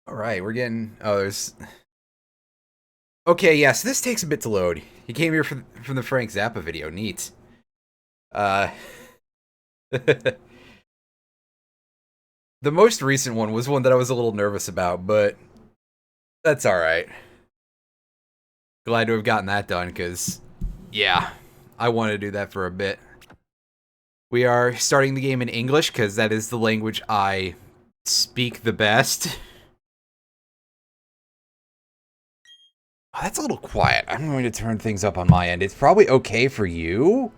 All right, we're getting. Oh, there's. Okay, yes, this takes a bit to load. He came here from the Frank Zappa video. Neat. Uh, the most recent one was one that I was a little nervous about, but that's all right. Glad to have gotten that done, because yeah, I wanted to do that for a bit. We are starting the game in English because that is the language I speak the best. Oh, that's a little quiet. I'm going to turn things up on my end. It's probably okay for you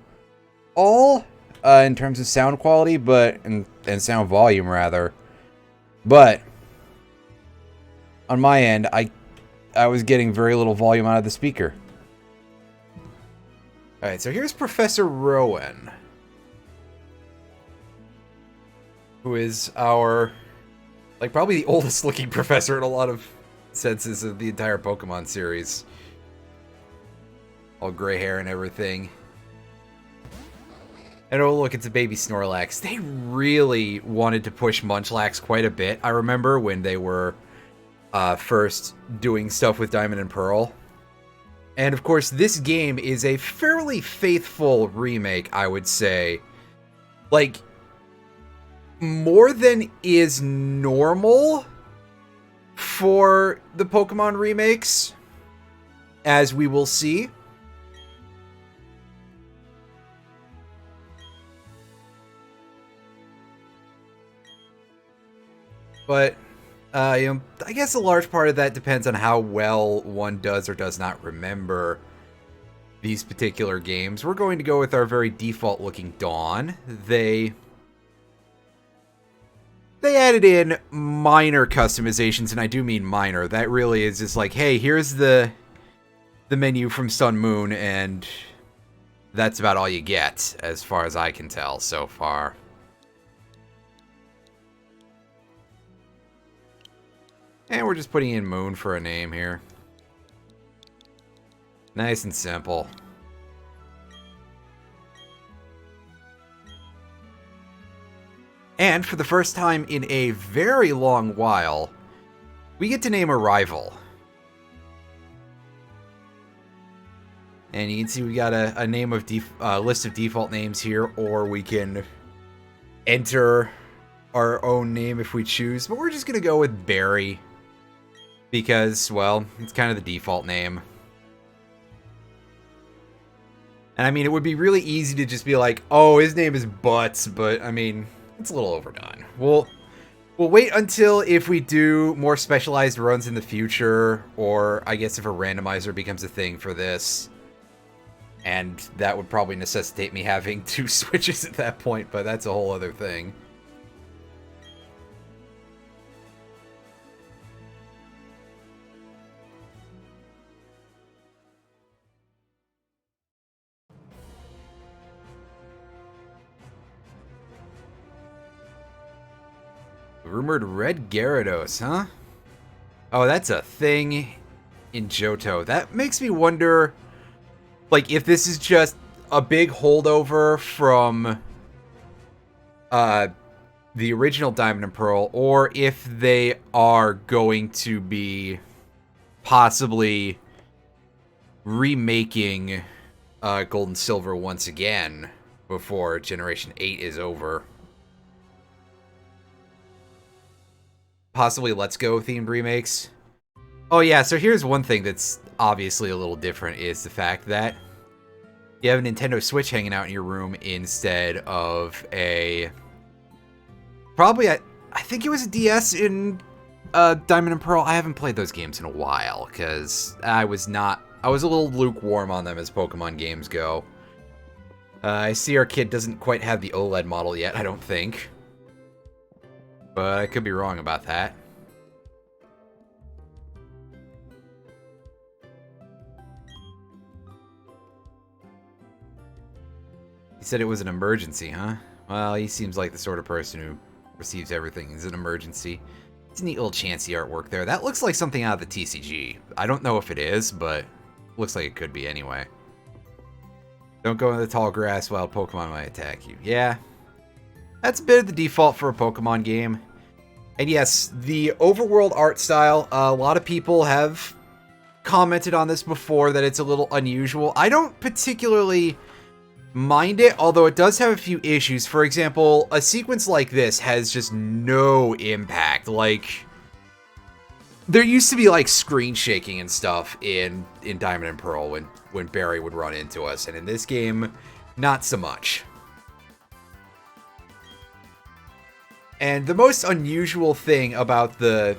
all in terms of sound quality, but and sound volume rather. But on my end, I was getting very little volume out of the speaker. All right, so here's Professor Rowan, who is our probably the oldest looking professor in a lot of senses of the entire Pokemon series. All gray hair and everything. And oh look, it's a baby Snorlax. They really wanted to push Munchlax quite a bit. I remember when they were first doing stuff with Diamond and Pearl. And of course, this game is a fairly faithful remake, I would say. Like, more than is normal for the Pokemon remakes, as we will see. But, I guess a large part of that depends on how well one does or does not remember these particular games. We're going to go with our very default-looking Dawn. They added in minor customizations, and I do mean minor. That really is just like, hey, here's the menu from Sun Moon, and that's about all you get, as far as I can tell so far. And we're just putting in Moon for a name here. Nice and simple. And for the first time in a very long while, we get to name a rival. And you can see we got a name of list of default names here, or we can enter our own name if we choose. But we're just going to go with Barry because, well, it's kind of the default name. And I mean, it would be really easy to just be like, oh, his name is Butts, but I mean, it's a little overdone. We'll wait until if we do more specialized runs in the future, or I guess if a randomizer becomes a thing for this. And that would probably necessitate me having 2 switches at that point, but that's a whole other thing. Rumored red Gyarados, huh? Oh, that's a thing in Johto. That makes me wonder, like, if this is just a big holdover from the original Diamond and Pearl, or if they are going to be possibly remaking Gold and Silver once again before Generation 8 is over. Possibly Let's Go themed remakes. Oh yeah, so here's one thing that's obviously a little different is the fact that you have a Nintendo Switch hanging out in your room instead of a... Probably, I think it was a DS in Diamond and Pearl. I haven't played those games in a while, because I was a little lukewarm on them as Pokemon games go. I see our kid doesn't quite have the OLED model yet, I don't think. But I could be wrong about that. He said it was an emergency, huh? Well, he seems like the sort of person who receives everything as an emergency. It's a neat little chancy artwork there. That looks like something out of the TCG. I don't know if it is, but looks like it could be anyway. Don't go in the tall grass, wild Pokemon might attack you. Yeah, that's a bit of the default for a Pokemon game. And yes, the Overworld art style, a lot of people have commented on this before that it's a little unusual. I don't particularly mind it, although it does have a few issues. For example, a sequence like this has just no impact. Like, there used to be like screen shaking and stuff in Diamond and Pearl when Barry would run into us, and in this game, not so much. And the most unusual thing about the,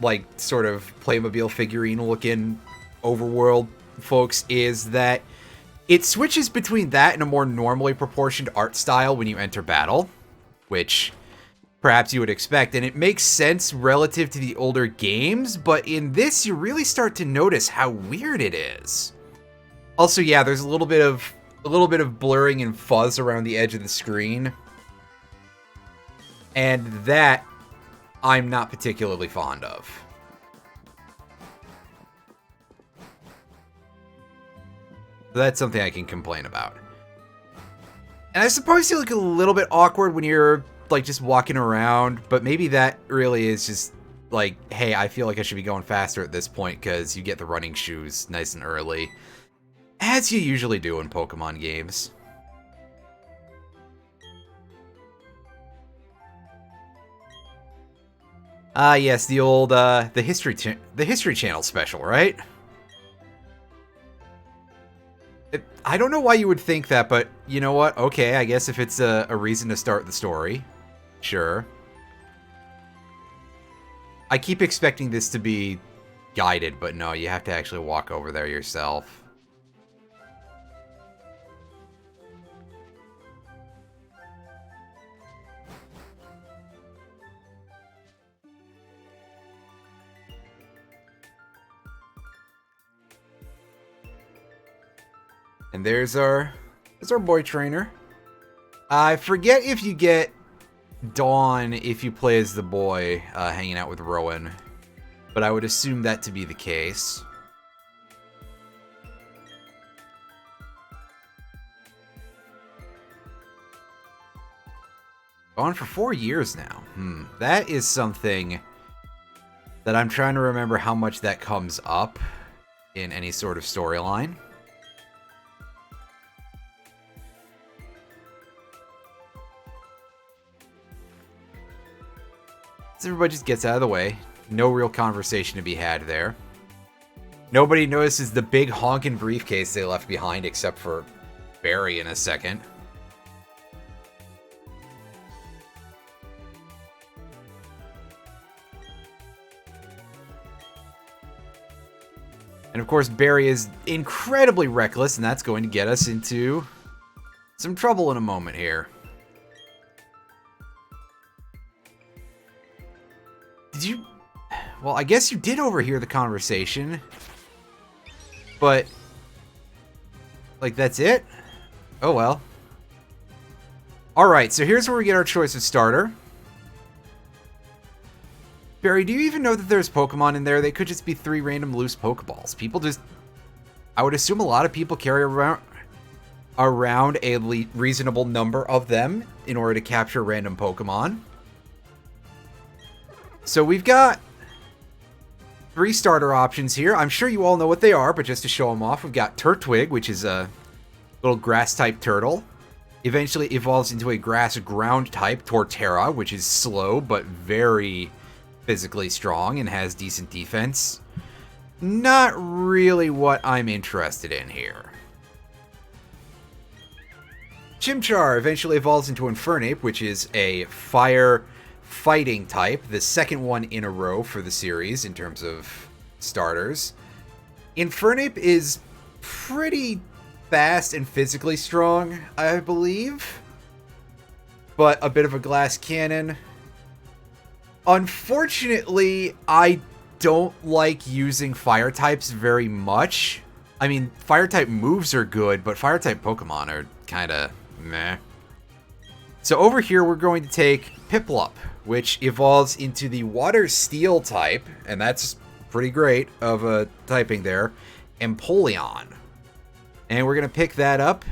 like, sort of Playmobil figurine-looking Overworld folks is that it switches between that and a more normally proportioned art style when you enter battle, which perhaps you would expect, and it makes sense relative to the older games, but in this you really start to notice how weird it is. Also, yeah, there's a little bit of blurring and fuzz around the edge of the screen. And that I'm not particularly fond of. So that's something I can complain about. And I suppose you look a little bit awkward when you're, like, just walking around, but maybe that really is just, like, hey, I feel like I should be going faster at this point because you get the running shoes nice and early. As you usually do in Pokemon games. Ah, yes, the old, the History Channel special, right? I don't know why you would think that, but you know what? Okay, I guess if it's a reason to start the story. Sure. I keep expecting this to be guided, but no, you have to actually walk over there yourself. And there's our boy trainer. I forget if you get Dawn if you play as the boy hanging out with Rowan, but I would assume that to be the case. Gone for 4 years now. That is something that I'm trying to remember how much that comes up in any sort of storyline. Everybody just gets out of the way. No real conversation to be had there. Nobody notices the big honkin' briefcase they left behind except for Barry in a second. And of course, Barry is incredibly reckless, and that's going to get us into some trouble in a moment here. Did you... Well, I guess you did overhear the conversation. But... like, that's it? Oh, well. Alright, so here's where we get our choice of starter. Barry, do you even know that there's Pokemon in there? They could just be 3 random loose Pokeballs. People just... I would assume a lot of people carry around a reasonable number of them in order to capture random Pokemon. So we've got 3 starter options here. I'm sure you all know what they are, but just to show them off, we've got Turtwig, which is a little grass-type turtle. Eventually evolves into a grass-ground type, Torterra, which is slow, but very physically strong and has decent defense. Not really what I'm interested in here. Chimchar eventually evolves into Infernape, which is a fire fighting type, the second one in a row for the series in terms of starters. Infernape is pretty fast and physically strong, I believe, but a bit of a glass cannon. Unfortunately, I don't like using fire types very much. I mean, fire type moves are good, but fire type Pokemon are kind of meh. So over here, we're going to take Piplup, which evolves into the Water Steel type, and that's pretty great of a typing there, Empoleon. And we're going to pick that up.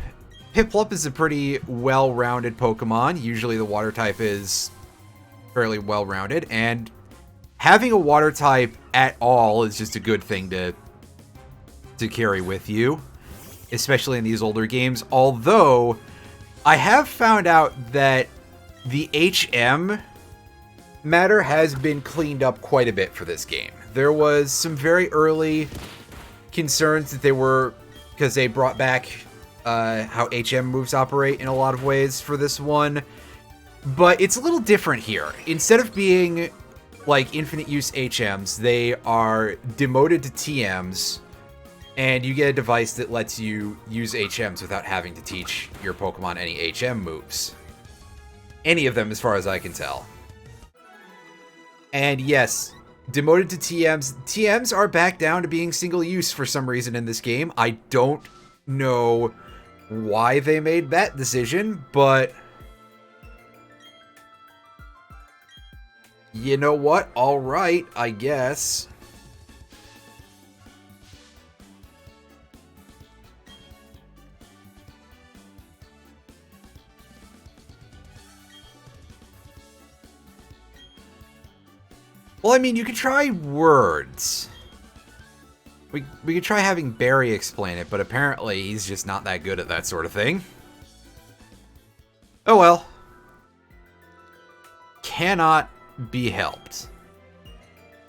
Piplup is a pretty well-rounded Pokemon. Usually the water type is fairly well-rounded, and having a water type at all is just a good thing to carry with you, especially in these older games. Although, I have found out that the HM matter has been cleaned up quite a bit for this game. There was some very early concerns that they were, because they brought back how HM moves operate in a lot of ways for this one, but it's a little different here. Instead of being like infinite use HMs, they are demoted to TMs, and you get a device that lets you use HMs without having to teach your Pokemon any HM moves. Any of them, as far as I can tell. And yes, demoted to TMs. TMs are back down to being single use for some reason in this game. I don't know why they made that decision, but you know what? All right, I guess. Well, I mean, you could try words. We could try having Barry explain it, but apparently he's just not that good at that sort of thing. Oh well. Cannot be helped.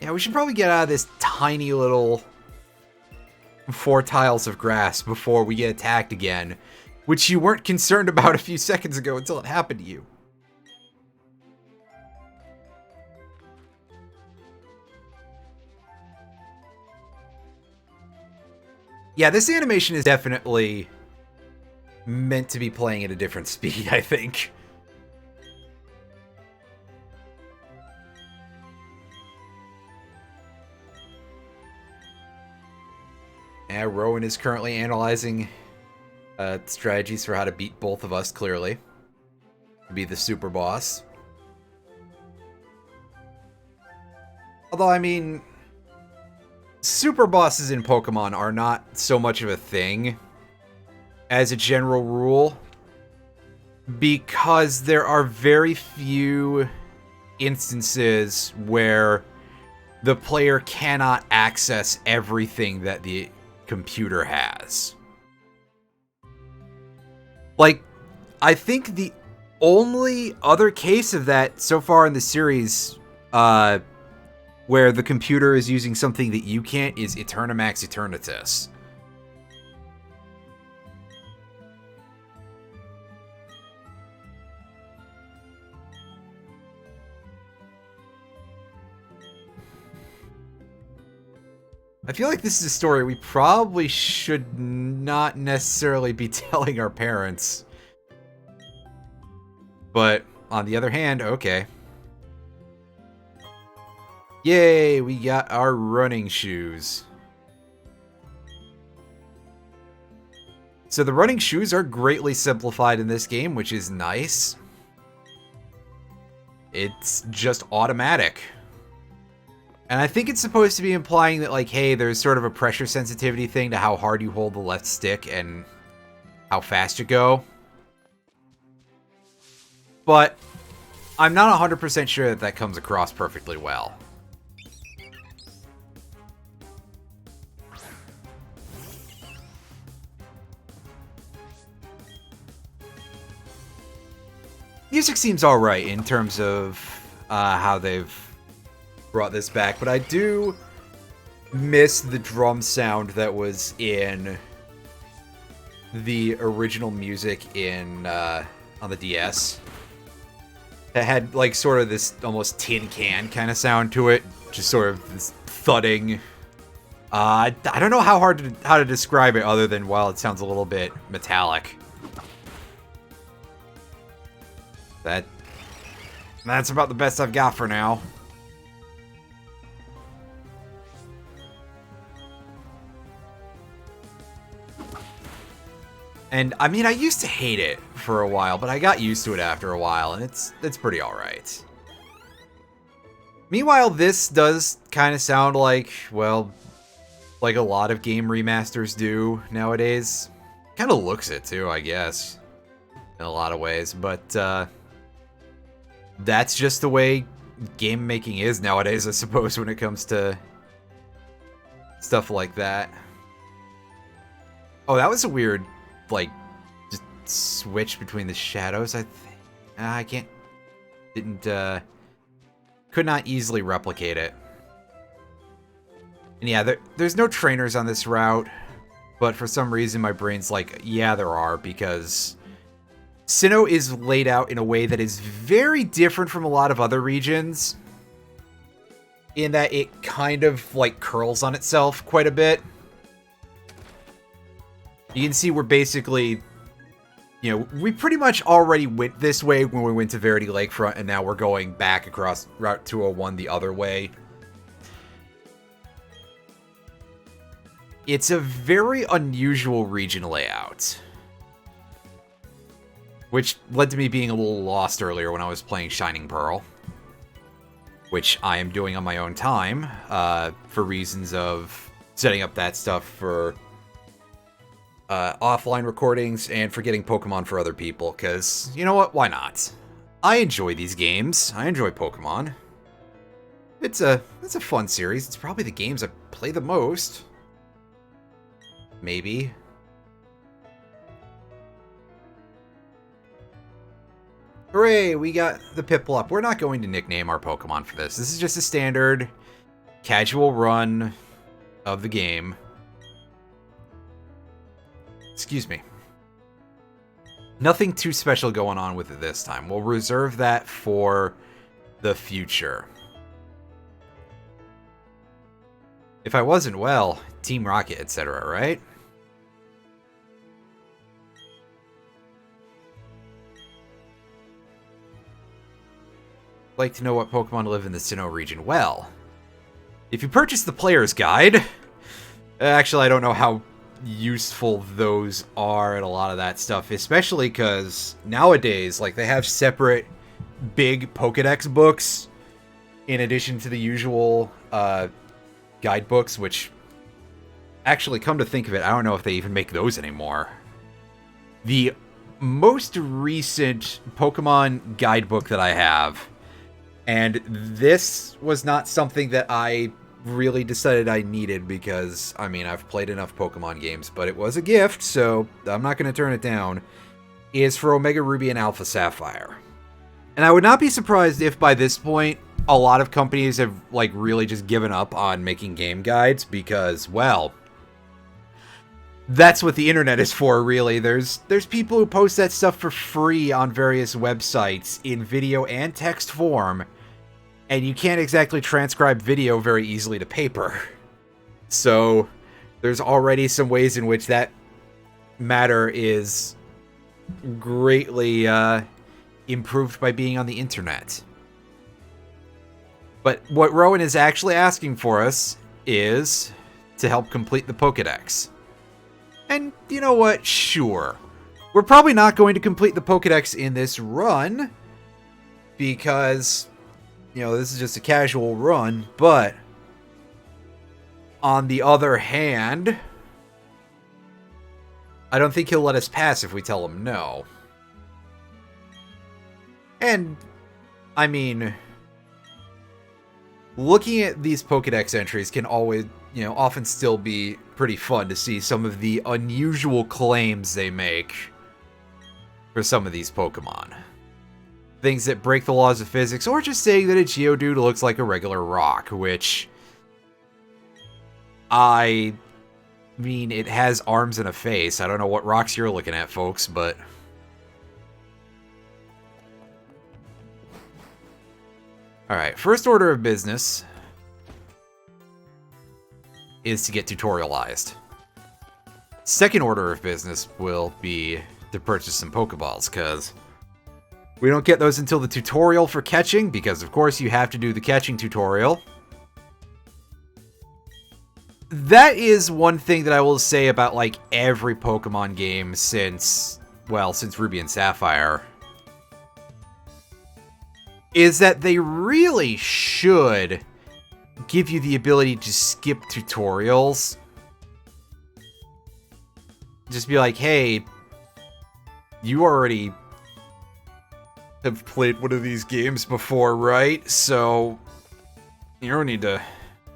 Yeah, we should probably get out of this tiny little 4 tiles of grass before we get attacked again, which you weren't concerned about a few seconds ago until it happened to you. Yeah, this animation is definitely meant to be playing at a different speed, I think. And Rowan is currently analyzing strategies for how to beat both of us, clearly. To be the super boss. Although, I mean, super bosses in Pokemon are not so much of a thing as a general rule, because there are very few instances where the player cannot access everything that the computer has. Like, I think the only other case of that so far in the series, where the computer is using something that you can't, is Eternamax Eternatus. I feel like this is a story we probably should not necessarily be telling our parents. But, on the other hand, okay. Yay, we got our running shoes. So the running shoes are greatly simplified in this game, which is nice. It's just automatic. And I think it's supposed to be implying that, like, hey, there's sort of a pressure sensitivity thing to how hard you hold the left stick and how fast you go. But I'm not 100% sure that that comes across perfectly well. Music seems alright in terms of how they've brought this back, but I do miss the drum sound that was in the original music in on the DS. That had like sort of this almost tin can kind of sound to it, just sort of this thudding. I don't know how to describe it other than, well, it sounds a little bit metallic. That's about the best I've got for now. And, I mean, I used to hate it for a while, but I got used to it after a while, and it's pretty alright. Meanwhile, this does kind of sound like, well, like a lot of game remasters do nowadays. Kind of looks it, too, I guess, in a lot of ways, but, that's just the way game making is nowadays, I suppose, when it comes to stuff like that. Oh, that was a weird, like, just switch between the shadows. I can't, could not easily replicate it. And yeah, there's no trainers on this route, but for some reason my brain's like, yeah, there are, because Sinnoh is laid out in a way that is very different from a lot of other regions, in that it kind of, like, curls on itself quite a bit. You can see we're basically, you know, we pretty much already went this way when we went to Verity Lakefront, and now we're going back across Route 201 the other way. It's a very unusual region layout, which led to me being a little lost earlier when I was playing Shining Pearl, which I am doing on my own time, for reasons of setting up that stuff for offline recordings and for getting Pokemon for other people, because, you know what, why not? I enjoy these games. I enjoy Pokemon. It's a fun series. It's probably the games I play the most. Maybe. Hooray, we got the Piplup. We're not going to nickname our Pokemon for this. This is just a standard casual run of the game. Excuse me. Nothing too special going on with it this time. We'll reserve that for the future. If I wasn't well, Team Rocket, etc., right? Like to know what Pokemon live in the Sinnoh region. Well, if you purchase the player's guide, actually I don't know how useful those are and a lot of that stuff, especially because nowadays, like, they have separate big Pokedex books in addition to the usual guidebooks, which, actually, come to think of it, I don't know if they even make those anymore. The most recent Pokemon guidebook that I have, and this was not something that I really decided I needed because, I mean, I've played enough Pokemon games, but it was a gift, so I'm not going to turn it down, is for Omega Ruby and Alpha Sapphire. And I would not be surprised if by this point, a lot of companies have, like, really just given up on making game guides because, well, that's what the internet is for, really. There's people who post that stuff for free on various websites in video and text form, and you can't exactly transcribe video very easily to paper. So there's already some ways in which that matter is greatly improved by being on the internet. But what Rowan is actually asking for us is to help complete the Pokedex. And you know what? Sure. We're probably not going to complete the Pokedex in this run because, you know, this is just a casual run, but on the other hand, I don't think he'll let us pass if we tell him no. And, I mean, looking at these Pokedex entries can always, you know, often still be pretty fun to see some of the unusual claims they make for some of these Pokemon. Things that break the laws of physics, or just saying that a Geodude looks like a regular rock, which, I mean, it has arms and a face. I don't know what rocks you're looking at, folks, but alright, first order of business is to get tutorialized. Second order of business will be to purchase some Pokeballs, because we don't get those until the tutorial for catching, because of course you have to do the catching tutorial. That is one thing that I will say about, like, every Pokemon game since, well, since Ruby and Sapphire, is that they really should give you the ability to skip tutorials. Just be like, hey, you already have played one of these games before, right? So you don't need to.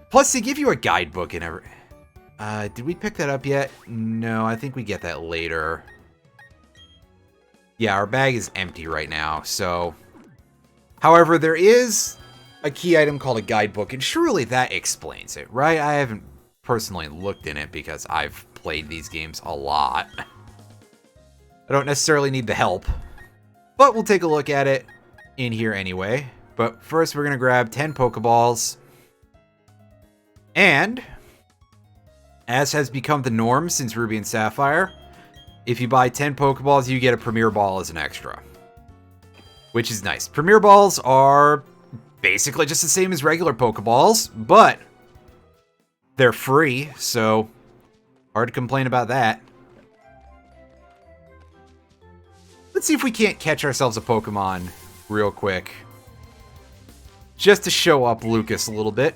Plus, they give you a guidebook and every. Did we pick that up yet? No, I think we get that later. Yeah, our bag is empty right now, so. However, there is a key item called a guidebook, and surely that explains it, right? I haven't personally looked in it because I've played these games a lot. I don't necessarily need the help, but we'll take a look at it in here anyway. But first, we're going to grab 10 Pokeballs. And, as has become the norm since Ruby and Sapphire, if you buy 10 Pokeballs, you get a Premier Ball as an extra. Which is nice. Premier Balls are basically just the same as regular Pokeballs, but they're free, so hard to complain about that. Let's see if we can't catch ourselves a Pokemon real quick. Just to show up Lucas a little bit.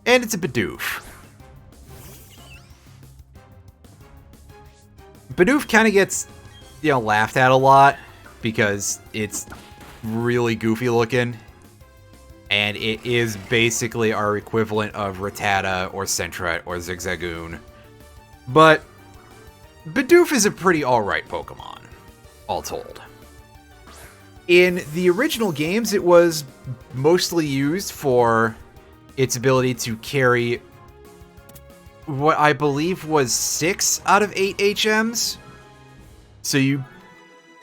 And it's a Badoof. Badoof kind of gets, laughed at a lot because it's really goofy looking. And it is basically our equivalent of Rattata or Sentret or Zigzagoon. But Badoof is a pretty alright Pokemon, all told. In the original games, it was mostly used for its ability to carry what I believe was 6 out of 8 HMs. So you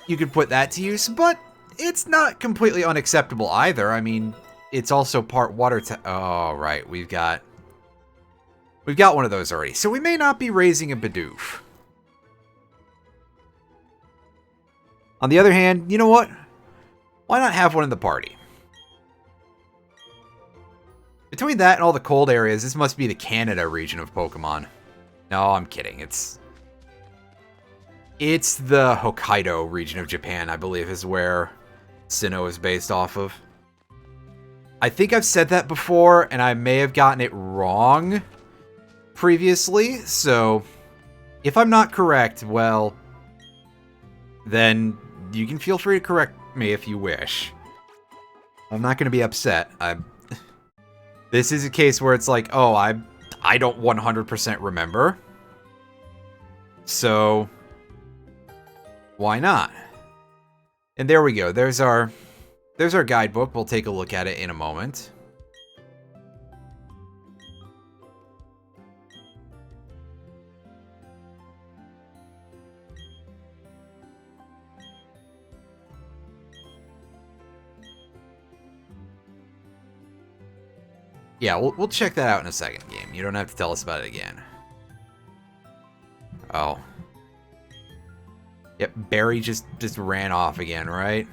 could put that to use, but it's not completely unacceptable either. I mean, it's also part water oh, right. We've got one of those already. So we may not be raising a Badoof. On the other hand, you know what? Why not have one in the party? Between that and all the cold areas, this must be the Canada region of Pokemon. No, I'm kidding. It's the Hokkaido region of Japan, I believe, is where Sinnoh is based off of. I think I've said that before, and I may have gotten it wrong previously, so if I'm not correct, well, then you can feel free to correct me if you wish. I'm not going to be upset. This is a case where it's like, oh, I don't 100% remember. So, why not? And there we go. There's our guidebook. We'll take a look at it in a moment. Yeah, we'll check that out in a second, game. You don't have to tell us about it again. Oh. Yep, Barry just ran off again, right?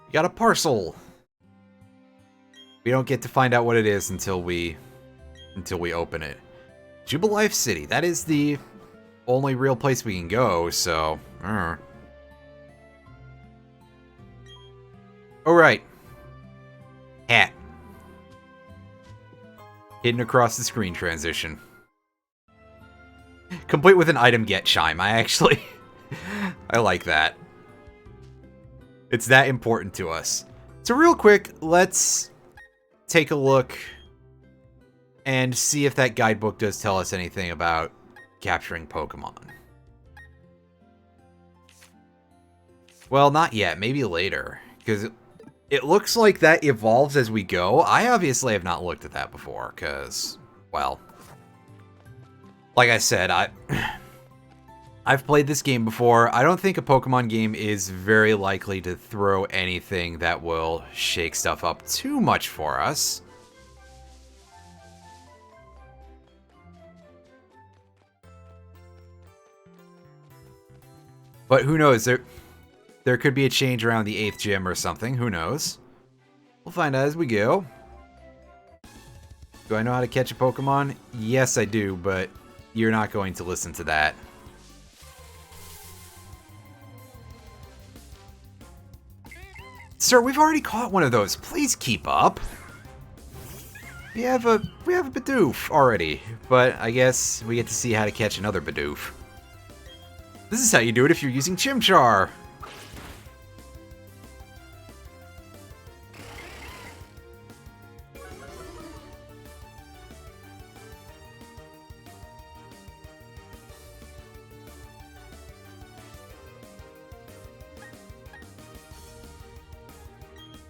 You got a parcel. We don't get to find out what it is until we open it. Jubilife City. That is the only real place we can go, so. Alright. Hat. Hidden across the screen transition. Complete with an item get chime. I like that. It's that important to us. So real quick, let's take a look and see if that guidebook does tell us anything about capturing Pokemon. Well, not yet. Maybe later. Because it looks like that evolves as we go. I obviously have not looked at that before, because, well, like I said, I've played this game before. I don't think a Pokemon game is very likely to throw anything that will shake stuff up too much for us. But who knows? There could be a change around the 8th gym or something. Who knows? We'll find out as we go. Do I know how to catch a Pokemon? Yes, I do, but you're not going to listen to that. Sir, we've already caught one of those. Please keep up. We have a Badoof already, but I guess we get to see how to catch another Badoof. This is how you do it if you're using Chimchar.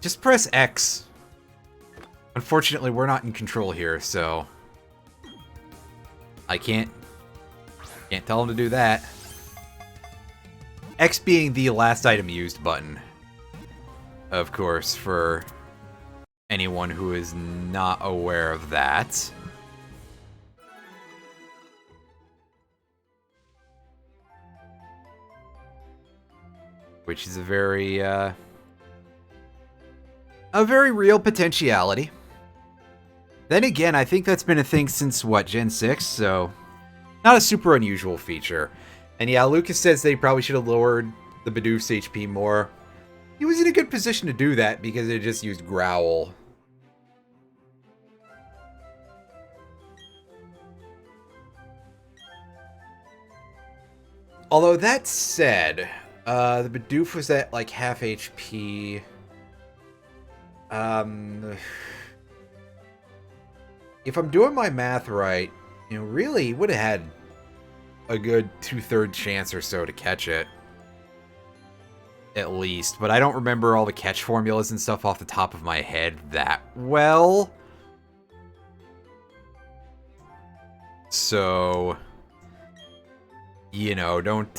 Just press X. Unfortunately, we're not in control here, so I can't tell him to do that. X being the last item used button, of course, for anyone who is not aware of that. Which is a very real potentiality. Then again, I think that's been a thing since, what, Gen 6? So, not a super unusual feature. And yeah, Lucas says they probably should have lowered the Badoof's HP more. He was in a good position to do that because it just used Growl. Although that said, the Badoof was at like half HP. If I'm doing my math right, you know, really would have had a good 2/3 chance or so to catch it. At least. But I don't remember all the catch formulas and stuff off the top of my head that well. So, you know, don't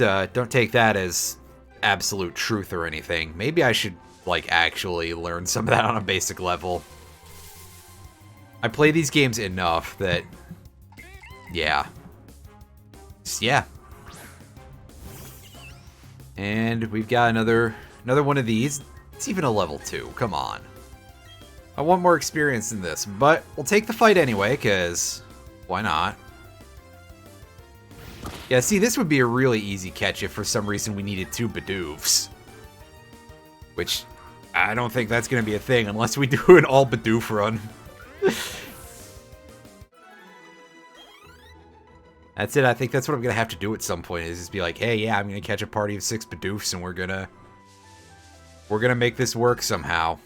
take that as absolute truth or anything. Maybe I should, like, actually learn some of that on a basic level. I play these games enough that, yeah. Yeah. And we've got another one of these. It's even a level 2. Come on. I want more experience in this, but we'll take the fight anyway, because why not? Yeah, see, this would be a really easy catch if for some reason we needed 2 Badoofs. Which, I don't think that's going to be a thing unless we do an all Badoof run. That's it. I think that's what I'm going to have to do at some point, is just be like, hey, yeah, I'm going to catch a party of 6 Badoofs and we're going to make this work somehow.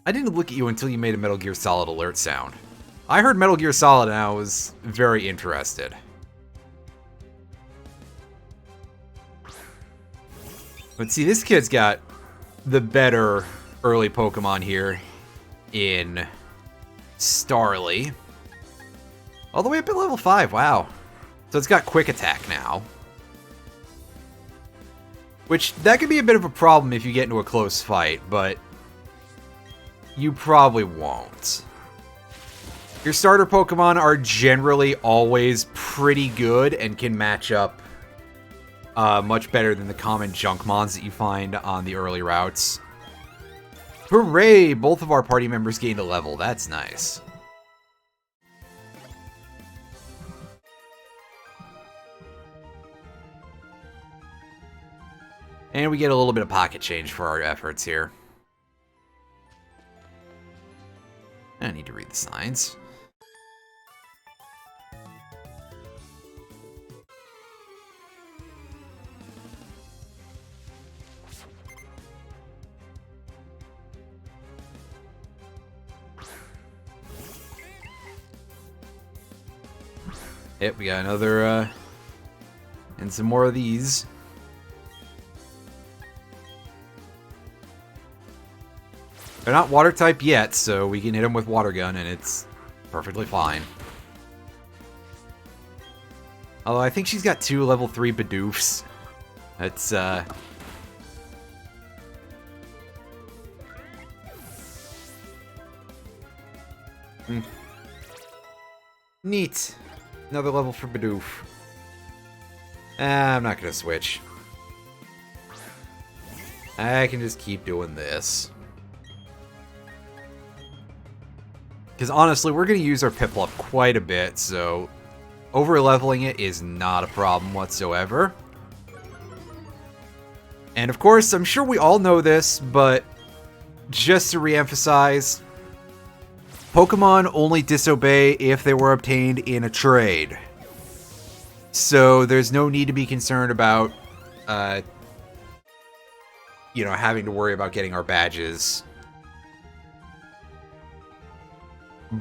I didn't look at you until you made a Metal Gear Solid alert sound. I heard Metal Gear Solid and I was very interested. But see, this kid's got the better early Pokemon here in Starly. All the way up at level 5, wow. So it's got Quick Attack now. Which, that could be a bit of a problem if you get into a close fight, but you probably won't. Your starter Pokemon are generally always pretty good and can match up much better than the common Junkmons that you find on the early routes. Hooray! Both of our party members gained a level. That's nice. And we get a little bit of pocket change for our efforts here. I need to read the signs. Yep, we got another, and some more of these. They're not water type yet, so we can hit them with Water Gun and it's perfectly fine. Although I think she's got 2 level 3 Badoofs. That's, Neat. Another level for Badoof. I'm not gonna switch. I can just keep doing this. Because honestly, we're going to use our Piplup quite a bit, so Over-leveling it is not a problem whatsoever. And of course, I'm sure we all know this, but just to re-emphasize, Pokemon only disobey if they were obtained in a trade. So there's no need to be concerned about, having to worry about getting our badges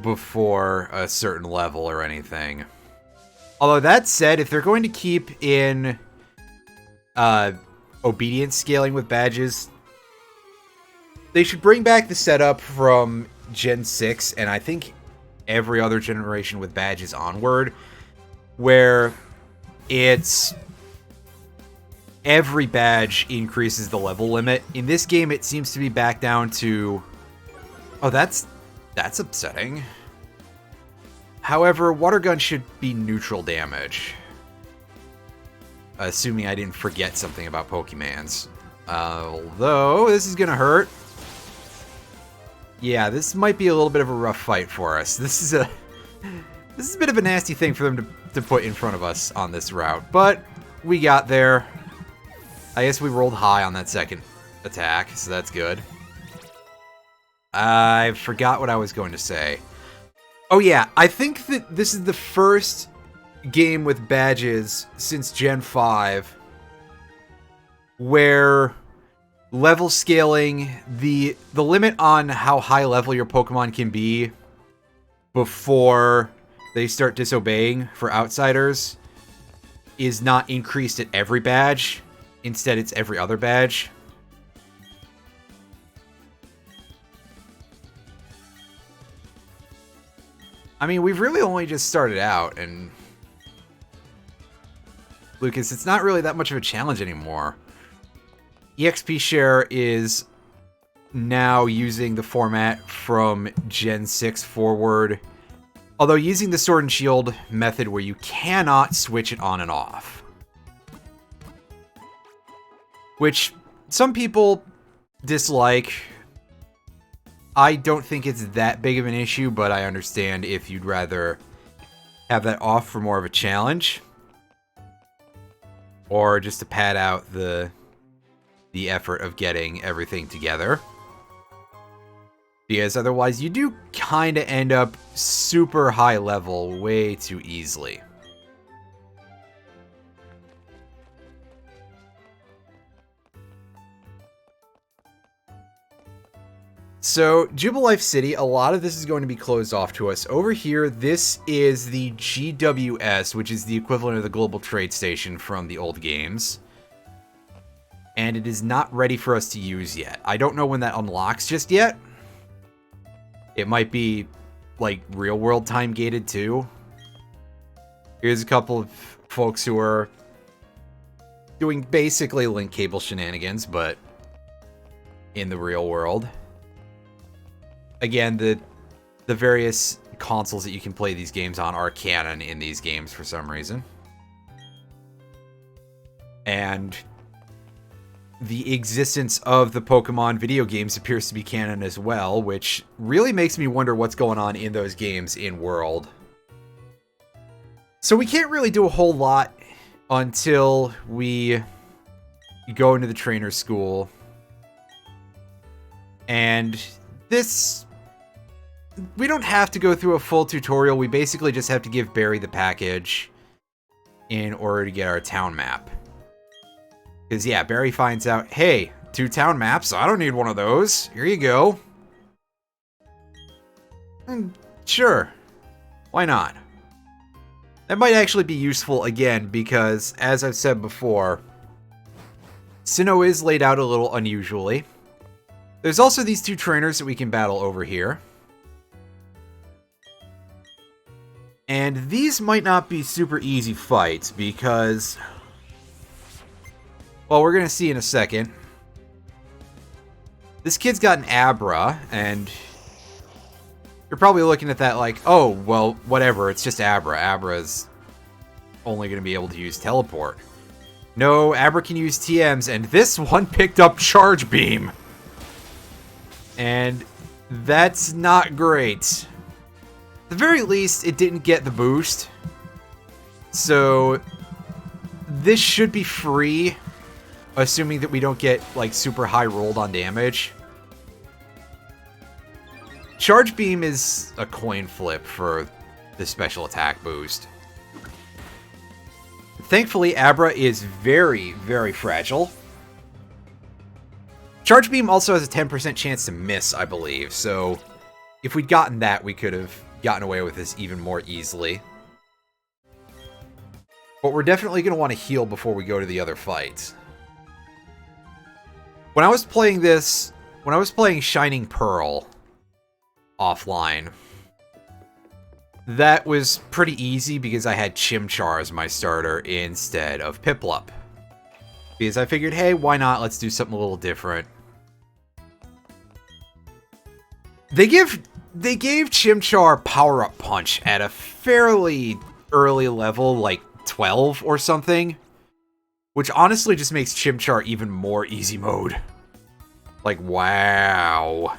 before a certain level or anything. Although that said, if they're going to keep in obedience scaling with badges, they should bring back the setup from Gen 6 and I think every other generation with badges onward, where it's every badge increases the level limit. In this game, it seems to be back down to... Oh, that's upsetting. However, Water Gun should be neutral damage. Assuming I didn't forget something about Pokemans. Although, this is gonna hurt. Yeah, this might be a little bit of a rough fight for us. This is a bit of a nasty thing for them to put in front of us on this route. But we got there. I guess we rolled high on that second attack, so that's good. I forgot what I was going to say. Oh yeah, I think that this is the first game with badges since Gen 5 where level scaling, the limit on how high level your Pokemon can be before they start disobeying for outsiders is not increased at every badge. Instead, it's every other badge. I mean, we've really only just started out, and... Lucas, it's not really that much of a challenge anymore. EXP share is now using the format from Gen 6 forward. Although using the Sword and Shield method where you cannot switch it on and off. Which some people dislike. I don't think it's that big of an issue, but I understand if you'd rather have that off for more of a challenge. Or just to pad out the effort of getting everything together. Because otherwise you do kind of end up super high level way too easily. So, Jubilife City, a lot of this is going to be closed off to us. Over here, this is the GWS, which is the equivalent of the Global Trade Station from the old games. And it is not ready for us to use yet. I don't know when that unlocks just yet. It might be, like, real-world time-gated, too. Here's a couple of folks who are doing basically link cable shenanigans, but in the real world. Again, the various consoles that you can play these games on are canon in these games for some reason. And the existence of the Pokemon video games appears to be canon as well, which really makes me wonder what's going on in those games in world. So we can't really do a whole lot until we go into the trainer school. And this... we don't have to go through a full tutorial. We basically just have to give Barry the package in order to get our town map. Because, yeah, Barry finds out, hey, 2 town maps, I don't need one of those. Here you go. Sure. Why not? That might actually be useful, again, because, as I've said before, Sinnoh is laid out a little unusually. There's also these 2 trainers that we can battle over here. And these might not be super easy fights, because... well, we're going to see in a second. This kid's got an Abra, and... you're probably looking at that like, oh, well, whatever, it's just Abra. Abra's only going to be able to use Teleport. No, Abra can use TMs, and this one picked up Charge Beam. And that's not great. At the very least, it didn't get the boost. So this should be free, assuming that we don't get like super high rolled on damage. Charge Beam is a coin flip for the special attack boost. Thankfully, Abra is very, very fragile. Charge Beam also has a 10% chance to miss, I believe, so if we'd gotten that, we could have gotten away with this even more easily. But we're definitely going to want to heal before we go to the other fights. When I was playing this, when I was playing Shining Pearl offline, that was pretty easy because I had Chimchar as my starter instead of Piplup. Because I figured, hey, why not? Let's do something a little different. They gave Chimchar Power-Up Punch at a fairly early level, like 12 or something. Which honestly just makes Chimchar even more easy mode. Like, wow.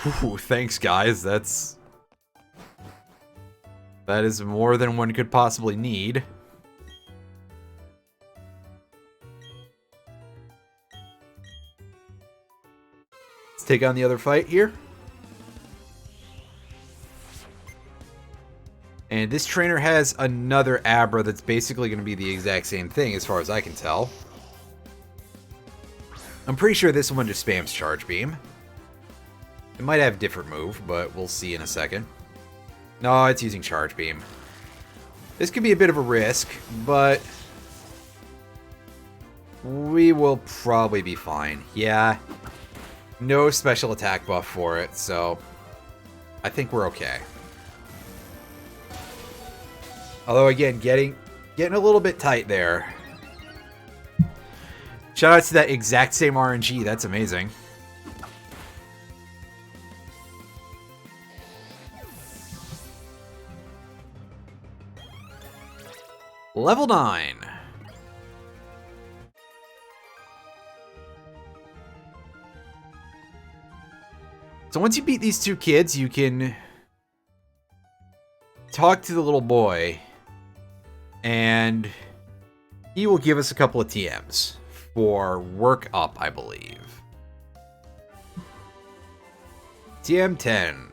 Whew, thanks, guys. That is more than one could possibly need. Let's take on the other fight here. And this trainer has another Abra that's basically going to be the exact same thing as far as I can tell. I'm pretty sure this one just spams Charge Beam. It might have a different move, but we'll see in a second. No, it's using Charge Beam. This could be a bit of a risk, but we will probably be fine. Yeah, no special attack buff for it, so I think we're okay. Although, again, getting a little bit tight there. Shout out to that exact same RNG. That's amazing. Level 9. So once you beat these two kids, you can talk to the little boy, and he will give us a couple of TMs for work up, I believe. TM 10.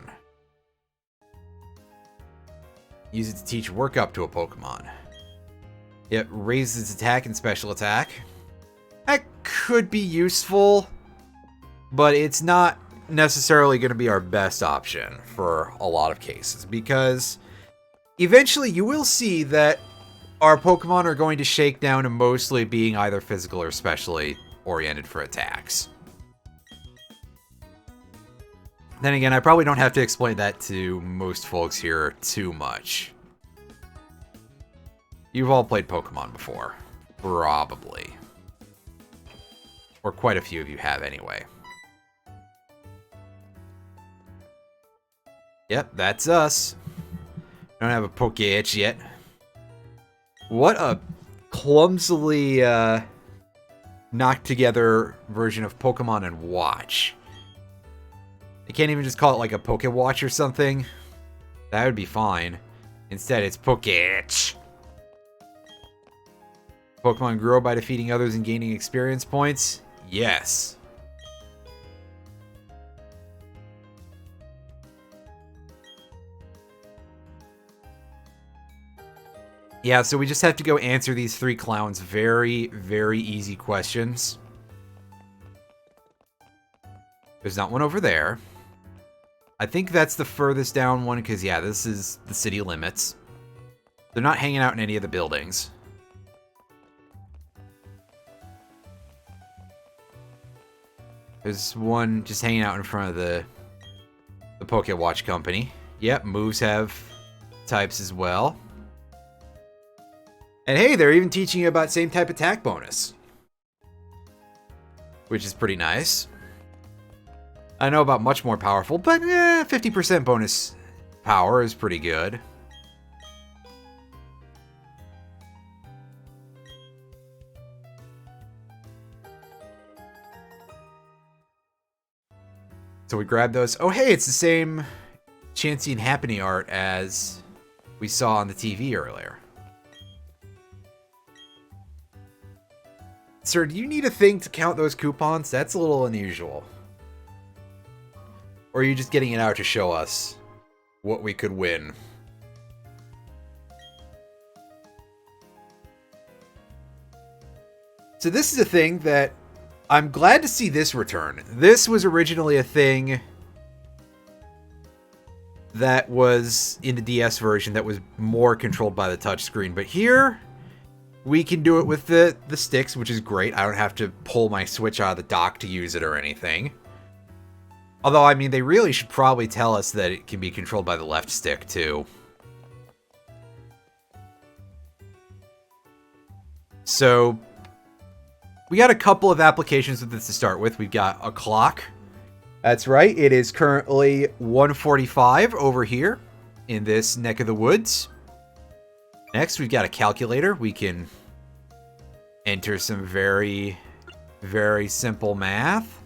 Use it to teach work up to a Pokemon. It raises its attack and special attack. That could be useful, but it's not necessarily going to be our best option for a lot of cases, because eventually you will see that our Pokemon are going to shake down to mostly being either physical or specially oriented for attacks. Then again, I probably don't have to explain that to most folks here too much. You've all played Pokemon before. Probably. Or quite a few of you have anyway. Yep, that's us. Don't have a Pokédex yet. What a clumsily knocked together version of Pokemon and Watch. They can't even just call it like a Pokewatch or something. That would be fine. Instead, it's Pokédex. Pokemon grow by defeating others and gaining experience points? Yes. Yeah, so we just have to go answer these three clowns' very, very easy questions. There's not one over there. I think that's the furthest down one, because, yeah, this is the city limits. They're not hanging out in any of the buildings. There's one just hanging out in front of the Pokewatch company. Yep, moves have types as well. And hey, they're even teaching you about same type attack bonus, which is pretty nice. I know about much more powerful, but 50% bonus power is pretty good. So we grab those. Oh, hey, it's the same Chansey and Happiny art as we saw on the TV earlier. Sir, do you need a thing to count those coupons? That's a little unusual. Or are you just getting it out to show us what we could win? So this is a thing that I'm glad to see this return. This was originally a thing that was in the DS version that was more controlled by the touchscreen. But here, we can do it with the sticks, which is great. I don't have to pull my Switch out of the dock to use it or anything. Although, I mean, they really should probably tell us that it can be controlled by the left stick, too. So, we got a couple of applications with this to start with. We've got a clock. That's right, it is currently 1:45 over here in this neck of the woods. Next, we've got a calculator. We can enter some very, very simple math.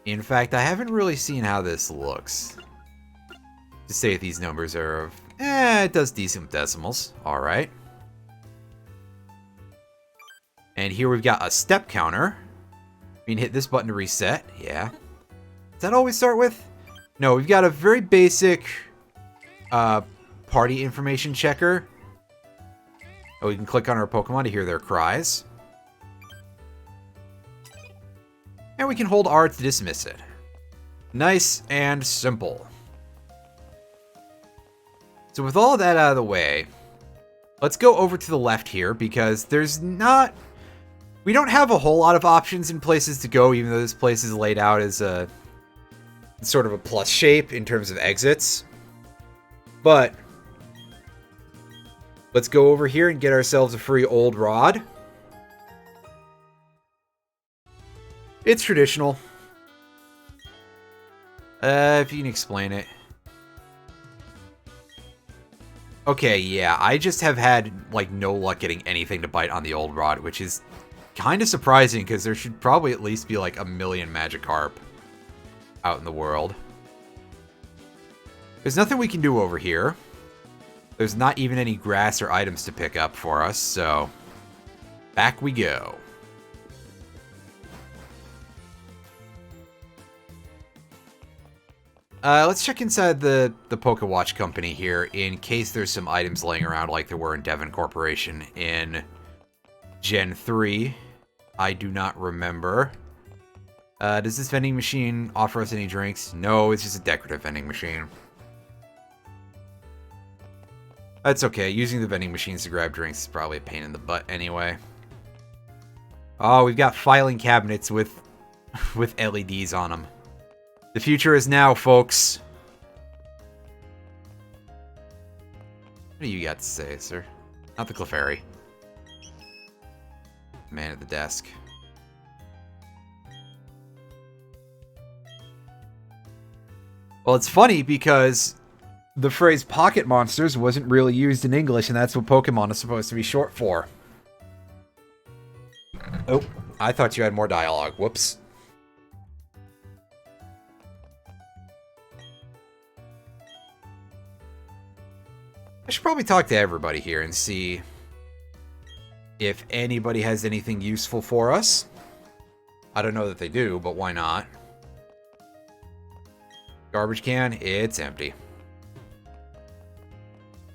In fact, I haven't really seen how this looks. To say if these numbers are of... it does decent decimals. Alright. And here we've got a step counter. We can hit this button to reset. Yeah. Does that always start with? No, we've got a very basic party information checker. Oh, we can click on our Pokemon to hear their cries. And we can hold R to dismiss it. Nice and simple. So with all that out of the way, let's go over to the left here because there's not... We don't have a whole lot of options in places to go, even though this place is laid out as a sort of a plus shape in terms of exits. But let's go over here and get ourselves a free old rod. It's traditional. If you can explain it. Okay, yeah, I just have had, like, no luck getting anything to bite on the old rod, which is kind of surprising, because there should probably at least be, like, 1 million Magikarp out in the world. There's nothing we can do over here. There's not even any grass or items to pick up for us, so back we go. Let's check inside the Pokewatch company here in case there's some items laying around like there were in Devon Corporation in Gen 3. I do not remember. Does this vending machine offer us any drinks? No, it's just a decorative vending machine. That's okay. Using the vending machines to grab drinks is probably a pain in the butt anyway. Oh, we've got filing cabinets with LEDs on them. The future is now, folks. What do you got to say, sir? Not the Clefairy. Man at the desk. Well, it's funny because the phrase pocket monsters wasn't really used in English, and that's what Pokemon is supposed to be short for. Oh, I thought you had more dialogue. Whoops. I should probably talk to everybody here and see if anybody has anything useful for us. I don't know that they do, but why not? Garbage can, it's empty.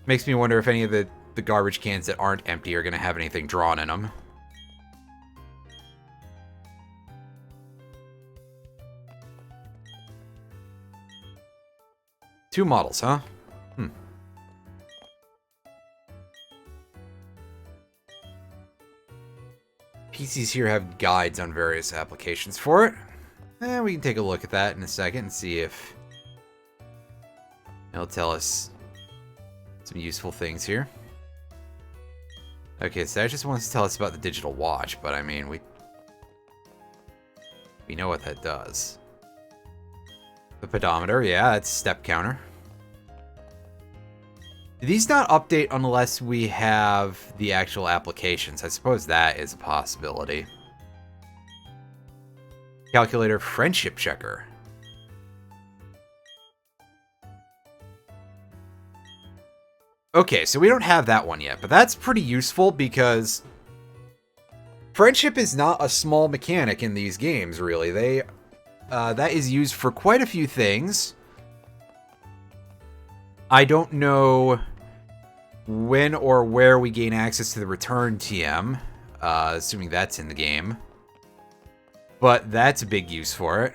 Makes me wonder if any of the garbage cans that aren't empty are going to have anything drawn in them. Two models, huh? PCs here have guides on various applications for it. And we can take a look at that in a second and see if it'll tell us some useful things here. Okay, so that just wants to tell us about the digital watch, but I mean, we know what that does. The pedometer, yeah, that's step counter. Do these not update unless we have the actual applications? I suppose that is a possibility. Calculator friendship checker. Okay, so we don't have that one yet, but that's pretty useful because friendship is not a small mechanic in these games, really. That is used for quite a few things. I don't know when or where we gain access to the return TM, assuming that's in the game. But that's a big use for it.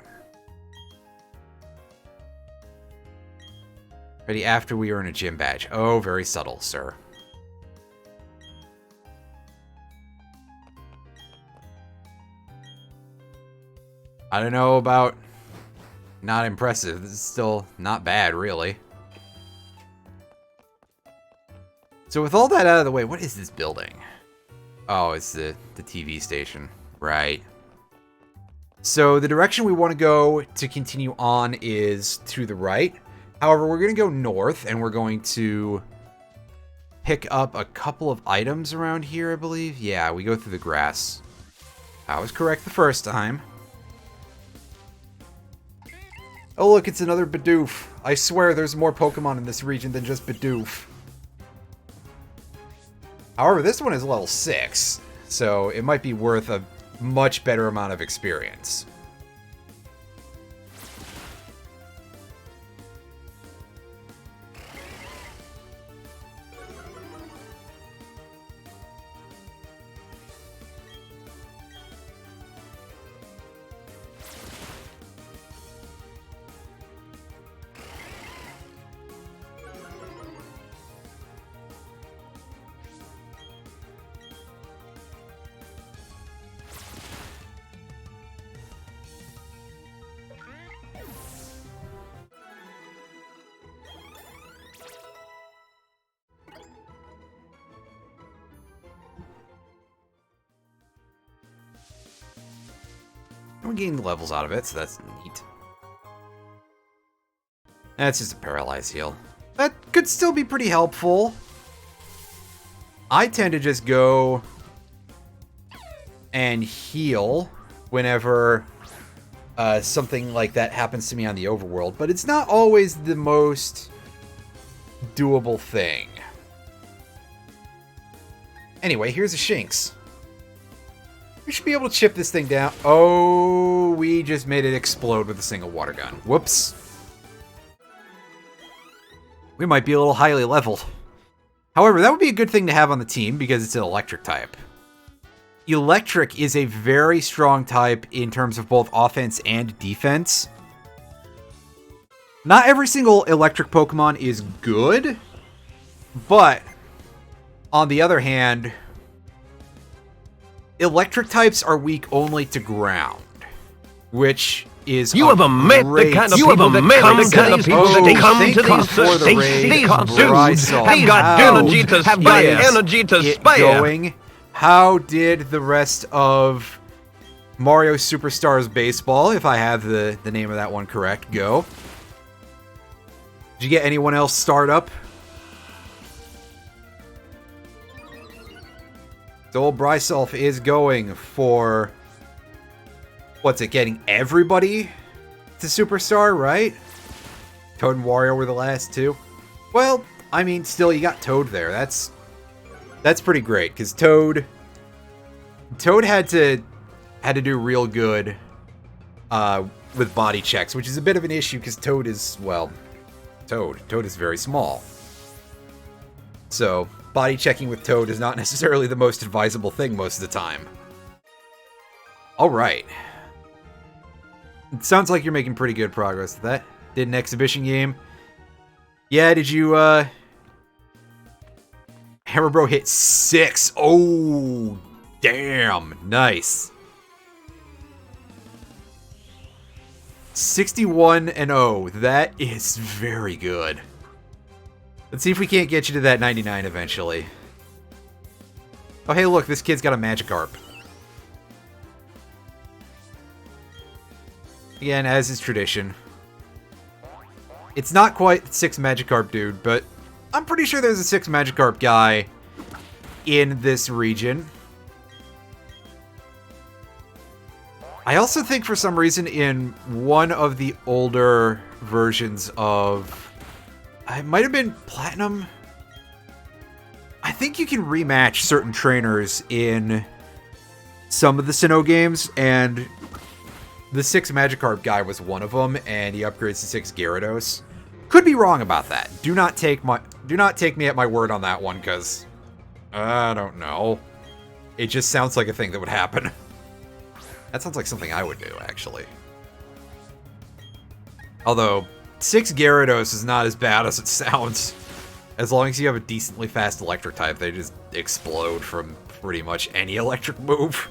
Ready after we earn a gym badge. Oh, very subtle, sir. I don't know about not impressive. This is still not bad, really. So with all that out of the way, what is this building? Oh, it's the TV station. Right. So the direction we want to go to continue on is to the right. However, we're going to go north, and we're going to pick up a couple of items around here, I believe. Yeah, we go through the grass. I was correct the first time. Oh, look, it's another Badoof. I swear there's more Pokemon in this region than just Badoof. However, this one is level 6, so it might be worth a much better amount of experience. We gained levels out of it, so that's neat. That's just a paralyzed heal. That could still be pretty helpful. I tend to just go and heal whenever something like that happens to me on the overworld, but it's not always the most doable thing. Anyway, here's a Shinx. We should be able to chip this thing down. Oh, we just made it explode with a single water gun. Whoops. We might be a little highly leveled. However, that would be a good thing to have on the team because it's an electric type. Electric is a very strong type in terms of both offense and defense. Not every single electric Pokemon is good, but on the other hand, electric types are weak only to ground, which is you have met the kind of people that come to these dudes have got energy to spare. Going. How did the rest of Mario Superstars Baseball, if I have the name of that one correct, go? Did you get anyone else start up? So old Bryself is going for, what's it, getting everybody to Superstar, right? Toad and Wario were the last two. Well, I mean, still, you got Toad there. That's pretty great, because Toad had to do real good with body checks, which is a bit of an issue, because Toad is, well, Toad is very small. So body checking with Toad is not necessarily the most advisable thing most of the time. Alright. It sounds like you're making pretty good progress with that. Did an exhibition game. Yeah, did you, Hammer Bro hit 6. Oh, damn. Nice. 61-0. That is very good. Let's see if we can't get you to that 99 eventually. Oh, hey, look, this kid's got a Magikarp. Again, as is tradition. It's not quite 6 Magikarp dude, but I'm pretty sure there's a 6 Magikarp guy in this region. I also think for some reason in one of the older versions of... It might have been Platinum I think you can rematch certain trainers in some of the Sinnoh games, and the 6 Magikarp guy was one of them, and he upgrades to 6 Gyarados. Could be wrong about that. Do not take me at my word on that one, because I don't know. It just sounds like a thing that would happen. That sounds like something I would do, actually. Although, 6 Gyarados is not as bad as it sounds. As long as you have a decently fast electric type, they just explode from pretty much any electric move.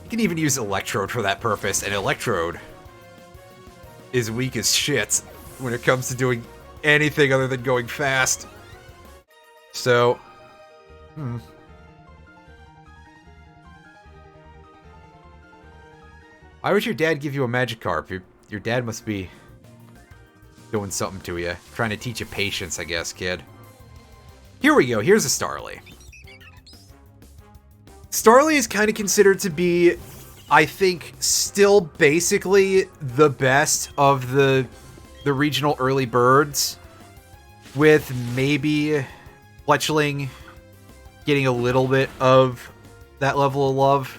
You can even use Electrode for that purpose, and Electrode is weak as shit when it comes to doing anything other than going fast. So, why would your dad give you a Magikarp? Your dad must be doing something to you. Trying to teach you patience, I guess, kid. Here we go. Here's a Starly. Starly is kind of considered to be, I think, still basically the best of the regional early birds, with maybe Fletchling getting a little bit of that level of love.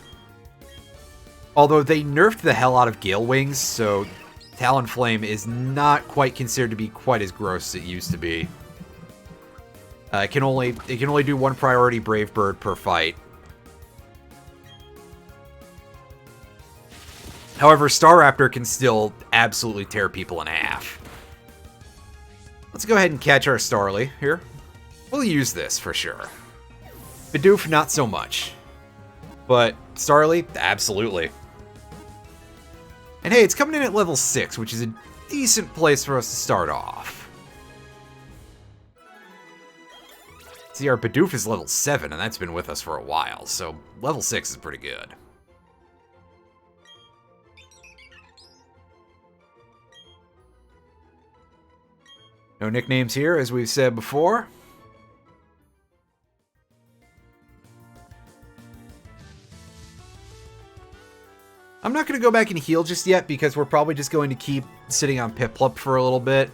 Although they nerfed the hell out of Gale Wings, so Talonflame is not quite considered to be quite as gross as it used to be. It can only do 1 priority Brave Bird per fight. However, Staraptor can still absolutely tear people in half. Let's go ahead and catch our Starly here. We'll use this for sure. Badoof, not so much. But Starly, absolutely. And hey, it's coming in at level 6, which is a decent place for us to start off. See, our Badoof is level 7, and that's been with us for a while, so level 6 is pretty good. No nicknames here, as we've said before. I'm not going to go back and heal just yet, because we're probably just going to keep sitting on Piplup for a little bit.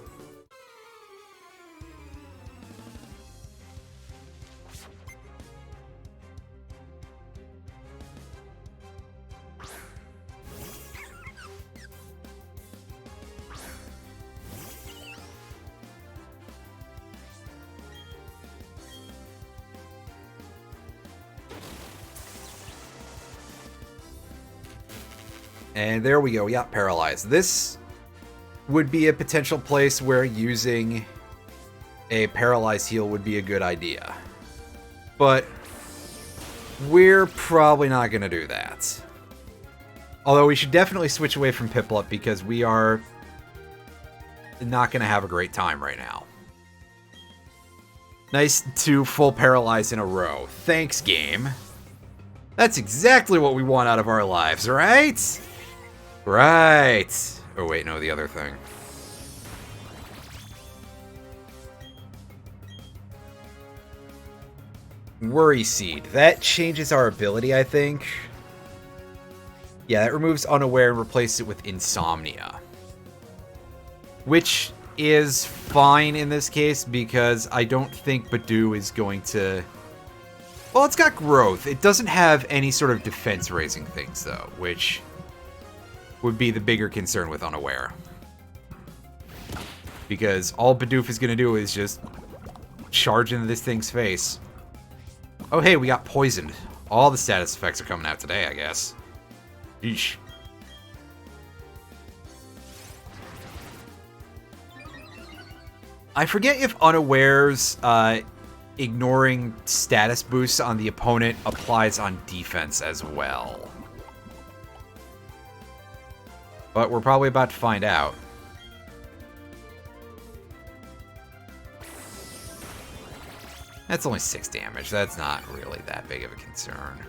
And there we go, we got paralyzed. This would be a potential place where using a paralyzed heal would be a good idea. But we're probably not going to do that. Although we should definitely switch away from Piplup, because we are not going to have a great time right now. Nice 2 full paralyzed in a row. Thanks, game. That's exactly what we want out of our lives, right? Right. Oh, wait, no, the other thing. Worry Seed. That changes our ability, I think. Yeah, that removes Unaware and replaces it with Insomnia. Which is fine in this case, because I don't think Badoo is going to... Well, it's got growth. It doesn't have any sort of defense-raising things, though, which would be the bigger concern with Unaware. Because all Badoof is going to do is just charge into this thing's face. Oh, hey, we got poisoned. All the status effects are coming out today, I guess. Yeesh. I forget if Unaware's ignoring status boosts on the opponent applies on defense as well. But we're probably about to find out. That's only 6 damage. That's not really that big of a concern.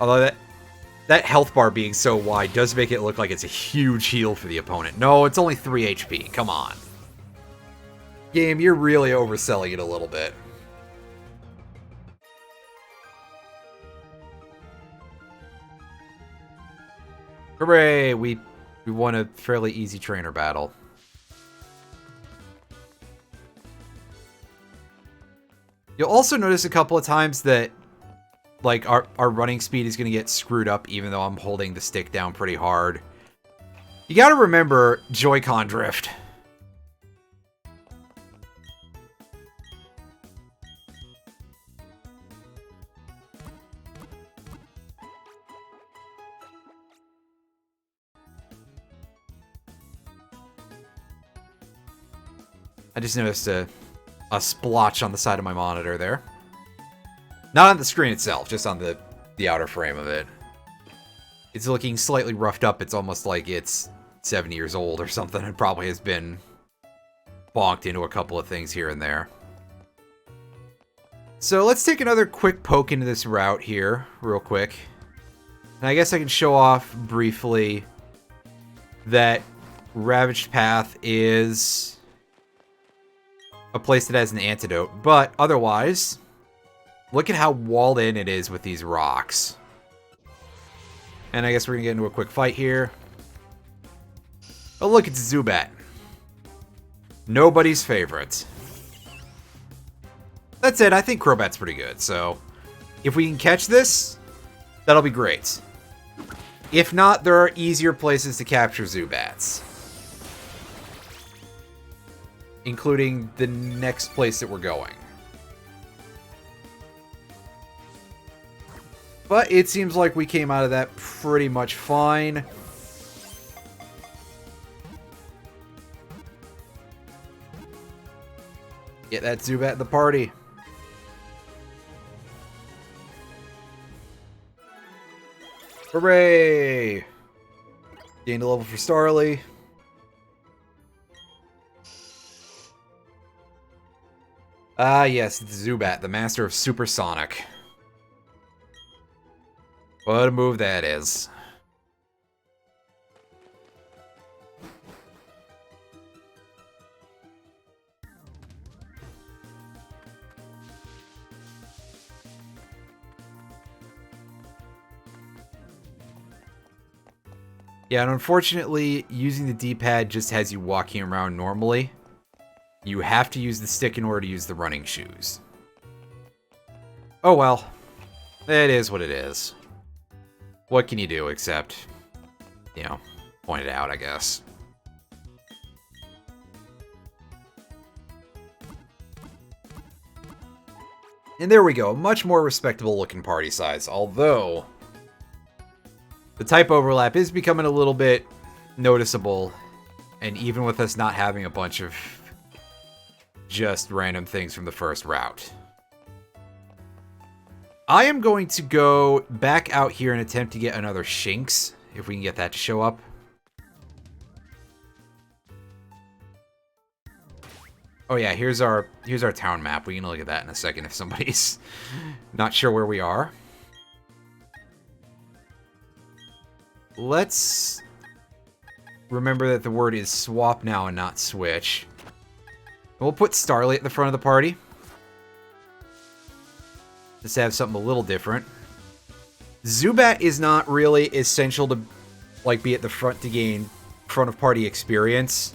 Although that health bar being so wide does make it look like it's a huge heal for the opponent. No, it's only 3 HP. Come on. Game, you're really overselling it a little bit. Hooray! We won a fairly easy trainer battle. You'll also notice a couple of times that like our running speed is going to get screwed up even though I'm holding the stick down pretty hard. You got to remember JoyCon Drift. I just noticed a splotch on the side of my monitor there. Not on the screen itself, just on the outer frame of it. It's looking slightly roughed up. It's almost like it's 7 years old or something. It probably has been bonked into a couple of things here and there. So let's take another quick poke into this route here, real quick. And I guess I can show off briefly that Ravaged Path is a place that has an antidote, but otherwise, look at how walled in it is with these rocks. And I guess we're gonna get into a quick fight here. Oh look, it's Zubat. Nobody's favorite. That said, I think Crobat's pretty good, so if we can catch this, that'll be great. If not, there are easier places to capture Zubats. Including the next place that we're going. But it seems like we came out of that pretty much fine. Get that Zubat in the party. Hooray! Gained a level for Starly. Ah, yes, it's Zubat, the master of Supersonic. What a move that is. Yeah, and unfortunately, using the D-pad just has you walking around normally. You have to use the stick in order to use the running shoes. Oh well. It is what it is. What can you do except, you know, point it out, I guess. And there we go. Much more respectable looking party size, although the type overlap is becoming a little bit noticeable, and even with us not having a bunch of just random things from the first route. I am going to go back out here and attempt to get another Shinx, if we can get that to show up. Oh yeah, here's our town map. We can look at that in a second if somebody's not sure where we are. Let's remember that the word is swap now and not switch. We'll put Starly at the front of the party. Just to have something a little different. Zubat is not really essential to like be at the front to gain front of party experience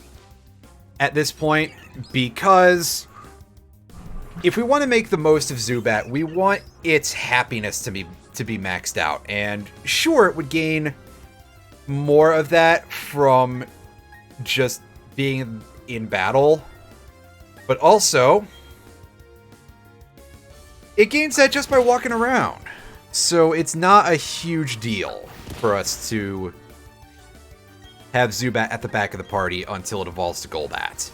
at this point, because if we want to make the most of Zubat, we want its happiness to be maxed out. And sure, it would gain more of that from just being in battle, but also it gains that just by walking around. So it's not a huge deal for us to have Zubat at the back of the party until it evolves to Golbat,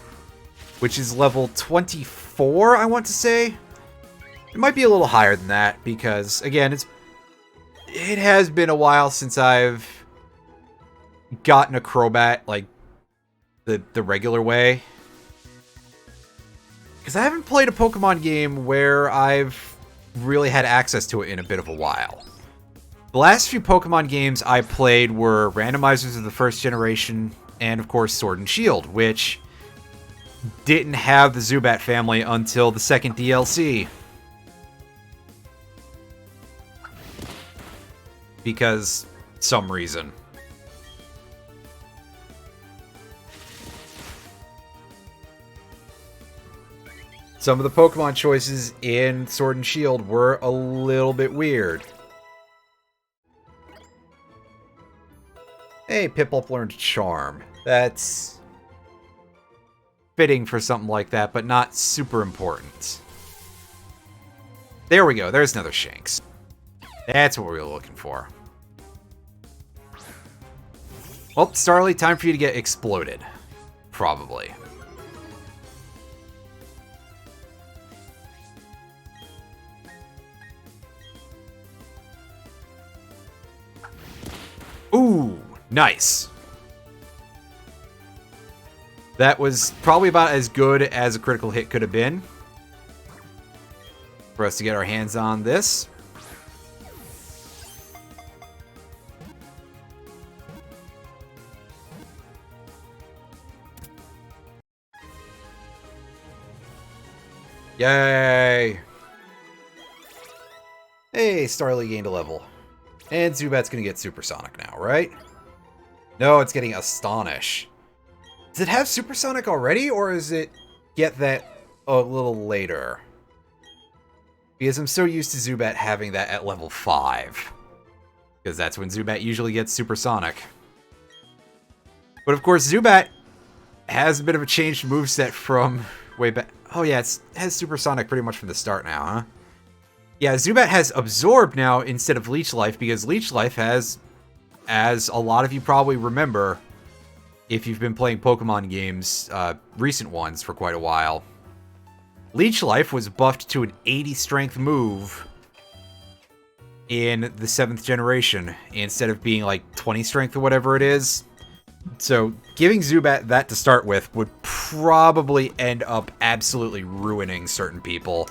which is level 24, I want to say. It might be a little higher than that because, again, it has been a while since I've gotten a Crobat like the regular way. Because I haven't played a Pokemon game where I've really had access to it in a bit of a while. The last few Pokemon games I played were randomizers of the first generation, and of course Sword and Shield, which didn't have the Zubat family until the second DLC. Because some reason. Some of the Pokemon choices in Sword and Shield were a little bit weird. Hey, Piplup learned Charm. That's fitting for something like that, but not super important. There we go. There's another Shanks. That's what we were looking for. Well, Starly, time for you to get exploded. Probably. Ooh, nice. That was probably about as good as a critical hit could have been. For us to get our hands on this. Yay! Hey, Starly gained a level. And Zubat's gonna get Supersonic now, right? No, it's getting Astonish. Does it have Supersonic already, or is it get that a little later? Because I'm so used to Zubat having that at level 5. Because that's when Zubat usually gets Supersonic. But of course, Zubat has a bit of a changed moveset from way back. Oh yeah, it has Supersonic pretty much from the start now, huh? Yeah, Zubat has Absorb now instead of Leech Life, because Leech Life has, as a lot of you probably remember, if you've been playing Pokemon games, recent ones for quite a while, Leech Life was buffed to an 80 strength move in the 7th generation, instead of being like 20 strength or whatever it is. So, giving Zubat that to start with would probably end up absolutely ruining certain people.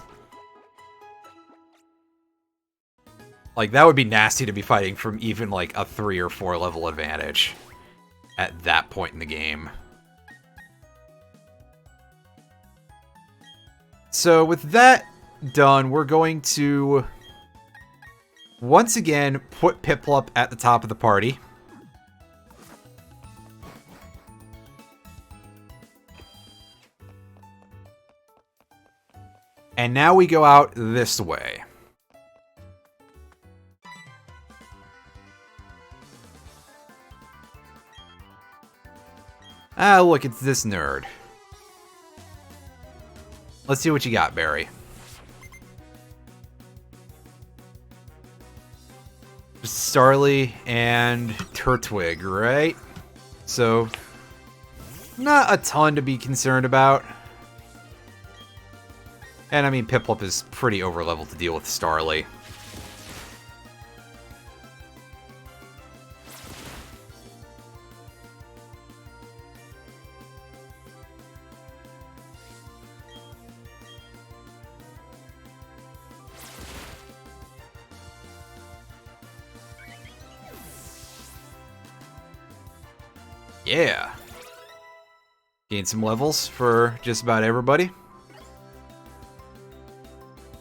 Like, that would be nasty to be fighting from even, like, a 3 or 4 level advantage at that point in the game. So, with that done, we're going to once again put Piplup at the top of the party. And now we go out this way. Ah, look, it's this nerd. Let's see what you got, Barry. Just Starly and Turtwig, right? So, not a ton to be concerned about. And I mean, Piplup is pretty over-leveled to deal with Starly. Yeah. Gain some levels for just about everybody.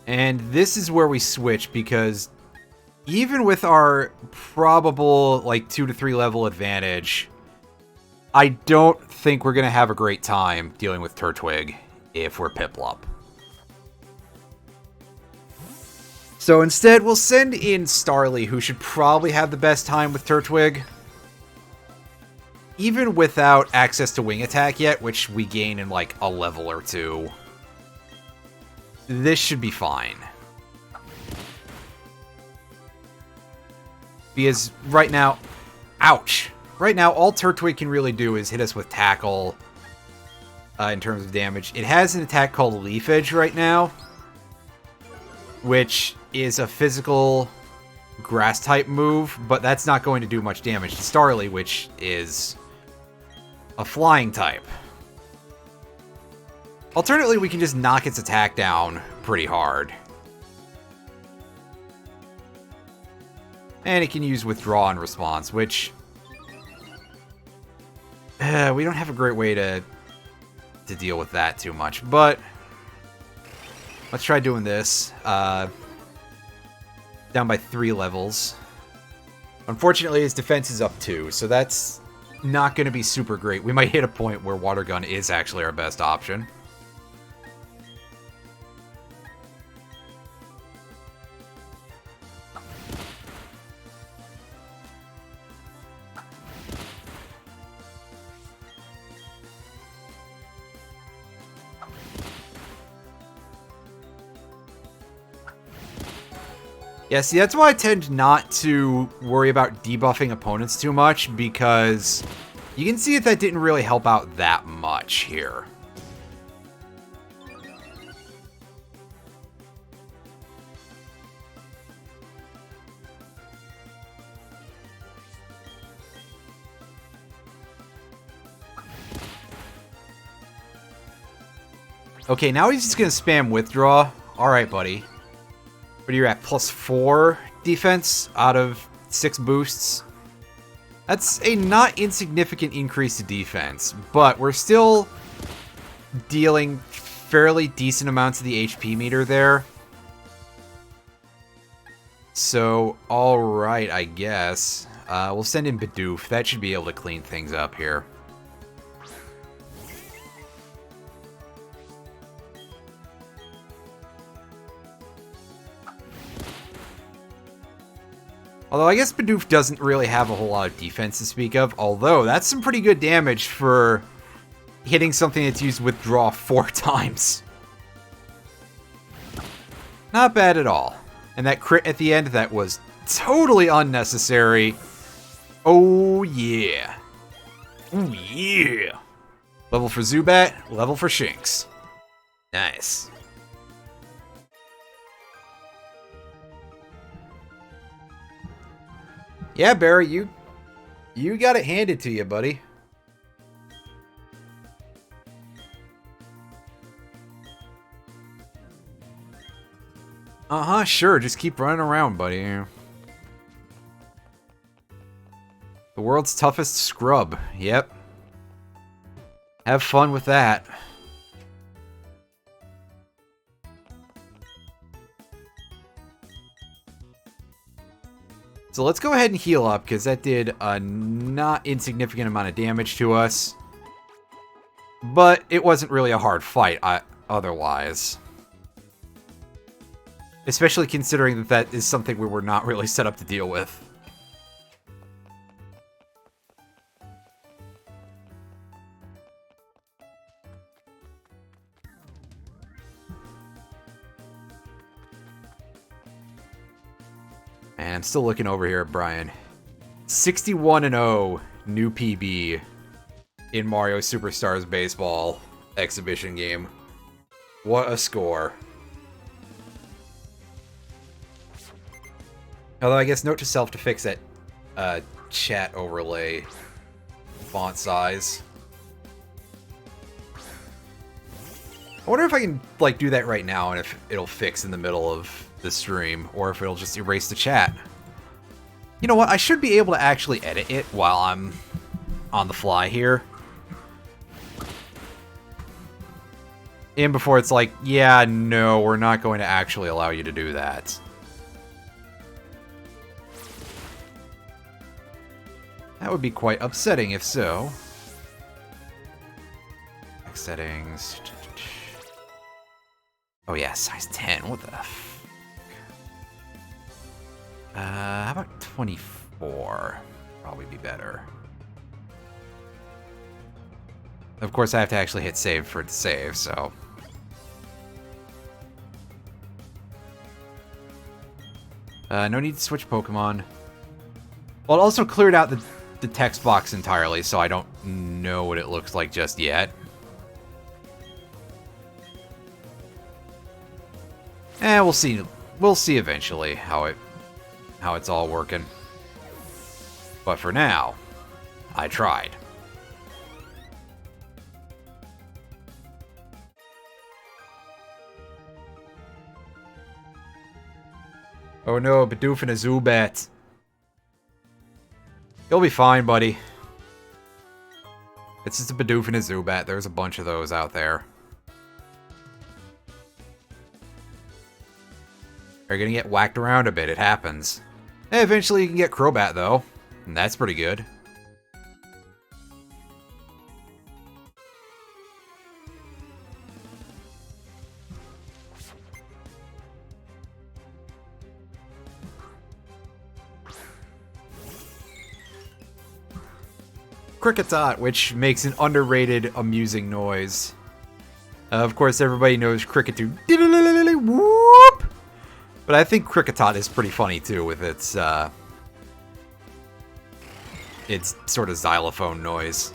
And this is where we switch, because even with our probable, like, 2 to 3 level advantage, I don't think we're going to have a great time dealing with Turtwig if we're Piplup. So instead, we'll send in Starly, who should probably have the best time with Turtwig. Even without access to Wing Attack yet, which we gain in, like, a level or 2. This should be fine. Because right now... Ouch! Right now, all Turtwig can really do is hit us with Tackle in terms of damage. It has an attack called Leafage right now, which is a physical Grass-type move, but that's not going to do much damage to Starly, which is a Flying type. Alternatively, we can just knock its attack down pretty hard. And it can use Withdraw in response, which... we don't have a great way to deal with that too much, but... Let's try doing this. Down by 3 levels. Unfortunately, his defense is up 2, so that's not going to be super great. We might hit a point where Water Gun is actually our best option. Yeah, see, that's why I tend not to worry about debuffing opponents too much, because you can see that didn't really help out that much here. Okay, now he's just going to spam withdraw. Alright, buddy. What are you at? +4 defense out of 6 boosts? That's a not insignificant increase to defense, but we're still dealing fairly decent amounts of the HP meter there. So, alright, I guess. We'll send in Badoof. That should be able to clean things up here. Although I guess Badoof doesn't really have a whole lot of defense to speak of, although that's some pretty good damage for hitting something that's used withdraw 4 times. Not bad at all. And that crit at the end, that was totally unnecessary. Oh yeah. Oh yeah. Level for Zubat, level for Shinx. Nice. Yeah, Barry, you got it handed to you, buddy. Uh-huh, sure, just keep running around, buddy. The world's toughest scrub, yep. Have fun with that. So let's go ahead and heal up, because that did a not insignificant amount of damage to us. But it wasn't really a hard fight otherwise. Especially considering that that is something we were not really set up to deal with. And I'm still looking over here at Brian. 61-0 new PB in Mario Superstars Baseball exhibition game. What a score. Although I guess note to self to fix that chat overlay font size. I wonder if I can like do that right now and if it'll fix in the middle of the stream, or if it'll just erase the chat. You know what? I should be able to actually edit it while I'm on the fly here. And before it's like, yeah, no, we're not going to actually allow you to do that. That would be quite upsetting if so. Next settings. Oh yeah, size 10. What the f... how about 24? Probably be better. Of course, I have to actually hit save for it to save, so... no need to switch Pokemon. Well, it also cleared out the text box entirely, so I don't know what it looks like just yet. We'll see. We'll see eventually how it's all working. But for now, I tried. Oh no, Badoof and a Zubat. You'll be fine, buddy. It's just a Badoof and a Zubat. There's a bunch of those out there. You're gonna get whacked around a bit, it happens. Eventually you can get Crobat, though. And that's pretty good. Kricketot, which makes an underrated, amusing noise. Of course, everybody knows Cricket to whoop. But I think Kricketot is pretty funny too with its sort of xylophone noise.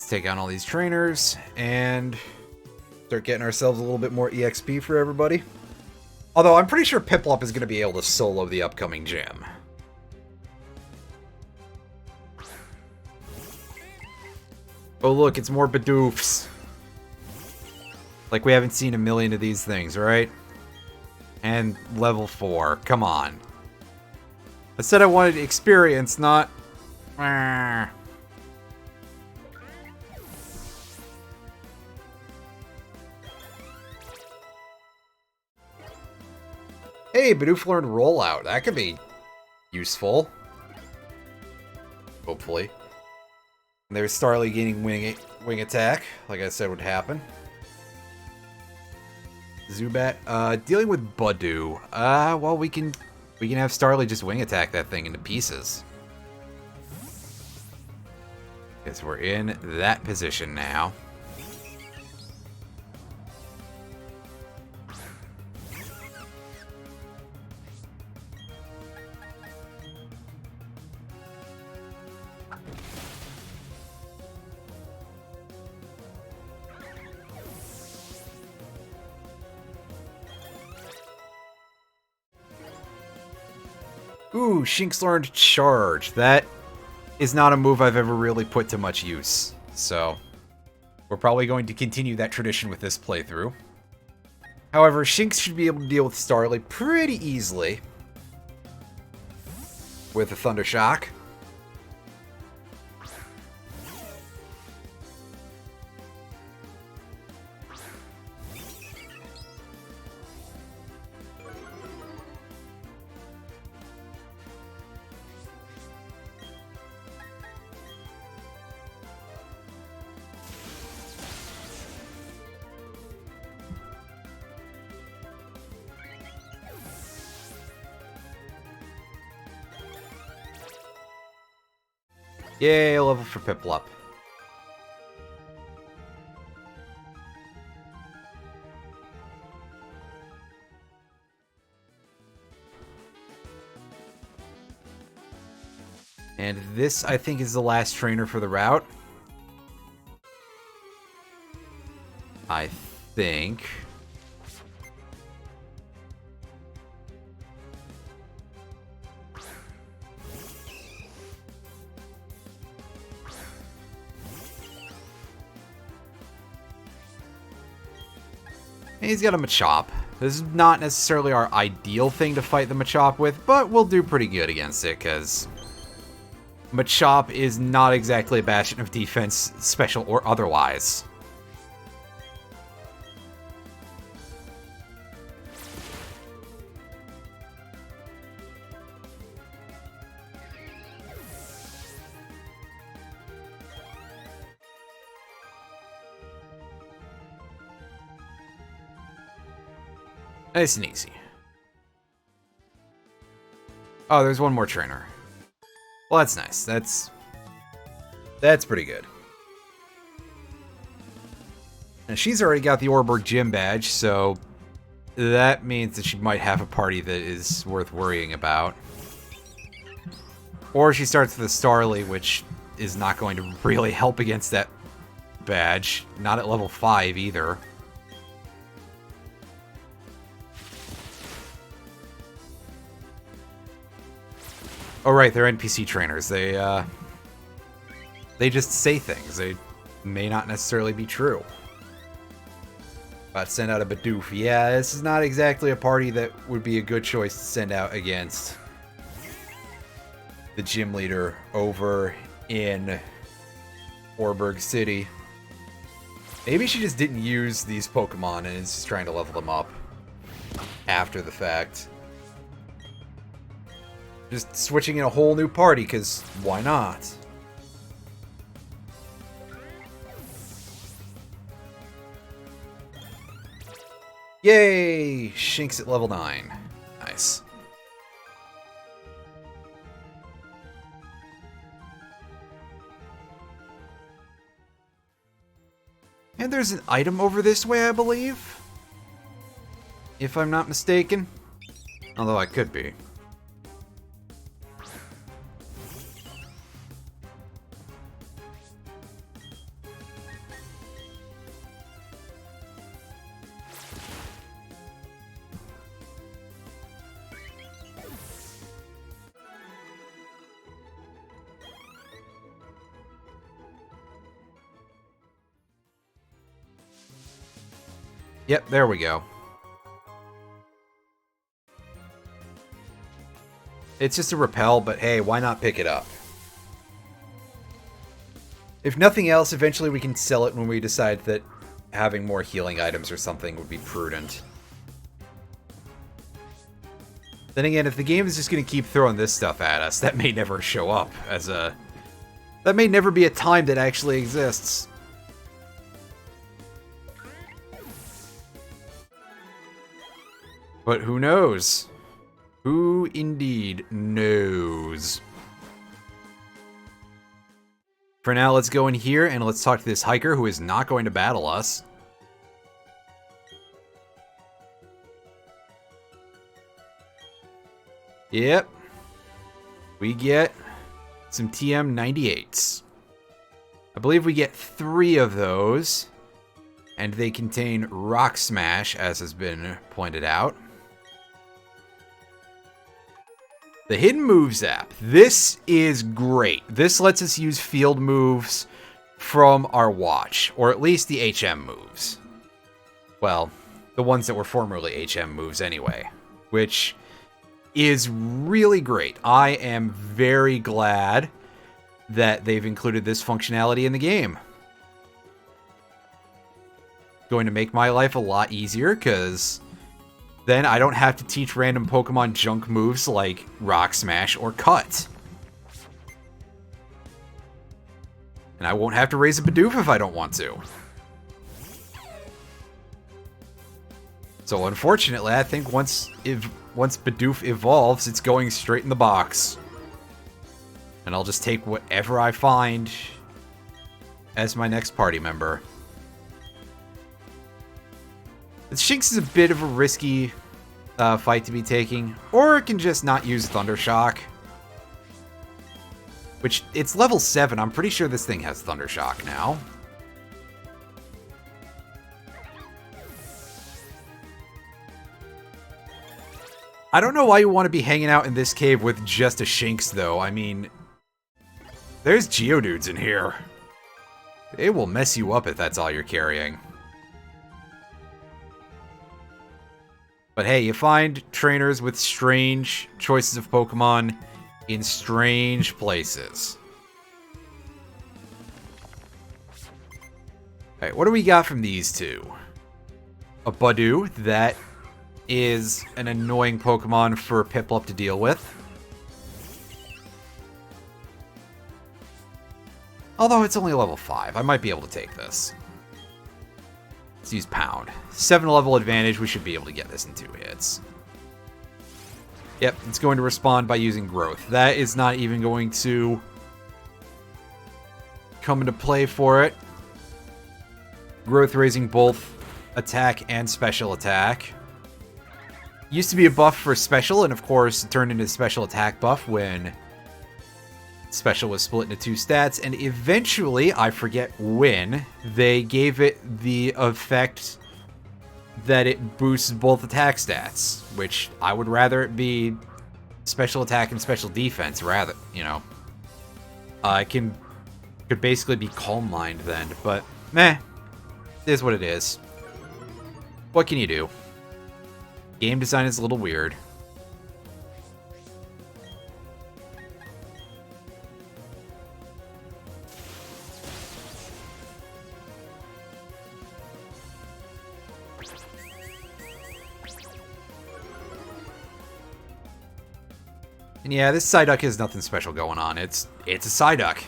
Take on all these trainers and start getting ourselves a little bit more EXP for everybody. Although I'm pretty sure Piplup is going to be able to solo the upcoming gym. Oh look, it's more Badoofs. Like we haven't seen a million of these things, right? And level 4, come on. I said I wanted experience, not... Hey, Badoof learned Rollout. That could be useful. Hopefully. And there's Starly gaining wing attack, like I said would happen. Zubat, dealing with Badoo. Well, we can have Starly just wing attack that thing into pieces. Guess we're in that position now. Ooh, Shinx learned Charge. That is not a move I've ever really put to much use. So, we're probably going to continue that tradition with this playthrough. However, Shinx should be able to deal with Starly pretty easily with a Thunder Shock. Yay, a level for Piplup. And this, I think, is the last trainer for the route. I think. He's got a Machop. This is not necessarily our ideal thing to fight the Machop with, but we'll do pretty good against it, because Machop is not exactly a bastion of defense, special or otherwise. Nice and easy. Oh, there's one more trainer. Well, that's nice. That's pretty good. And she's already got the Overworld Gym badge, so that means that she might have a party that is worth worrying about. Or she starts with a Starly, which is not going to really help against that badge. Not at level 5 either. Oh right, they're NPC trainers. They just say things. They may not necessarily be true. About to send out a Badoof. Yeah, this is not exactly a party that would be a good choice to send out against the gym leader over in Orberg City. Maybe she just didn't use these Pokemon and is just trying to level them up after the fact. Just switching in a whole new party, because why not? Yay! Shinx at level 9. Nice. And there's an item over this way, I believe. If I'm not mistaken. Although I could be. Yep, there we go. It's just a repel, but hey, why not pick it up? If nothing else, eventually we can sell it when we decide that having more healing items or something would be prudent. Then again, if the game is just going to keep throwing this stuff at us, that may never show up as a... That may never be a time that actually exists. But who knows? Who indeed knows? For now, let's go in here and let's talk to this hiker who is not going to battle us. Yep. We get some TM98s. I believe we get 3 of those. And they contain Rock Smash, as has been pointed out. The Hidden Moves app. This is great. This lets us use field moves from our watch, or at least the HM moves. Well, the ones that were formerly HM moves anyway, which is really great. I am very glad that they've included this functionality in the game. Going to make my life a lot easier, because then I don't have to teach random Pokemon junk moves like Rock Smash or Cut. And I won't have to raise a Badoof if I don't want to. So unfortunately, I think once Badoof evolves, it's going straight in the box. And I'll just take whatever I find as my next party member. Shinx is a bit of a risky fight to be taking, or it can just not use Thundershock. Which, it's level 7, I'm pretty sure this thing has Thundershock now. I don't know why you want to be hanging out in this cave with just a Shinx, though. I mean, there's Geodudes in here. It will mess you up if that's all you're carrying. But hey, you find trainers with strange choices of Pokemon in strange places. Alright, what do we got from these two? A Badoof that is an annoying Pokemon for Piplup to deal with. Although it's only level 5, I might be able to take this. Let's use Pound. 7 level advantage, we should be able to get this in 2 hits. Yep, it's going to respond by using Growth. That is not even going to come into play for it. Growth raising both attack and special attack. Used to be a buff for special, and of course it turned into a special attack buff when special was split into 2 stats, and eventually, I forget when, they gave it the effect that it boosts both attack stats, which I would rather it be special attack and special defense rather, you know. It could basically be Calm Mind then, but meh, it is what it is. What can you do? Game design is a little weird. And yeah, this Psyduck has nothing special going on. It's a Psyduck.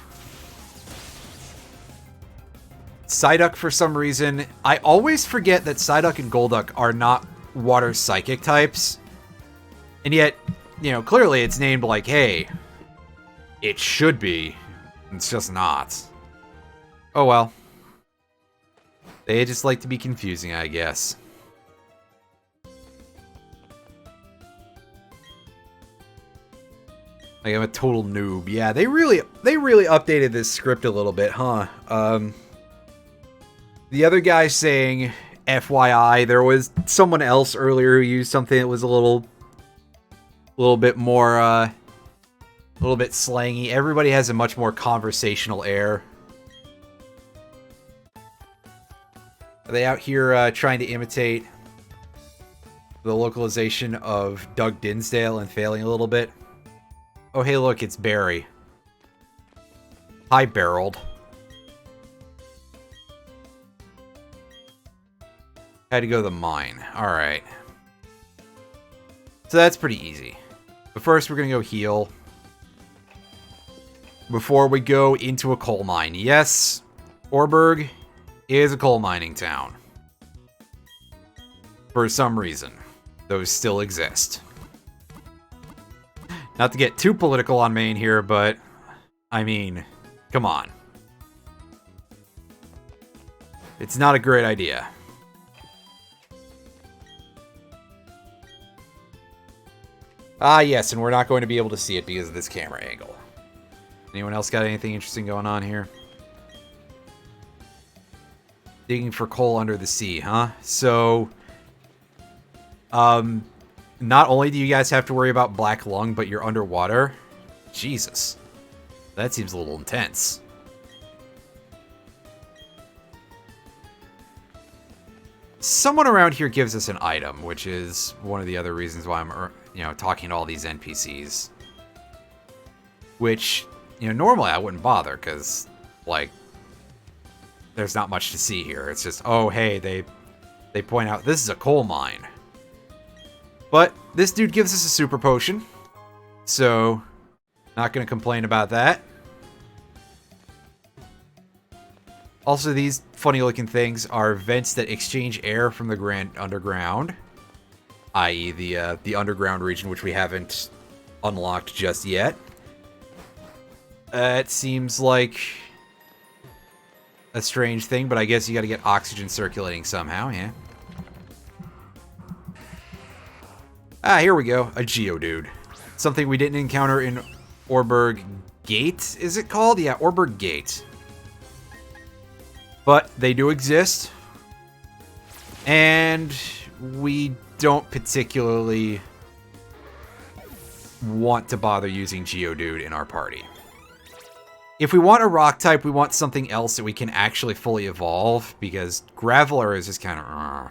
Psyduck, for some reason, I always forget that Psyduck and Golduck are not water psychic types. And yet, you know, clearly it's named like, hey, it should be. It's just not. Oh well. They just like to be confusing, I guess. Like, I'm a total noob. Yeah, they really updated this script a little bit, huh? The other guy saying, FYI, there was someone else earlier who used something that was a little bit more, a little bit slangy. Everybody has a much more conversational air. Are they out here trying to imitate the localization of Doug Dinsdale and failing a little bit? Oh, hey, look, it's Barry. Hi, Barreled. Had to go to the mine. Alright. So that's pretty easy. But first, we're going to go heal. Before we go into a coal mine. Yes, Orberg is a coal mining town. For some reason. Those still exist. Not to get too political on Maine here, but, I mean, come on. It's not a great idea. Ah, yes, and we're not going to be able to see it because of this camera angle. Anyone else got anything interesting going on here? Digging for coal under the sea, huh? So, not only do you guys have to worry about black lung, but you're underwater. Jesus. That seems a little intense. Someone around here gives us an item, which is one of the other reasons why I'm, you know, talking to all these NPCs. Which, you know, normally I wouldn't bother, because, like, there's not much to see here. It's just, oh, hey, they point out, this is a coal mine. But this dude gives us a super potion, so not going to complain about that. Also, these funny-looking things are vents that exchange air from the underground, i.e. the underground region, which we haven't unlocked just yet. It seems like a strange thing, but I guess you got to get oxygen circulating somehow, yeah. Ah, here we go. A Geodude. Something we didn't encounter in Orberg Gate, is it called? Yeah, Orberg Gate. But they do exist. And we don't particularly want to bother using Geodude in our party. If we want a rock type, we want something else that we can actually fully evolve, because Graveler is just kind of...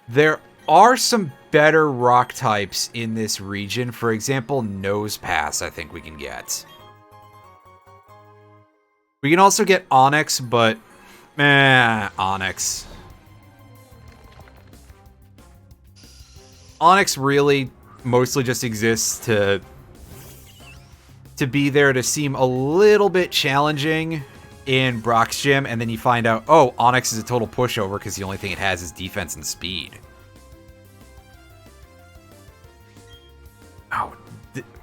There are some better rock types in this region. For example, Nosepass, I think we can get. We can also get Onyx, but... Onyx. Onyx really mostly just exists to be there to seem a little bit challenging in Brock's gym, and then you find out, oh, Onyx is a total pushover because the only thing it has is defense and speed. Oh,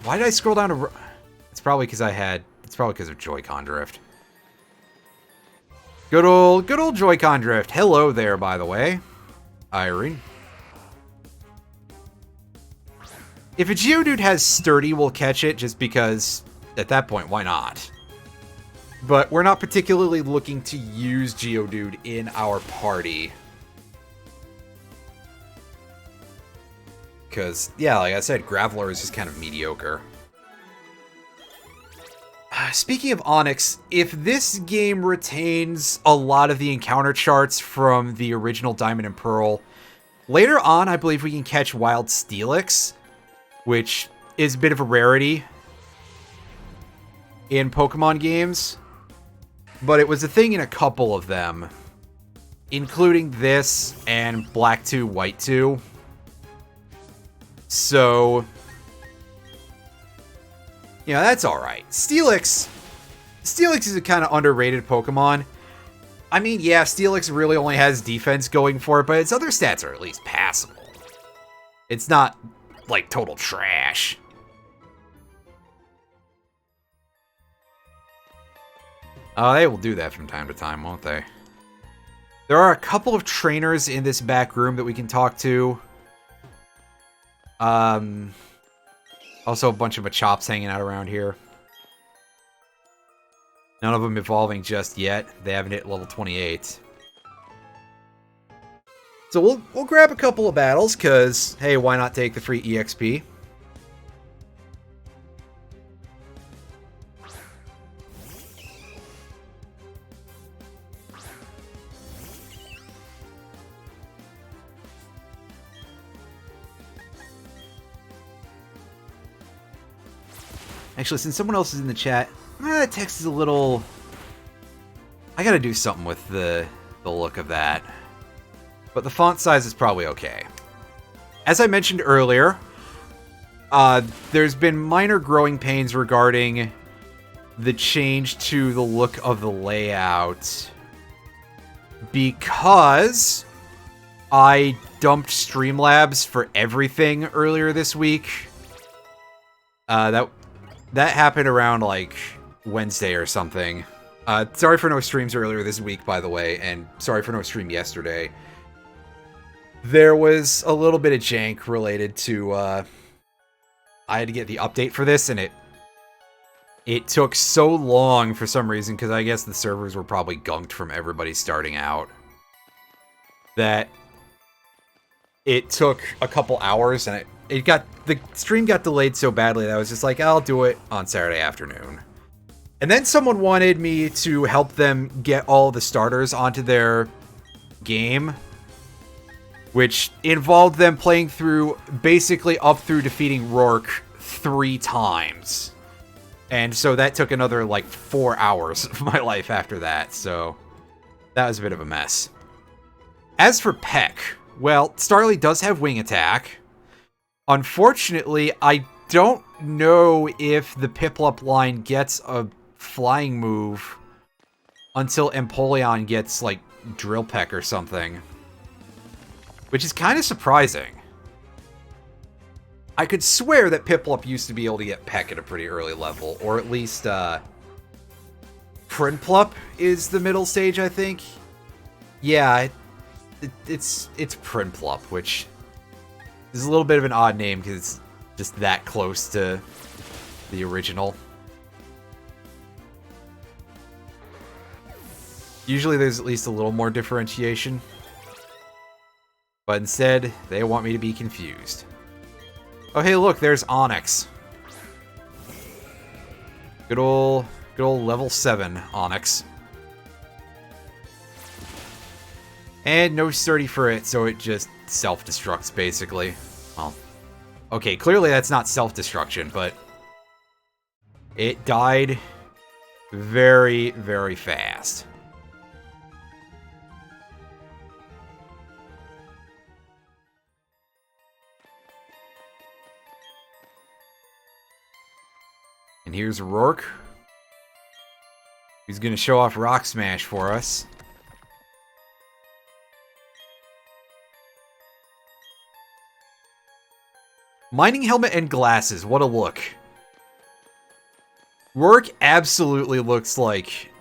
why did I scroll down to... It's probably because it's probably because of JoyCon Drift. Good old JoyCon Drift. Hello there, by the way, Irene. If a Geodude has Sturdy, we'll catch it, just because, at that point, why not? But we're not particularly looking to use Geodude in our party. Because, yeah, like I said, Graveler is just kind of mediocre. Speaking of Onyx, if this game retains a lot of the encounter charts from the original Diamond and Pearl, later on, I believe we can catch Wild Steelix, which is a bit of a rarity in Pokemon games. But it was a thing in a couple of them, including this and Black 2, White 2. So, You know, that's alright. Steelix is a kind of underrated Pokemon. I mean, yeah, Steelix really only has defense going for it, but its other stats are at least passable. It's not, like, total trash. Oh, they will do that from time to time, won't they? There are a couple of trainers in this back room that we can talk to. Also a bunch of Machops hanging out around here. None of them evolving just yet. They haven't hit level 28. So we'll grab a couple of battles, because, hey, why not take the free EXP? Actually, since someone else is in the chat, that text is a little... I gotta do something with the look of that. But the font size is probably okay. As I mentioned earlier, there's been minor growing pains regarding the change to the look of the layout. Because I dumped Streamlabs for everything earlier this week. That happened around, like, Wednesday or something. Sorry for no streams earlier this week, by the way, and sorry for no stream yesterday. There was a little bit of jank related to, I had to get the update for this, and it took so long for some reason, because I guess the servers were probably gunked from everybody starting out, that it took a couple hours, and the stream got delayed so badly that I was just like, I'll do it on Saturday afternoon. And then someone wanted me to help them get all the starters onto their game, which involved them playing through, basically up through defeating Rourke 3 times. And so that took another, like, 4 hours of my life after that, so that was a bit of a mess. As for Peck, well, Starly does have Wing Attack. Unfortunately, I don't know if the Piplup line gets a flying move until Empoleon gets, like, Drill Peck or something. Which is kind of surprising. I could swear that Piplup used to be able to get Peck at a pretty early level, or at least, Prinplup is the middle stage, I think. Yeah, it's Prinplup, which is a little bit of an odd name because it's just that close to the original. Usually there's at least a little more differentiation. But instead, they want me to be confused. Oh, hey, look, there's Onyx. Good old level 7 Onyx. And no sturdy for it, so it just self-destructs, basically. Well, okay, clearly that's not self-destruction, but it died very, very fast. And here's Rourke, who's going to show off Rock Smash for us. Mining helmet and glasses, what a look. Rourke absolutely looks like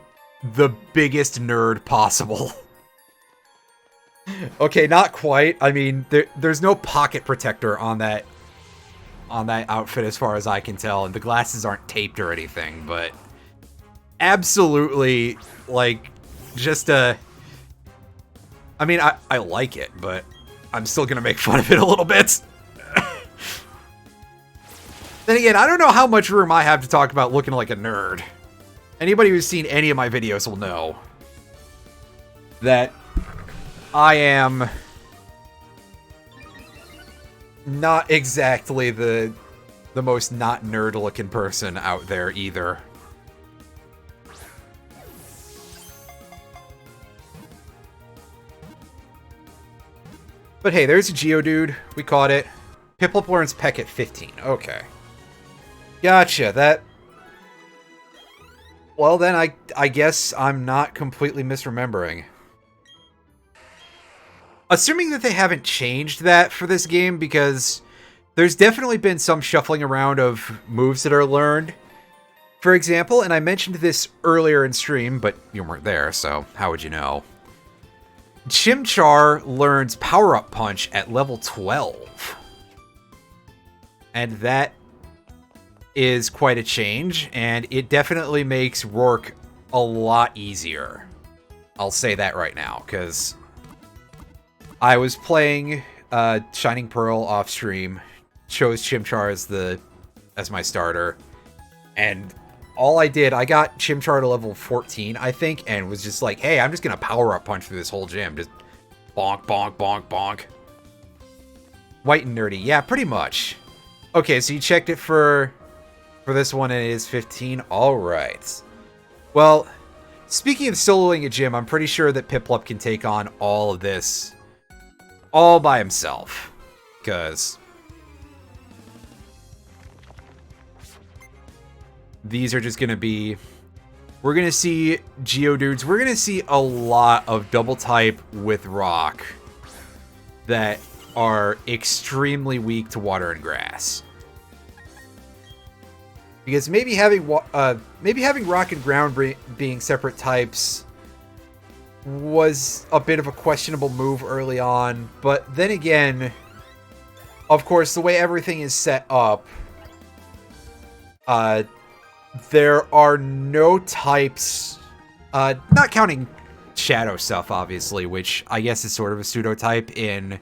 the biggest nerd possible. Okay, not quite. I mean, there's no pocket protector on that outfit as far as I can tell, and the glasses aren't taped or anything, but absolutely, like, just I mean, I like it, but I'm still gonna make fun of it a little bit. Then again, I don't know how much room I have to talk about looking like a nerd. Anybody who's seen any of my videos will know that I am not exactly the most not nerd-looking person out there either. But hey, there's a Geodude. We caught it. Piplup learns Peck at 15. Okay. Gotcha. Well, then I guess I'm not completely misremembering. Assuming that they haven't changed that for this game, because there's definitely been some shuffling around of moves that are learned. For example, and I mentioned this earlier in stream, but you weren't there, so how would you know? Chimchar learns Power-Up Punch at level 12. And that is quite a change, and it definitely makes Rourke a lot easier. I'll say that right now, because I was playing Shining Pearl off stream, chose Chimchar as my starter, and all I did, I got Chimchar to level 14, I think, and was just like, hey, I'm just gonna Power-Up Punch through this whole gym. Just bonk, bonk, bonk, bonk. White and nerdy. Yeah, pretty much. Okay, so you checked it for this one, and it is 15. Alright. Well, speaking of soloing a gym, I'm pretty sure that Piplup can take on all of this all by himself. Because these are just going to be... We're going to see Geodudes. We're going to see a lot of double type with rock that are extremely weak to water and grass. Because maybe having rock and ground being separate types was a bit of a questionable move early on. But then again, of course, the way everything is set up, there are no types, not counting shadow stuff, obviously, which I guess is sort of a pseudo-type in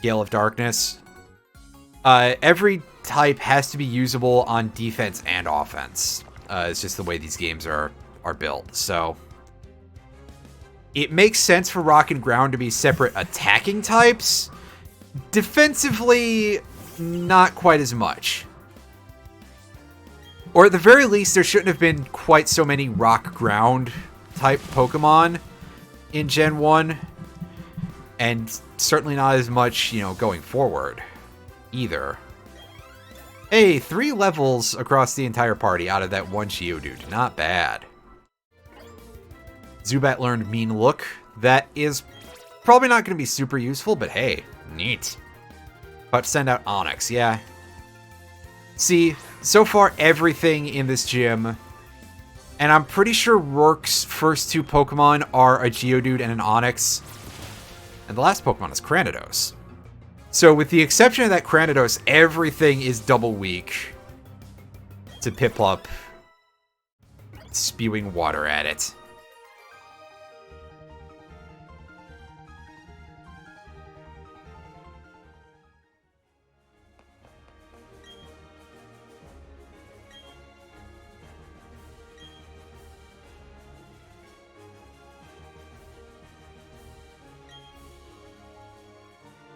Gale of Darkness. Every type has to be usable on defense and offense. It's just the way these games are built. So it makes sense for rock and ground to be separate attacking types. Defensively, not quite as much. Or at the very least, there shouldn't have been quite so many rock-ground type Pokemon in Gen 1. And certainly not as much, going forward either. Hey, 3 levels across the entire party out of that one Geodude. Not bad. Zubat learned Mean Look. That is probably not going to be super useful, but hey, neat. About to send out Onix, yeah. See, so far everything in this gym, and I'm pretty sure Rourke's first 2 Pokemon are a Geodude and an Onix, and the last Pokemon is Gyarados. So with the exception of that Gyarados, everything is double weak to Piplup spewing water at it.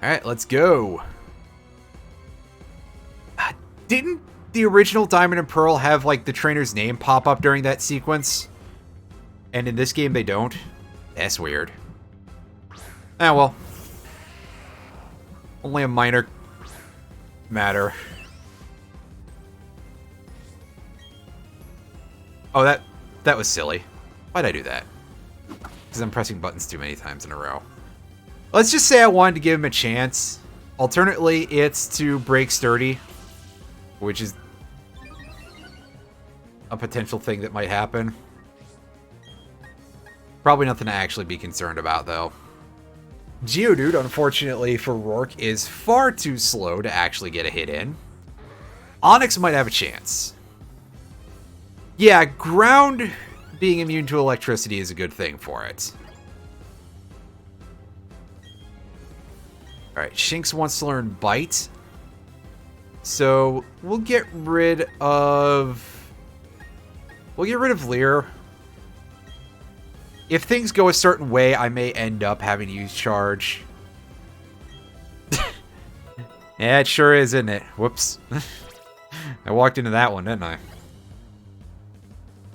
Alright, let's go. Didn't the original Diamond and Pearl have, the trainer's name pop up during that sequence? And in this game, they don't? That's weird. Ah, well. Only a minor matter. Oh, that was silly. Why'd I do that? Because I'm pressing buttons too many times in a row. Let's just say I wanted to give him a chance. Alternately, it's to break Sturdy, which is a potential thing that might happen. Probably nothing to actually be concerned about, though. Geodude, unfortunately for Rourke, is far too slow to actually get a hit in. Onix might have a chance. Yeah, ground being immune to electricity is a good thing for it. Alright, Shinx wants to learn Bite. So, we'll get rid of Leer. If things go a certain way, I may end up having to use Charge. Yeah, it sure is, isn't it? Whoops. I walked into that one, didn't I?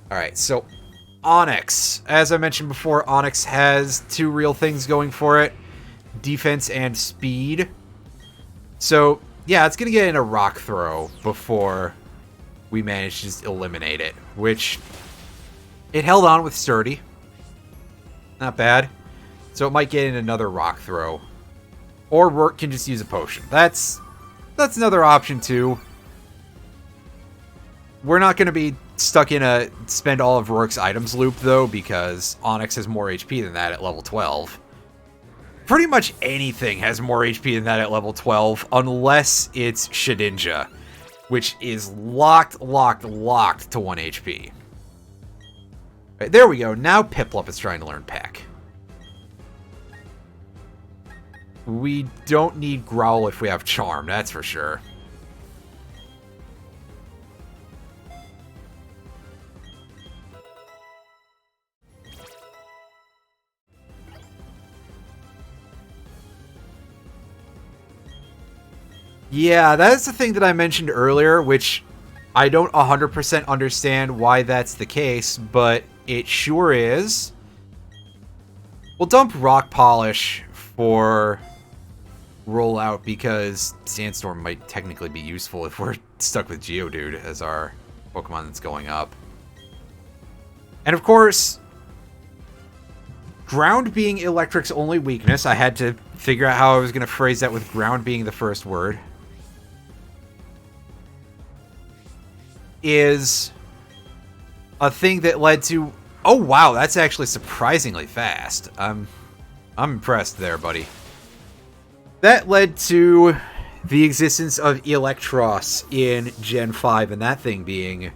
Alright, so Onix. As I mentioned before, Onix has 2 real things going for it. Defense and speed. So, yeah, it's going to get in a rock throw before we manage to just eliminate it, which It held on with Sturdy. Not bad. So it might get in another Rock Throw. Or Rourke can just use a potion. That's another option too. We're not going to be stuck in a spend all of Rourke's items loop though, because Onyx has more HP than that at level 12. Pretty much anything has more HP than that at level 12, unless it's Shedinja, which is locked to 1 HP. Right, there we go. Now Piplup is trying to learn Peck. We don't need Growl if we have Charm, that's for sure. Yeah, that is the thing that I mentioned earlier, which I don't 100% understand why that's the case, but it sure is. We'll dump Rock Polish for rollout because Sandstorm might technically be useful if we're stuck with Geodude as our Pokemon that's going up. And of course, Ground being Electric's only weakness, I had to figure out how I was going to phrase that with Ground being the first word, is a thing that led to... Oh, wow, that's actually surprisingly fast. I'm impressed there, buddy. That led to the existence of Eelektross in Gen 5, and that thing being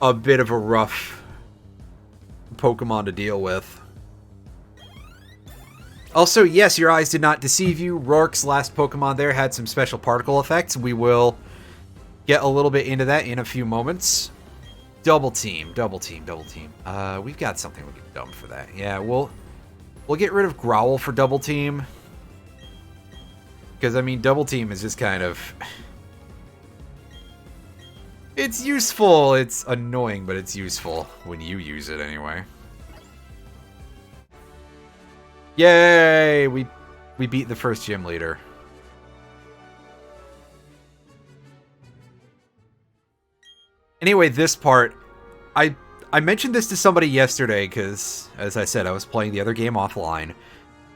a bit of a rough Pokemon to deal with. Also, yes, your eyes did not deceive you. Rourke's last Pokemon there had some special particle effects. We will get a little bit into that in a few moments. Double team. We've got something we can dump for that. Yeah, we'll get rid of Growl for double team. Because, I mean, double team is just kind of... It's useful. It's annoying, but it's useful when you use it anyway. Yay! We beat the first gym leader. Anyway, this part, I mentioned this to somebody yesterday because, as I said, I was playing the other game offline.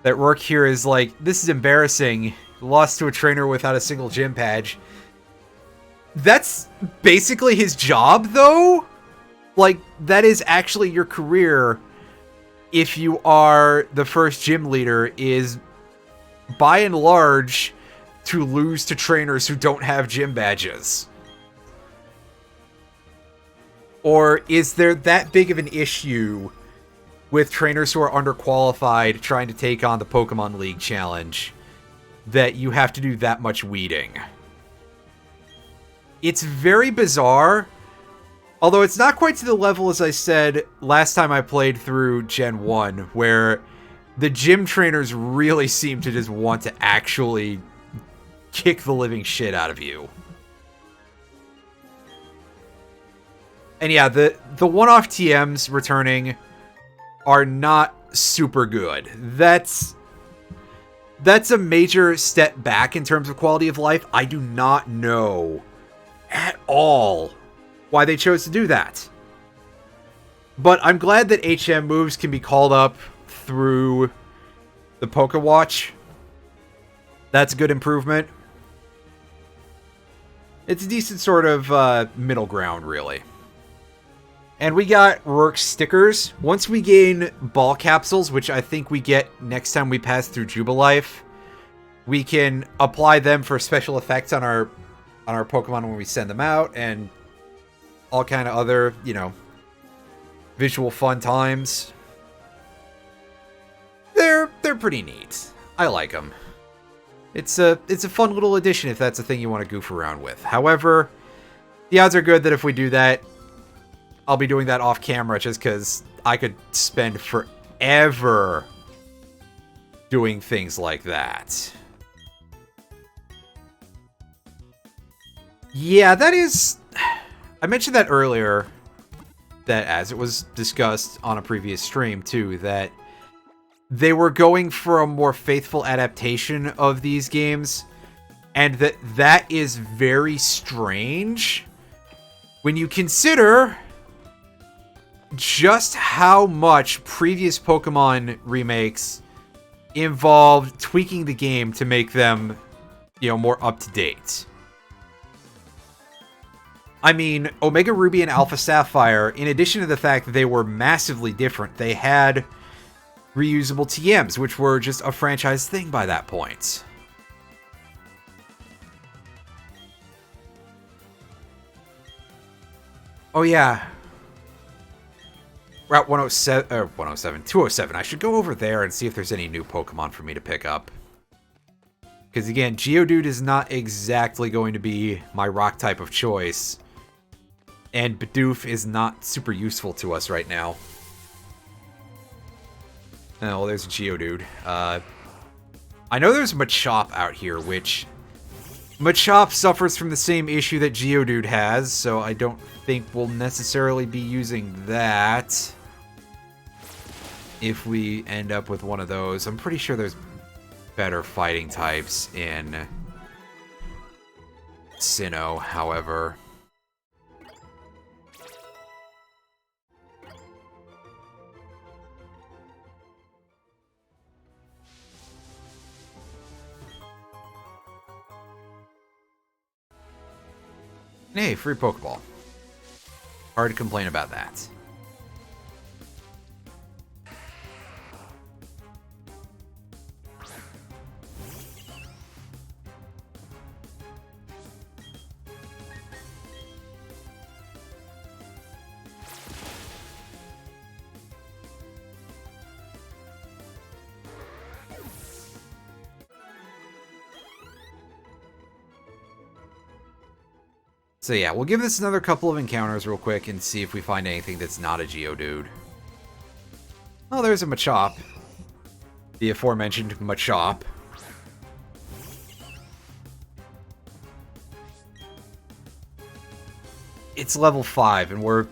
That Rourke here is like, this is embarrassing. Lost to a trainer without a single gym badge. That's basically his job, though? Like, that is actually your career if you are the first gym leader, is, by and large, to lose to trainers who don't have gym badges. Or is there that big of an issue with trainers who are underqualified trying to take on the Pokemon League Challenge that you have to do that much weeding? It's very bizarre, although it's not quite to the level, as I said last time I played through Gen 1, where the gym trainers really seem to just want to actually kick the living shit out of you. And yeah, the one-off TMs returning are not super good. That's a major step back in terms of quality of life. I do not know at all why they chose to do that. But I'm glad that HM moves can be called up through the Pokewatch. That's a good improvement. It's a decent sort of middle ground, really. And we got Rourke stickers. Once we gain ball capsules, which I think we get next time we pass through Jubilife, we can apply them for special effects on our Pokemon when we send them out, and all kind of other, you know, visual fun times. They're pretty neat. I like them. It's a fun little addition if that's a thing you want to goof around with. However, the odds are good that if we do that, I'll be doing that off camera just because I could spend forever doing things like that. Yeah, that is... I mentioned that earlier, that as it was discussed on a previous stream too, that they were going for a more faithful adaptation of these games, and that is very strange when you consider just how much previous Pokemon remakes involved tweaking the game to make them, you know, more up to date. I mean, Omega Ruby and Alpha Sapphire, in addition to the fact that they were massively different, they had reusable TMs, which were just a franchise thing by that point. Oh yeah. Route 207. I should go over there and see if there's any new Pokemon for me to pick up. Because again, Geodude is not exactly going to be my rock type of choice. And Badoof is not super useful to us right now. Oh, well, there's a Geodude. I know there's Machop out here, which... Machop suffers from the same issue that Geodude has, so I don't think we'll necessarily be using that. If we end up with one of those. I'm pretty sure there's better fighting types in Sinnoh, however. Hey, free Pokeball. Hard to complain about that. So yeah, we'll give this another couple of encounters real quick and see if we find anything that's not a Geodude. Oh, there's a Machop. The aforementioned Machop. It's level 5, and we're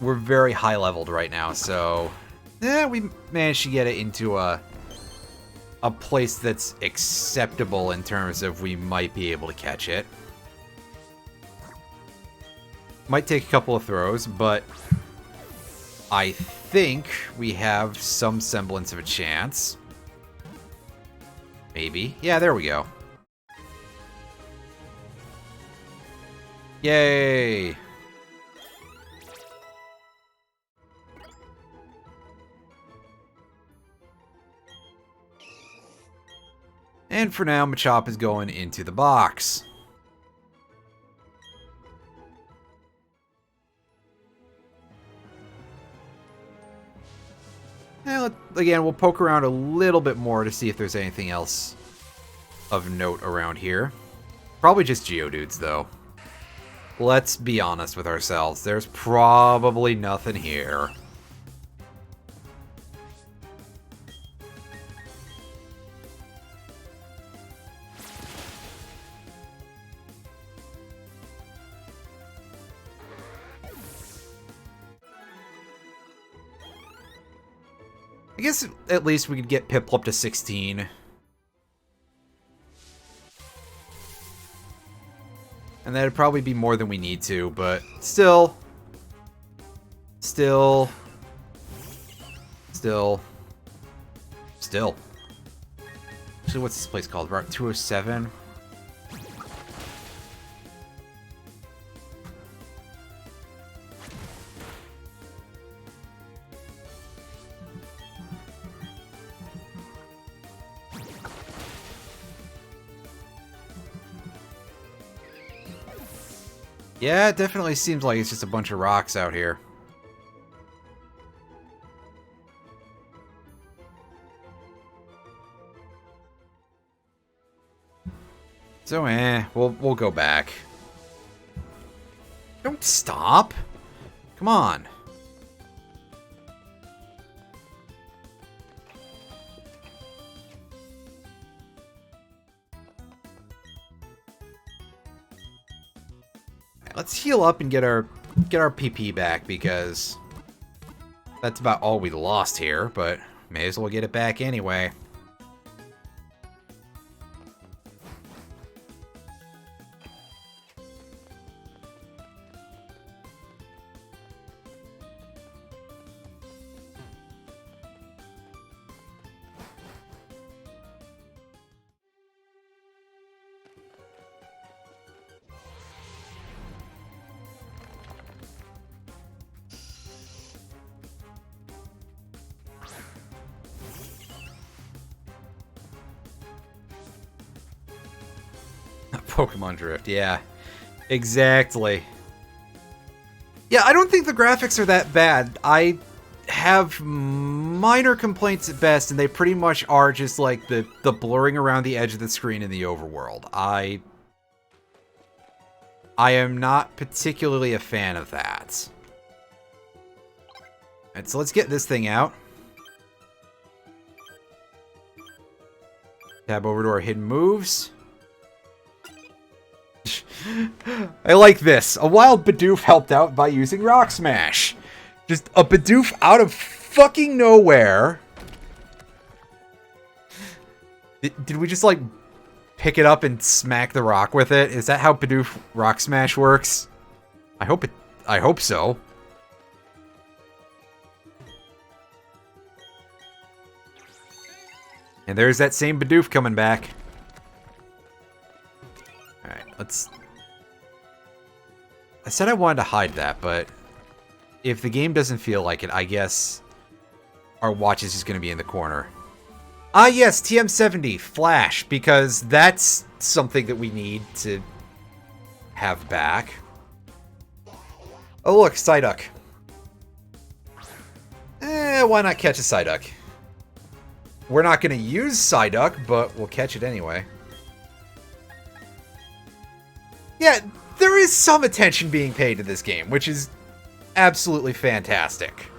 very high leveled right now, so... Yeah, we managed to get it into a place that's acceptable in terms of we might be able to catch it. Might take a couple of throws, but I think we have some semblance of a chance. Maybe. Yeah, there we go. Yay! And for now, Machop is going into the box. Again, we'll poke around a little bit more to see if there's anything else of note around here. Probably just Geodudes, though. Let's be honest with ourselves. There's probably nothing here. I guess at least we could get Piplup up to 16. And that'd probably be more than we need to, but still. Actually, what's this place called? Route 207? Yeah, it definitely seems like it's just a bunch of rocks out here. So, we'll go back. Don't stop. Come on. Let's heal up and get our PP back, because that's about all we lost here, but may as well get it back anyway. Pokemon Drift, yeah. Exactly. Yeah, I don't think the graphics are that bad. I have minor complaints at best, and they pretty much are just like the blurring around the edge of the screen in the overworld. I am not particularly a fan of that. Alright, so let's get this thing out. Tab over to our hidden moves. I like this. A wild Badoof helped out by using Rock Smash. Just a Badoof out of fucking nowhere. Did we just, like, pick it up and smack the rock with it? Is that how Badoof Rock Smash works? I hope so. And there's that same Badoof coming back. Alright, let's... I said I wanted to hide that, but if the game doesn't feel like it, I guess our watch is just going to be in the corner. Ah, yes, TM70, Flash, because that's something that we need to have back. Oh, look, Psyduck. Why not catch a Psyduck? We're not going to use Psyduck, but we'll catch it anyway. Yeah, there is some attention being paid to this game, which is absolutely fantastic.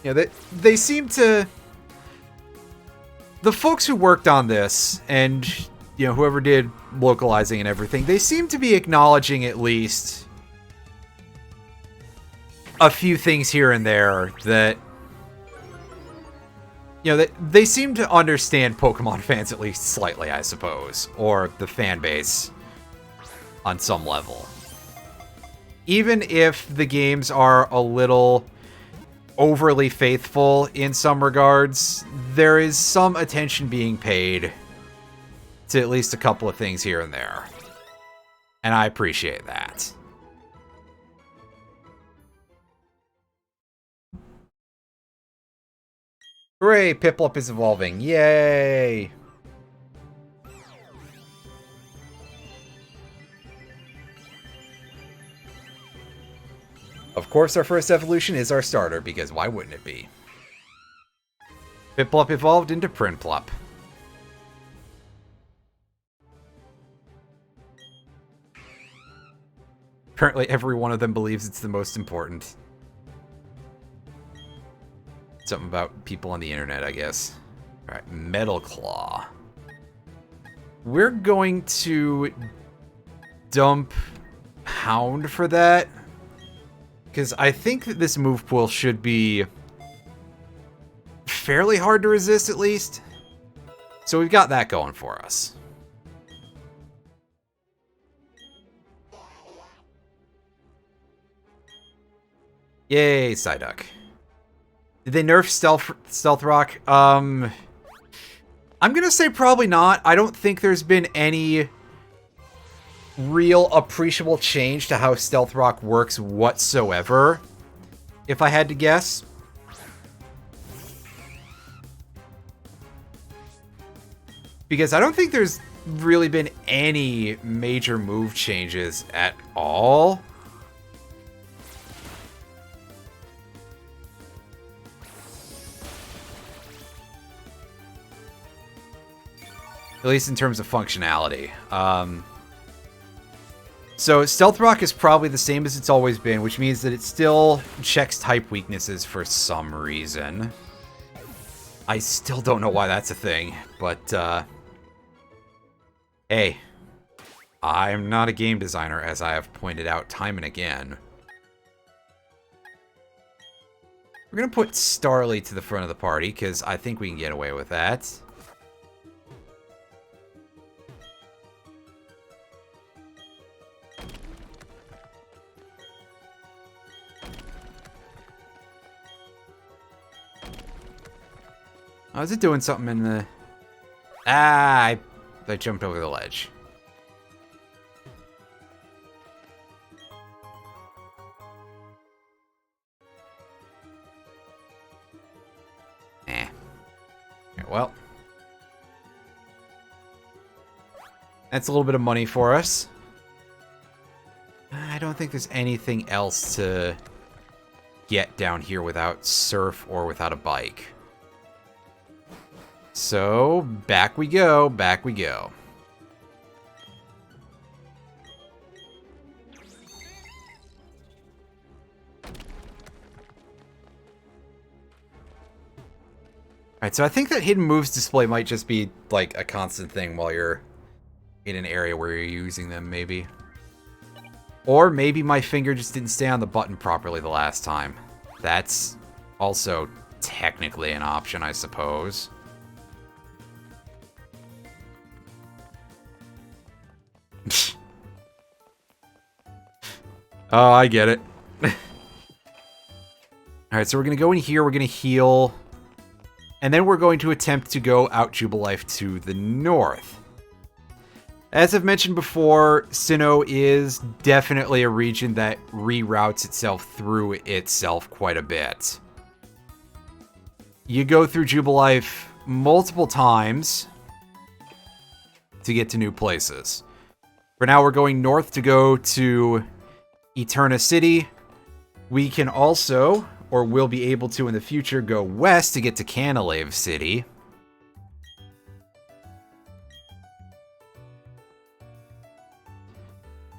Yeah, they seem to... The folks who worked on this, and, you know, whoever did localizing and everything, they seem to be acknowledging at least a few things here and there that, you know, they seem to understand Pokemon fans at least slightly, I suppose, or the fan base on some level. Even if the games are a little overly faithful in some regards, there is some attention being paid to at least a couple of things here and there. And I appreciate that. Hooray, Piplup is evolving. Yay! Of course, our first evolution is our starter, because why wouldn't it be? Piplup evolved into Prinplup. Apparently, every one of them believes it's the most important. Something about people on the internet, I guess. Alright, Metal Claw. We're going to dump Hound for that, because I think that this move pool should be fairly hard to resist, at least. So we've got that going for us. Yay, Psyduck. Did they nerf Stealth Rock? I'm gonna say probably not. I don't think there's been any real appreciable change to how Stealth Rock works whatsoever, if I had to guess. Because I don't think there's really been any major move changes at all. At least in terms of functionality. So Stealth Rock is probably the same as it's always been, which means that it still checks type weaknesses for some reason. I still don't know why that's a thing, but hey, I'm not a game designer, as I have pointed out time and again. We're gonna put Starly to the front of the party, because I think we can get away with that. Oh, is it doing something in the... Ah, I jumped over the ledge. Well, that's a little bit of money for us. I don't think there's anything else to get down here without surf or without a bike. So, back we go, back we go. Alright, so I think that hidden moves display might just be like a constant thing while you're in an area where you're using them, maybe. Or maybe my finger just didn't stay on the button properly the last time. That's also technically an option, I suppose. Oh, I get it. Alright, so we're going to go in here, we're going to heal, and then we're going to attempt to go out Jubilife to the north. As I've mentioned before, Sinnoh is definitely a region that reroutes itself through itself quite a bit. You go through Jubilife multiple times to get to new places. For now, we're going north to go to Eterna City. We can also, or will be able to in the future, go west to get to Canalave City.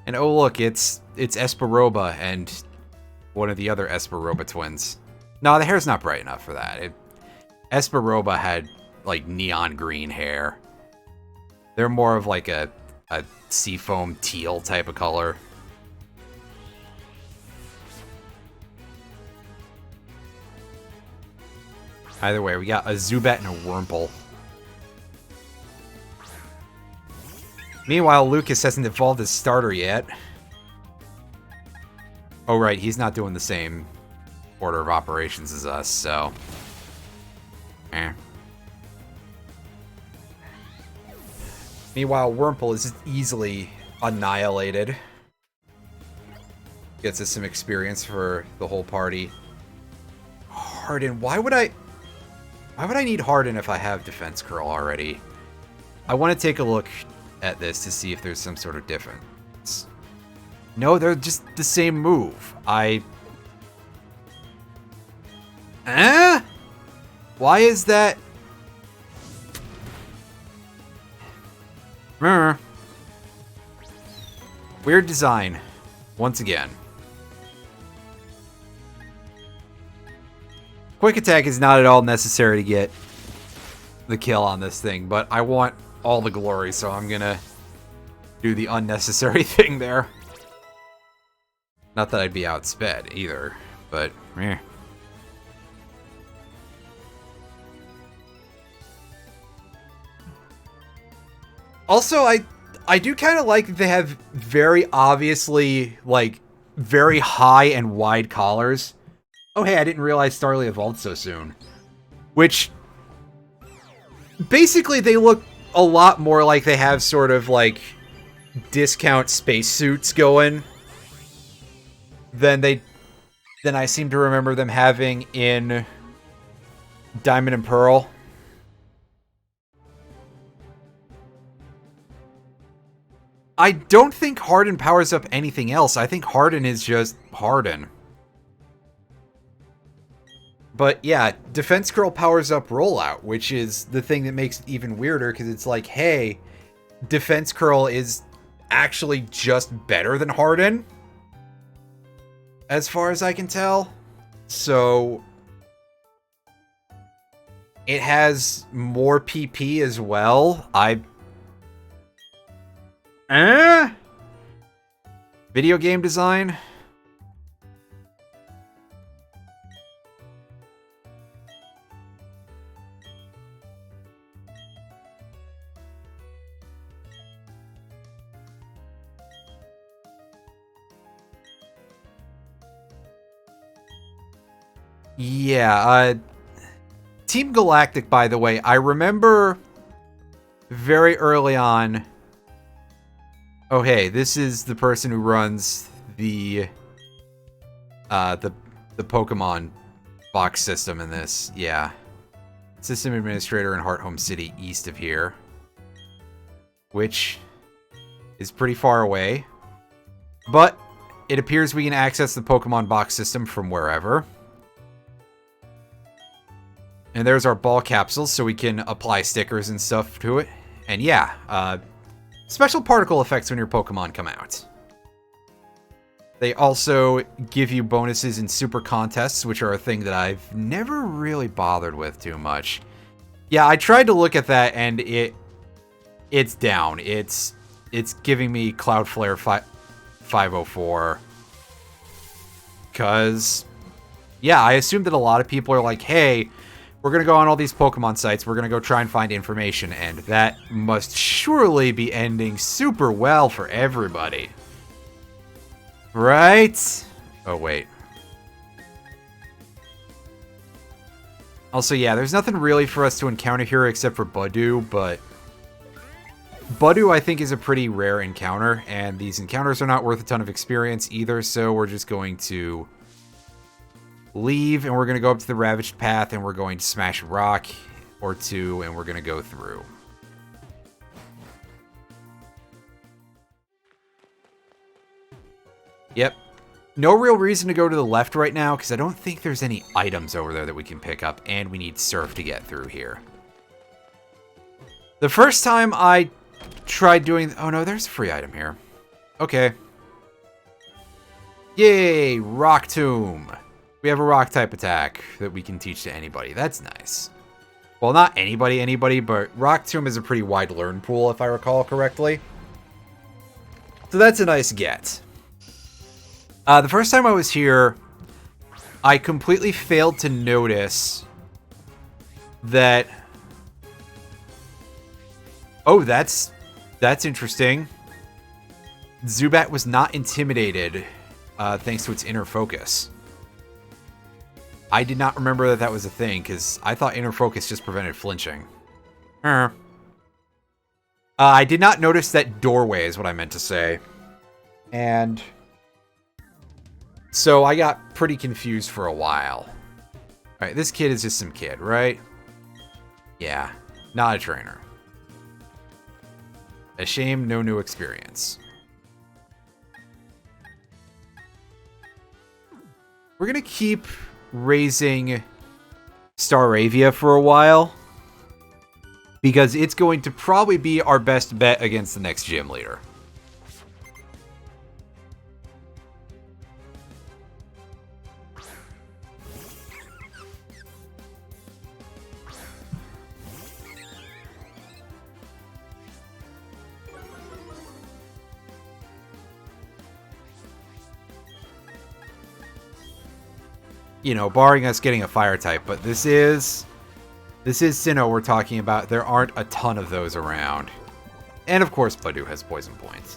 And oh look, it's Esperoba and one of the other Esperoba twins. No, the hair's not bright enough for that. Esperoba had, like, neon green hair. They're more of, like, a seafoam teal type of color. Either way, we got a Zubat and a Wurmple. Meanwhile, Lucas hasn't evolved his starter yet. Oh, right, he's not doing the same order of operations as us, so... Meanwhile, Wurmple is easily annihilated. Gets us some experience for the whole party. Harden, why would I need Harden if I have Defense Curl already? I want to take a look at this to see if there's some sort of difference. No, they're just the same move. Why is that? Weird design. Once again. Quick attack is not at all necessary to get the kill on this thing, but I want all the glory, so I'm gonna do the unnecessary thing there. Not that I'd be outsped either, but meh. Also, I do kind of like that they have very obviously, like, very high and wide collars. Oh, hey, I didn't realize Starly evolved so soon. Which, basically, they look a lot more like they have sort of, like, discount spacesuits going than I seem to remember them having in Diamond and Pearl. I don't think Harden powers up anything else. I think Harden is just Harden. But yeah, Defense Curl powers up Rollout, which is the thing that makes it even weirder, because it's like, hey, Defense Curl is actually just better than Harden, as far as I can tell. So it has more PP as well. Video game design? Yeah, Team Galactic, by the way, I remember very early on... Oh, hey, this is the person who runs the Pokemon box system in this. Yeah. System Administrator in Heart Home City east of here, which is pretty far away. But it appears we can access the Pokemon box system from wherever. And there's our ball capsules, so we can apply stickers and stuff to it. And yeah, special particle effects when your Pokemon come out. They also give you bonuses in super contests, which are a thing that I've never really bothered with too much. Yeah, I tried to look at that, and it's down. It's giving me Cloudflare 504. Because, yeah, I assume that a lot of people are like, hey, we're going to go on all these Pokemon sites. We're going to go try and find information. And that must surely be ending super well for everybody. Right? Oh, wait. Also, yeah, there's nothing really for us to encounter here except for Badoof, but Badoof, I think, is a pretty rare encounter, and these encounters are not worth a ton of experience either, so we're just going to leave, and we're going to go up to the Ravaged Path, and we're going to smash a rock or two, and we're going to go through. Yep. No real reason to go to the left right now, because I don't think there's any items over there that we can pick up, and we need Surf to get through here. The first time I tried doing... Oh, no, there's a free item here. Okay. Yay! Rock Tomb. We have a rock-type attack that we can teach to anybody. That's nice. Well, not anybody, but Rock Tomb is a pretty wide learn pool, if I recall correctly. So that's a nice get. The first time I was here, I completely failed to notice that... Oh, that's interesting. Zubat was not intimidated, thanks to its inner focus. I did not remember that that was a thing, because I thought inner focus just prevented flinching. I did not notice that doorway, is what I meant to say. And... so I got pretty confused for a while. Alright, this kid is just some kid, right? Yeah, not a trainer. A shame, no new experience. We're gonna keep raising Staravia for a while, because it's going to probably be our best bet against the next gym leader. You know, barring us getting a fire type, but this is Sinnoh we're talking about. There aren't a ton of those around. And of course Badoof has poison points.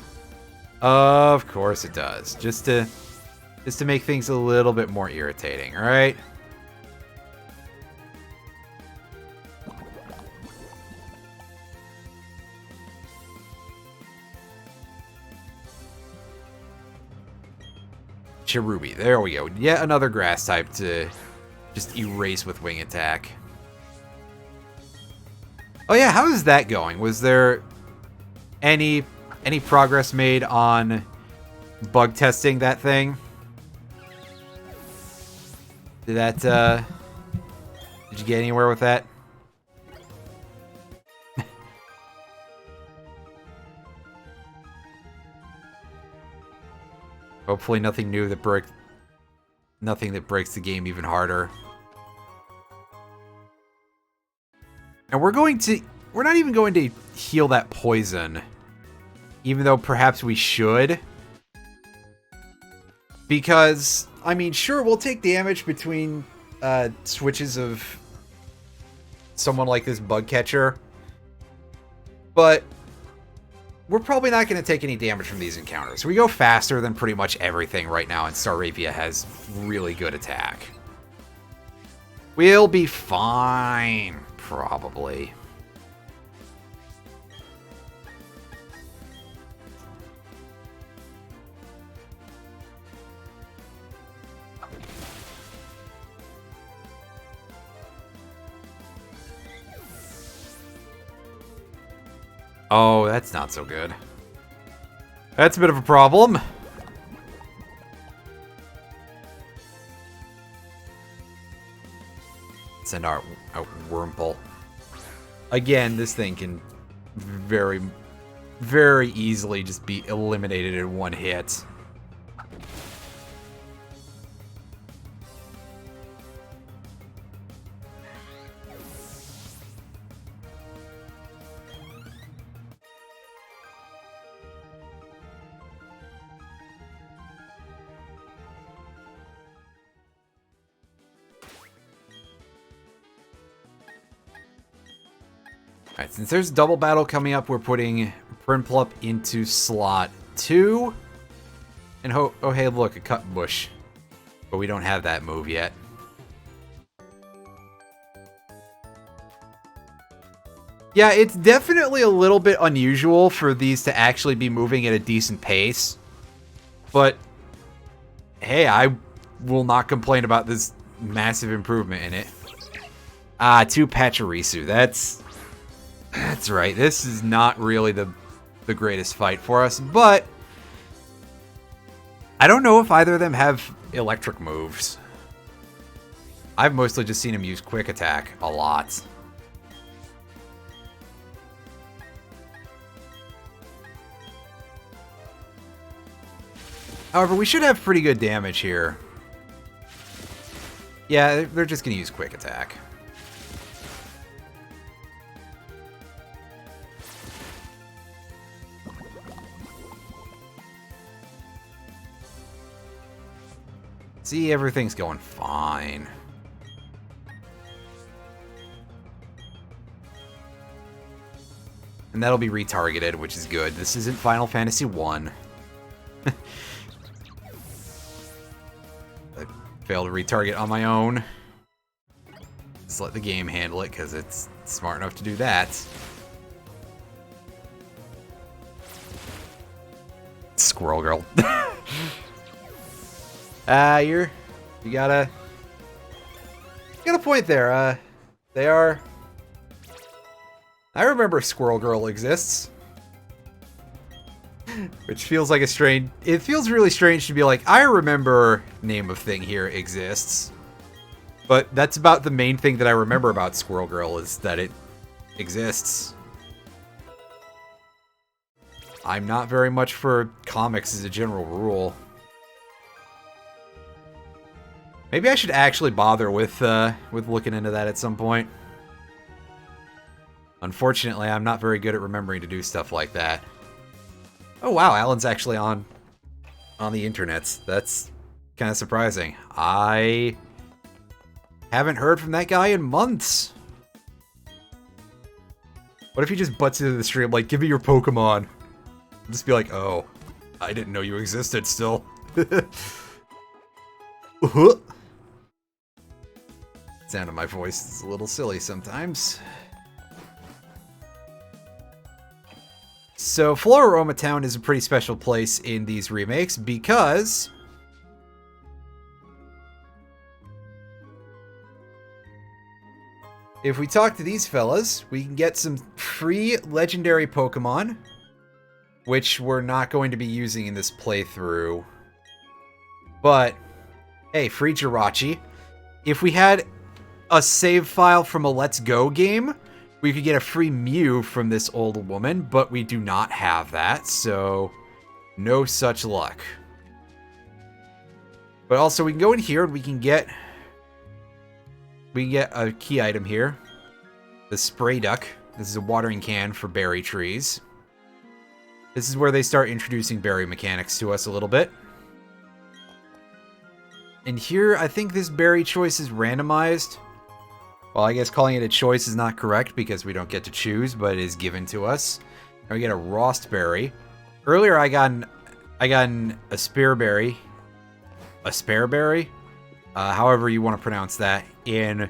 Of course it does. Just to make things a little bit more irritating, alright? Cherubi. There we go. Yet another grass type to just erase with wing attack. Oh yeah, how is that going? Was there any progress made on bug testing that thing? Did you get anywhere with that? Hopefully nothing new that nothing that breaks the game even harder. And we're not even going to heal that poison, even though perhaps we should. Because, I mean, sure, we'll take damage between switches of someone like this bug catcher, but we're probably not going to take any damage from these encounters. We go faster than pretty much everything right now, and Staravia has really good attack. We'll be fine, probably. Oh, that's not so good. That's a bit of a problem. Send out Wurmple. Again, this thing can very, very easily just be eliminated in one hit. Alright, since there's double battle coming up, we're putting Prinplup into slot 2. And oh hey, look, a cut bush. But we don't have that move yet. Yeah, it's definitely a little bit unusual for these to actually be moving at a decent pace. But, hey, I will not complain about this massive improvement in it. Ah, 2 Pachirisu. That's right. This is not really the greatest fight for us, but I don't know if either of them have electric moves. I've mostly just seen him use Quick Attack a lot. However, we should have pretty good damage here. Yeah, they're just going to use Quick Attack. See, everything's going fine. And that'll be retargeted, which is good. This isn't Final Fantasy 1. I failed to retarget on my own. Just let the game handle it, because it's smart enough to do that. Squirrel Girl. You got a point there. They are. I remember Squirrel Girl exists, which feels like a strange. It feels really strange to be like, I remember name of thing here exists, but that's about the main thing that I remember about Squirrel Girl is that it exists. I'm not very much for comics as a general rule. Maybe I should actually bother with looking into that at some point. Unfortunately, I'm not very good at remembering to do stuff like that. Oh wow, Alan's actually on the internets. That's kind of surprising. I haven't heard from that guy in months. What if he just butts into the stream like, give me your Pokemon? I'll just be like, oh, I didn't know you existed still. Sound of my voice is a little silly sometimes. So, Floroma Town is a pretty special place in these remakes because if we talk to these fellas, we can get some free legendary Pokemon, which we're not going to be using in this playthrough. But, hey, free Jirachi. If we had a save file from a Let's Go game, we could get a free Mew from this old woman, but we do not have that, so no such luck. But also, we can go in here and we can get a key item here. The Spray Duck. This is a watering can for berry trees. This is where they start introducing berry mechanics to us a little bit. And here, I think this berry choice is randomized. Well, I guess calling it a choice is not correct because we don't get to choose, but it is given to us. And we get a Rostberry. Earlier, I got a Spearberry. A Spareberry? However you want to pronounce that in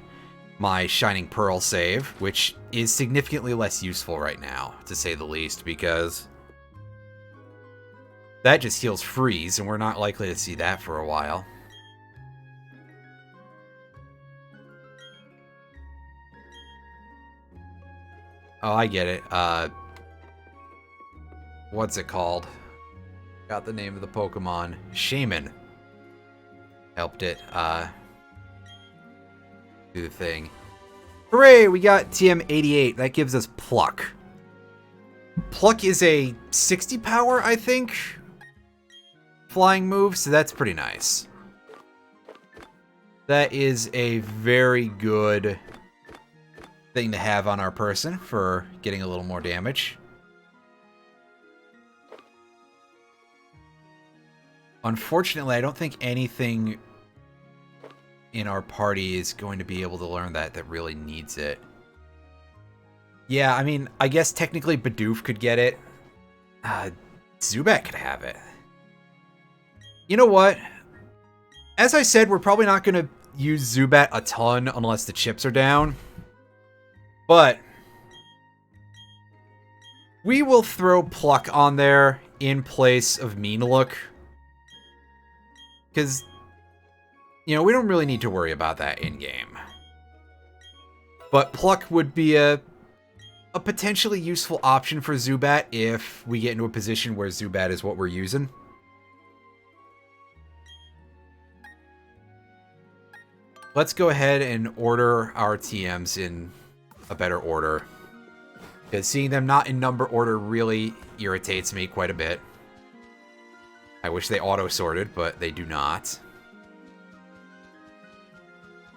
my Shining Pearl save, which is significantly less useful right now, to say the least, because that just heals freeze, and we're not likely to see that for a while. Oh, I get it. what's it called? Got the name of the Pokemon. Shaman. Helped it, do the thing. Hooray, we got TM88. That gives us Pluck. Pluck is a 60 power, I think, flying move, so that's pretty nice. That is a very good thing to have on our person for getting a little more damage. Unfortunately, I don't think anything in our party is going to be able to learn that really needs it. Yeah, I mean, I guess technically Badoof could get it. Zubat could have it. You know what? As I said, we're probably not going to use Zubat a ton unless the chips are down. But we will throw Pluck on there in place of Mean Look. Because, you know, we don't really need to worry about that in-game. But Pluck would be a potentially useful option for Zubat if we get into a position where Zubat is what we're using. Let's go ahead and order our TMs in a better order. Because seeing them not in number order really irritates me quite a bit. I wish they auto-sorted, but they do not.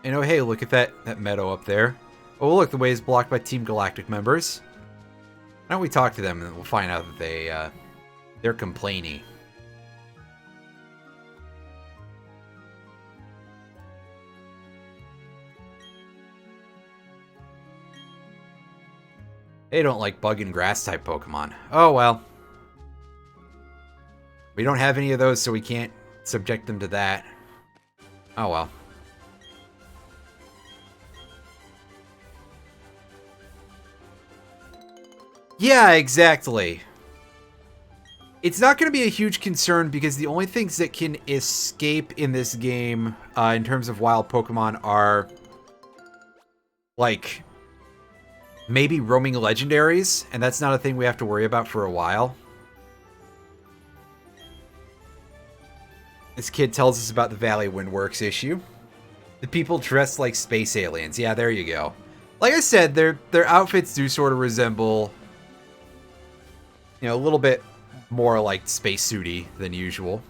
And oh hey, look at that meadow up there. Oh look, the way is blocked by Team Galactic members. Why don't we talk to them and we'll find out that they're complaining. They don't like bug and grass type Pokemon. Oh well. We don't have any of those, so we can't subject them to that. Oh well. Yeah, exactly. It's not going to be a huge concern because the only things that can escape in this game in terms of wild Pokemon are like maybe roaming legendaries, and that's not a thing we have to worry about for a while. This kid tells us about the Valley Windworks issue. The people dressed like space aliens. Yeah, there you go. Like I said, their outfits do sort of resemble, you know, a little bit more like spacesuity than usual.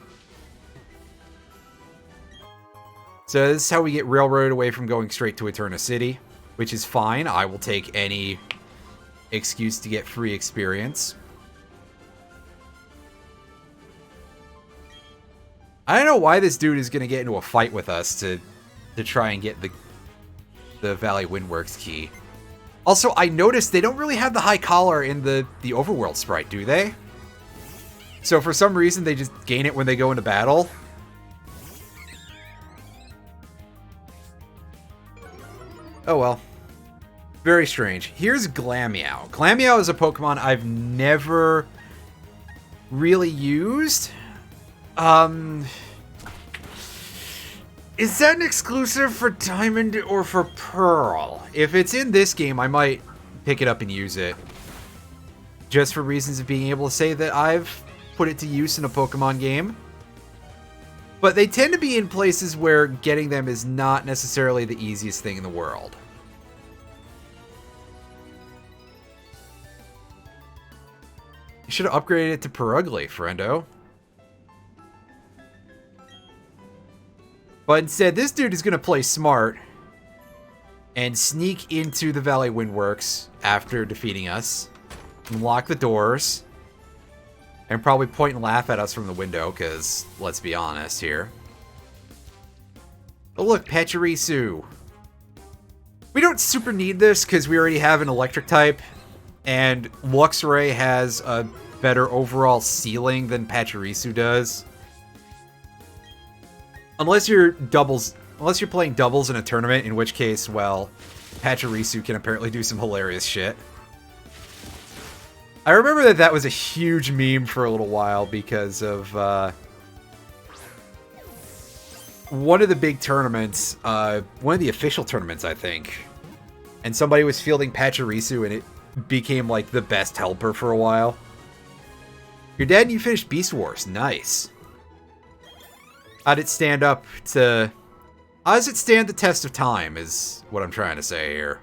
So this is how we get railroaded away from going straight to Eterna City, which is fine. I will take any excuse to get free experience. I don't know why this dude is going to get into a fight with us to try and get the Valley Windworks key. Also, I noticed they don't really have the high collar in the Overworld sprite, do they? So for some reason, they just gain it when they go into battle. Oh well. Very strange. Here's Glameow. Glameow is a Pokemon I've never really used. Is that an exclusive for Diamond or for Pearl? If it's in this game, I might pick it up and use it. Just for reasons of being able to say that I've put it to use in a Pokemon game. But they tend to be in places where getting them is not necessarily the easiest thing in the world. You should have upgraded it to Perugly, friendo. But instead, this dude is going to play smart and sneak into the Valley Windworks after defeating us, and lock the doors, and probably point and laugh at us from the window, because let's be honest here. Oh look, Pachirisu. We don't super need this because we already have an electric type, and Luxray has a better overall ceiling than Pachirisu does. Unless you're playing doubles in a tournament, in which case, well, Pachirisu can apparently do some hilarious shit. I remember that was a huge meme for a little while because of one of the big tournaments, one of the official tournaments, I think. And somebody was fielding Pachirisu, and it became like the best helper for a while. You're dead and you finished Beast Wars. Nice. How did it stand up to... How does it stand the test of time is what I'm trying to say here.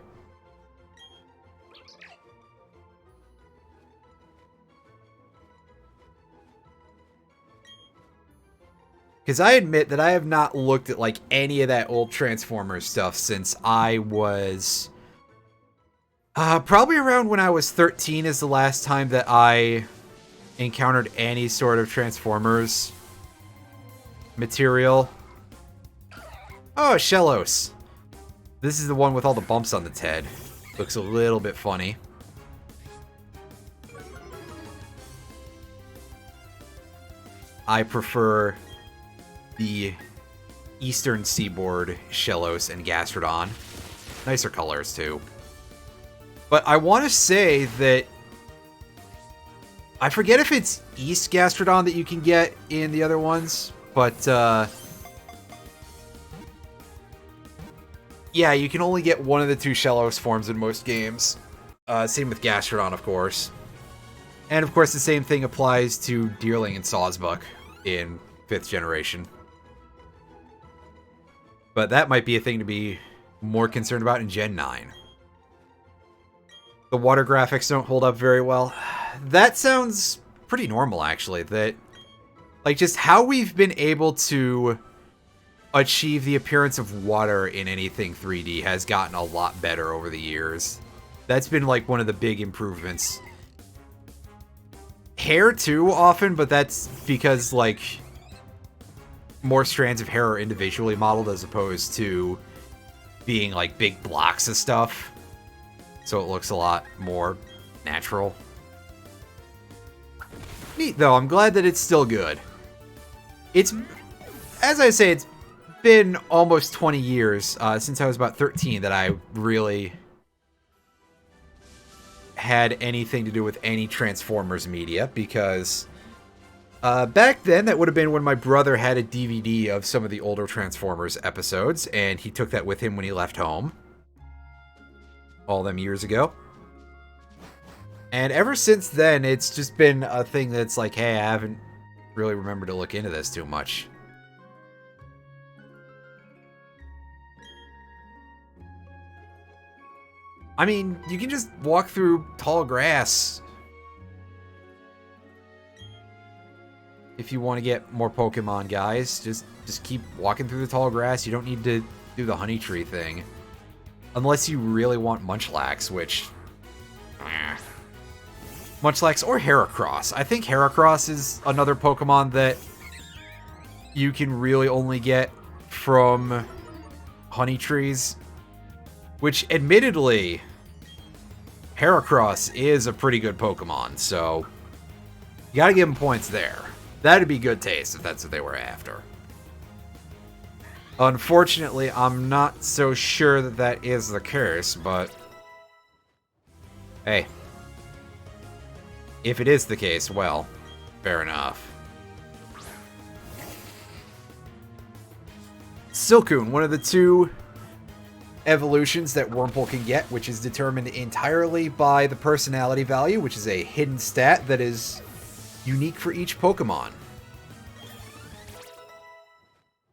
Because I admit that I have not looked at, like, any of that old Transformers stuff since I was... probably around when I was 13 is the last time that I encountered any sort of Transformers material. Oh, Shellos. This is the one with all the bumps on its head. Looks a little bit funny. I prefer the Eastern Seaboard Shellos and Gastrodon. Nicer colors, too. But I want to say that... I forget if it's East Gastrodon that you can get in the other ones, but, yeah, you can only get one of the two Shellos forms in most games. Same with Gastrodon, of course. And, of course, the same thing applies to Deerling and Sawsbuck in 5th generation. But that might be a thing to be more concerned about in Gen 9. The water graphics don't hold up very well. That sounds pretty normal, actually. That, like, just how we've been able to achieve the appearance of water in anything 3D has gotten a lot better over the years. That's been, like, one of the big improvements. Hair, too, often, but that's because, like, more strands of hair are individually modeled as opposed to being, like, big blocks of stuff. So it looks a lot more natural. Neat, though. I'm glad that it's still good. It's, as I say, it's been almost 20 years since I was about 13 that I really had anything to do with any Transformers media, because back then, that would have been when my brother had a DVD of some of the older Transformers episodes, and he took that with him when he left home. All them years ago. And ever since then, it's just been a thing that's like, hey, I haven't really remembered to look into this too much. I mean, you can just walk through tall grass if you want to get more Pokemon, guys. Just keep walking through the tall grass. You don't need to do the honey tree thing. Unless you really want Munchlax, which... Munchlax or Heracross. I think Heracross is another Pokemon that you can really only get from honey trees. Which, admittedly, Heracross is a pretty good Pokemon, so you gotta give him points there. That'd be good taste if that's what they were after. Unfortunately, I'm not so sure that that is the case, but hey, if it is the case, well, fair enough. Silcoon, one of the two evolutions that Wurmple can get, which is determined entirely by the personality value, which is a hidden stat that is unique for each Pokemon.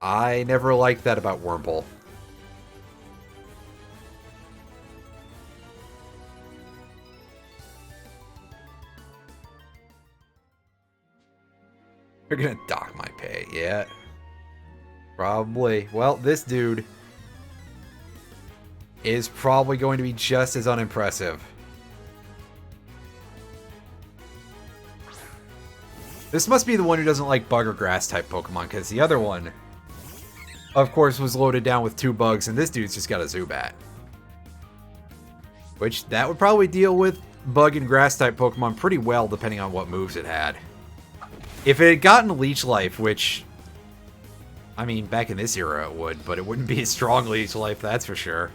I never liked that about Wurmple. They're gonna dock my pay, yeah. Probably. Well, this dude is probably going to be just as unimpressive. This must be the one who doesn't like bug or grass type Pokemon, because the other one, of course, was loaded down with 2 bugs, and this dude's just got a Zubat. Which, that would probably deal with bug and grass type Pokemon pretty well, depending on what moves it had. If it had gotten Leech Life, which, I mean, back in this era it would, but it wouldn't be a strong Leech Life, that's for sure.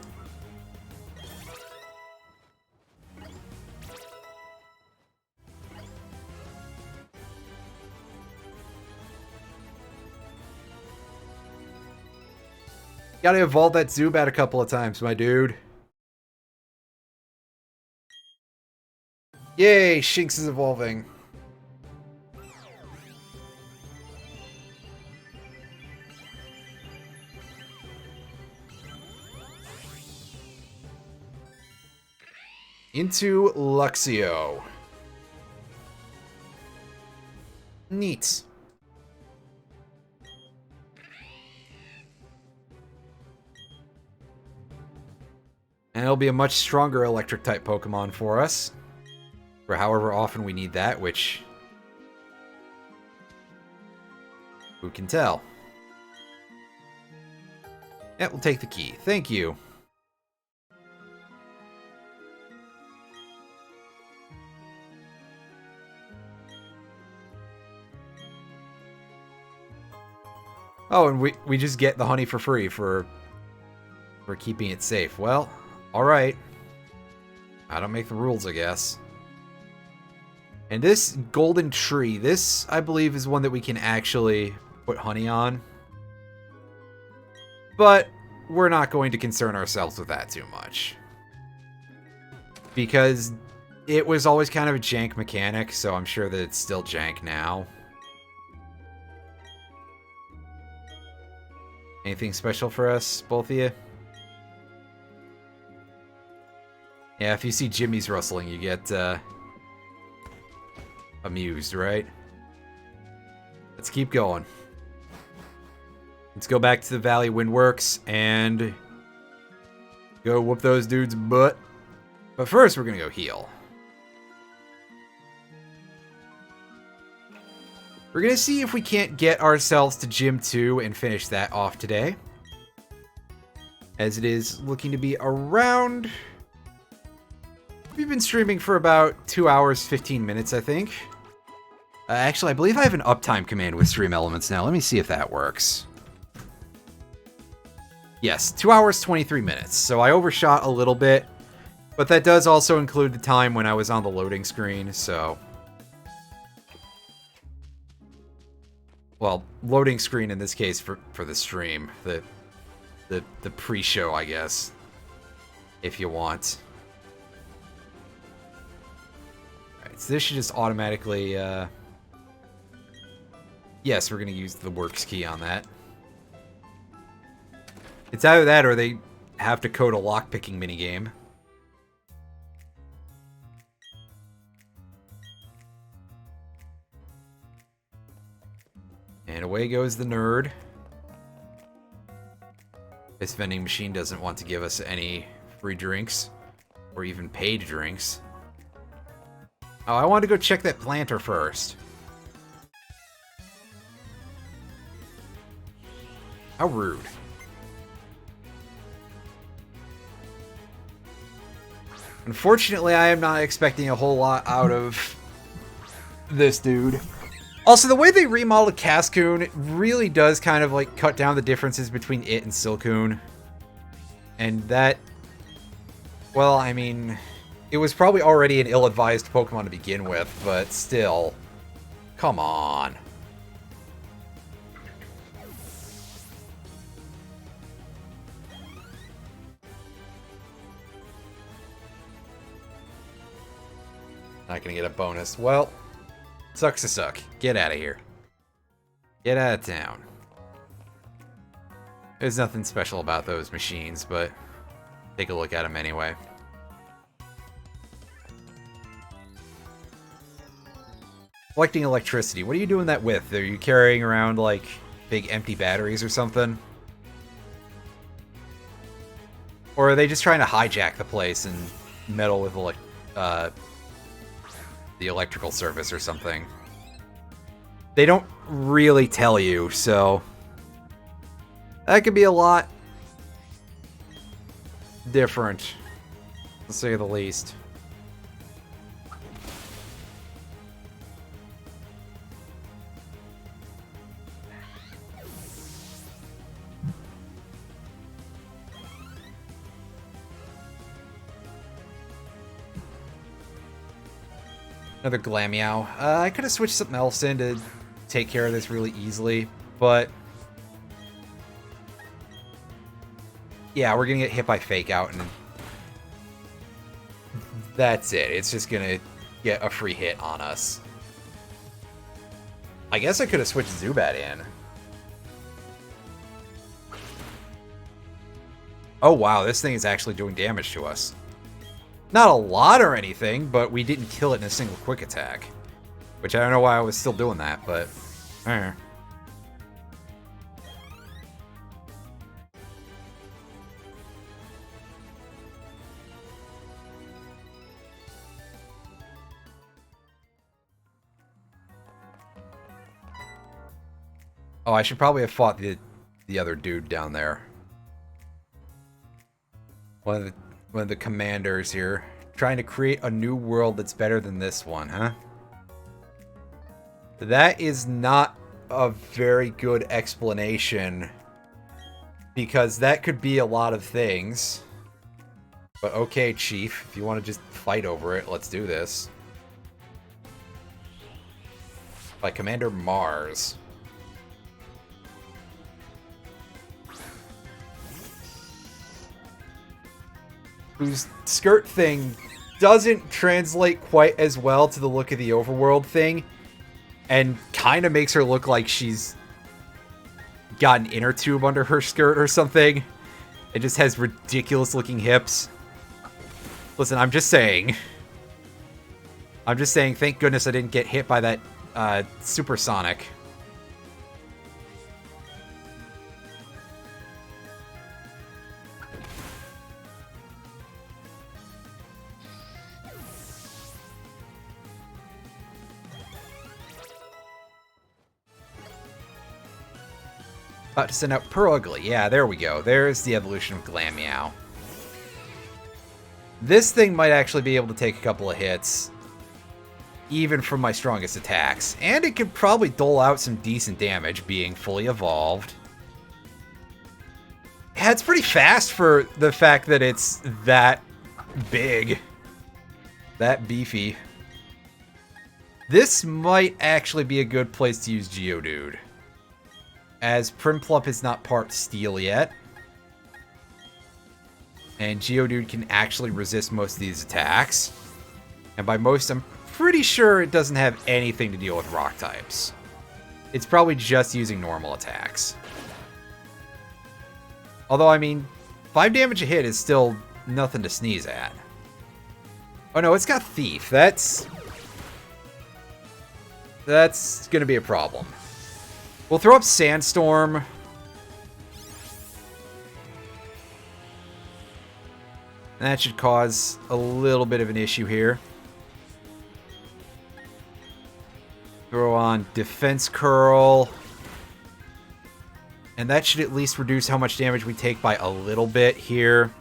Gotta evolve that Zubat a couple of times, my dude. Yay, Shinx is evolving. into Luxio. Neat. And it'll be a much stronger electric-type Pokemon for us. For however often we need that, which... who can tell? Yeah, we'll take the key. Thank you. Oh, and we just get the honey for free for keeping it safe. Well, alright. I don't make the rules, I guess. And this golden tree, this, I believe, is one that we can actually put honey on. But we're not going to concern ourselves with that too much. Because it was always kind of a jank mechanic, so I'm sure that it's still jank now. Anything special for us, both of you? Yeah, if you see Jimmy's rustling, you get amused, right? Let's keep going. Let's go back to the Valley Windworks and go whoop those dudes' butt. But first, we're gonna go heal. We're gonna see if we can't get ourselves to Gym 2 and finish that off today. As it is looking to be around... we've been streaming for about 2 hours, 15 minutes, I think. Actually, I believe I have an uptime command with Stream Elements now. Let me see if that works. Yes, 2 hours, 23 minutes. So I overshot a little bit. But that does also include the time when I was on the loading screen, so... well, loading screen in this case for the stream. The pre-show, I guess. If you want. Alright, so this should just automatically... yes, we're going to use the works key on that. It's either that or they have to code a lockpicking minigame. And away goes the nerd. This vending machine doesn't want to give us any free drinks. Or even paid drinks. Oh, I want to go check that planter first. How rude. Unfortunately, I am not expecting a whole lot out of this dude. Also, the way they remodeled Cascoon really does kind of like cut down the differences between it and Silcoon. And that, well, I mean, it was probably already an ill-advised Pokemon to begin with, but still, come on. Not gonna get a bonus. Well, sucks to suck. Get out of here. Get out of town. There's nothing special about those machines, but take a look at them anyway. Collecting electricity. What are you doing that with? Are you carrying around, like, big empty batteries or something? Or are they just trying to hijack the place and meddle with, the electrical service or something? They don't really tell you, so that could be a lot different, to say the least. Another Glameow. I could have switched something else in to take care of this really easily, but yeah, we're gonna get hit by Fake Out, and that's it. It's just gonna get a free hit on us. I guess I could have switched Zubat in. Oh wow, this thing is actually doing damage to us. Not a lot or anything, but we didn't kill it in a single quick attack. Which I don't know why I was still doing that, but... Oh, I should probably have fought the other dude down there. One of the commanders here. Trying to create a new world that's better than this one, huh? That is not a very good explanation. Because that could be a lot of things. But okay, Chief. If you want to just fight over it, let's do this. By Commander Mars. Whose skirt thing doesn't translate quite as well to the look of the overworld thing. And kind of makes her look like she's got an inner tube under her skirt or something. It just has ridiculous looking hips. Listen, I'm just saying. Thank goodness I didn't get hit by that supersonic. About to send out Purugly. Yeah, there we go. There's the evolution of Glameow. This thing might actually be able to take a couple of hits, even from my strongest attacks. And it could probably dole out some decent damage, being fully evolved. Yeah, it's pretty fast for the fact that it's that big. That beefy. This might actually be a good place to use Geodude, as Prinplup is not part steel yet. And Geodude can actually resist most of these attacks. And by most, I'm pretty sure it doesn't have anything to deal with rock types. It's probably just using normal attacks. Although, I mean, 5 damage a hit is still nothing to sneeze at. Oh no, it's got Thief. That's gonna be a problem. We'll throw up Sandstorm. That should cause a little bit of an issue here. Throw on Defense Curl. And that should at least reduce how much damage we take by a little bit here.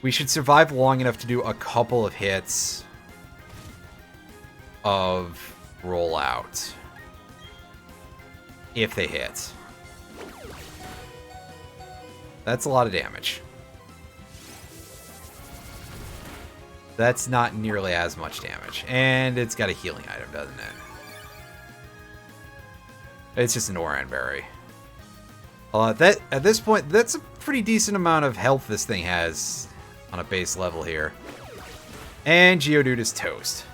We should survive long enough to do a couple of hits of Rollout. If they hit. That's a lot of damage. That's not nearly as much damage. And it's got a healing item, doesn't it? It's just an Oran Berry. At this point, that's a pretty decent amount of health this thing has on a base level here. And Geodude is toast.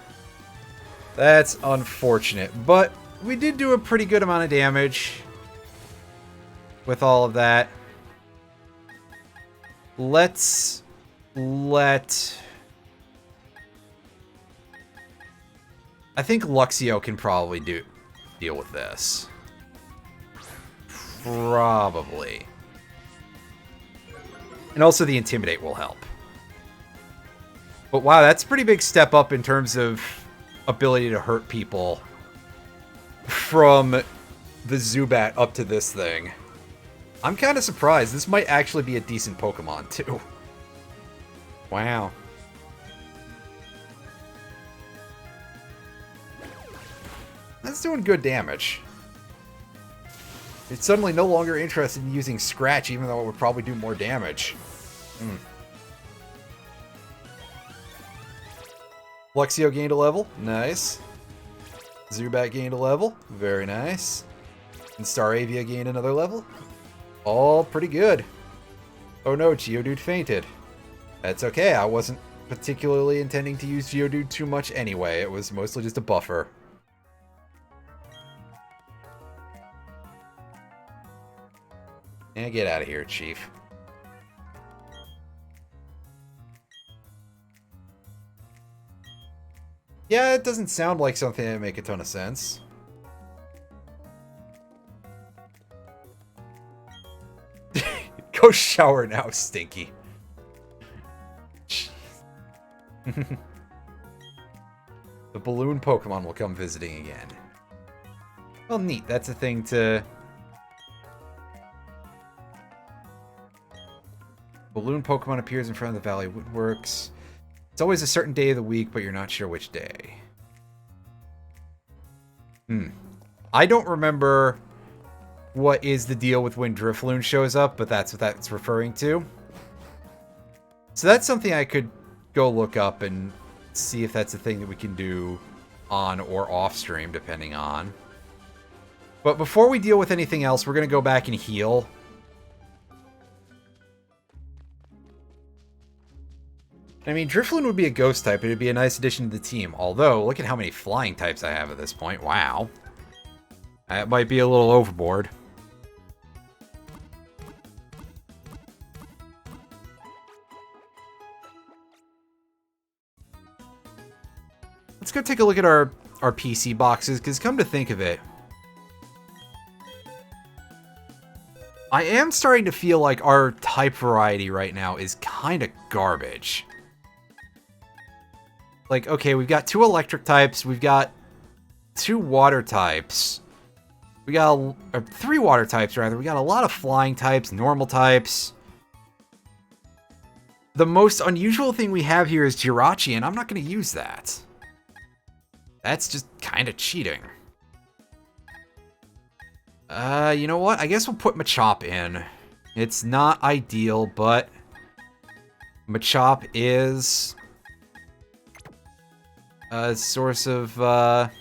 That's unfortunate, but we did do a pretty good amount of damage with all of that. Let's let... I think Luxio can probably deal with this. Probably. And also the Intimidate will help. But wow, that's a pretty big step up in terms of ability to hurt people from the Zubat up to this thing. I'm kind of surprised. This might actually be a decent Pokemon, too. Wow. That's doing good damage. It's suddenly no longer interested in using Scratch, even though it would probably do more damage. Luxio gained a level. Nice. Zubat gained a level. Very nice. And Staravia gained another level. All pretty good. Oh no, Geodude fainted. That's okay, I wasn't particularly intending to use Geodude too much anyway. It was mostly just a buffer. And get out of here, Chief. Yeah, it doesn't sound like something that would make a ton of sense. Go shower now, Stinky. The balloon Pokemon will come visiting again. Well, neat. That's a thing to... Balloon Pokemon appears in front of the Valley Woodworks. It's always a certain day of the week, but you're not sure which day. I don't remember what is the deal with when Drifloon shows up, but that's what that's referring to. So that's something I could go look up and see if that's a thing that we can do on or off stream, depending on. But before we deal with anything else, we're going to go back and heal. I mean, Drifloon would be a ghost type, and it'd be a nice addition to the team. Although, look at how many flying types I have at this point. Wow. That might be a little overboard. Let's go take a look at our PC boxes, because come to think of it, I am starting to feel like our type variety right now is kind of garbage. Like, okay, we've got 2 electric types, we've got 2 water types, we got 3 water types, rather. We got a lot of flying types, normal types. The most unusual thing we have here is Jirachi, and I'm not going to use that. That's just kind of cheating. You know what? I guess we'll put Machop in. It's not ideal, but Machop is a source of a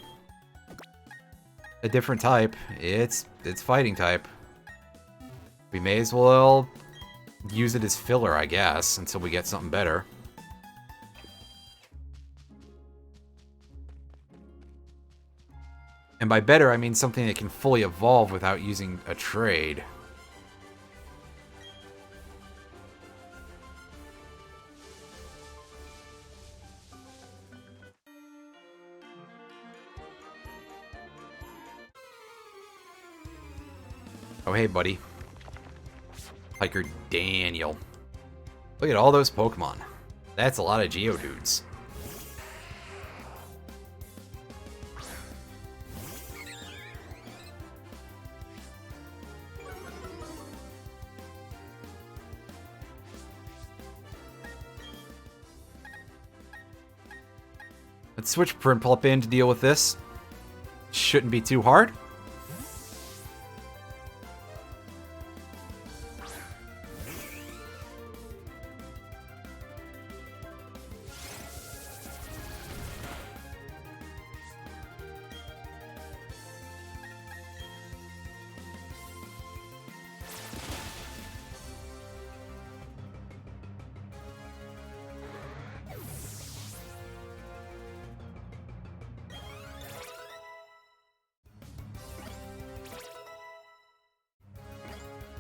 different type. It's fighting type. We may as well use it as filler, I guess, until we get something better. And by better, I mean something that can fully evolve without using a trade. Oh, hey, buddy. Hiker Daniel. Look at all those Pokemon. That's a lot of Geodudes. Let's switch Prinplup in to deal with this. Shouldn't be too hard.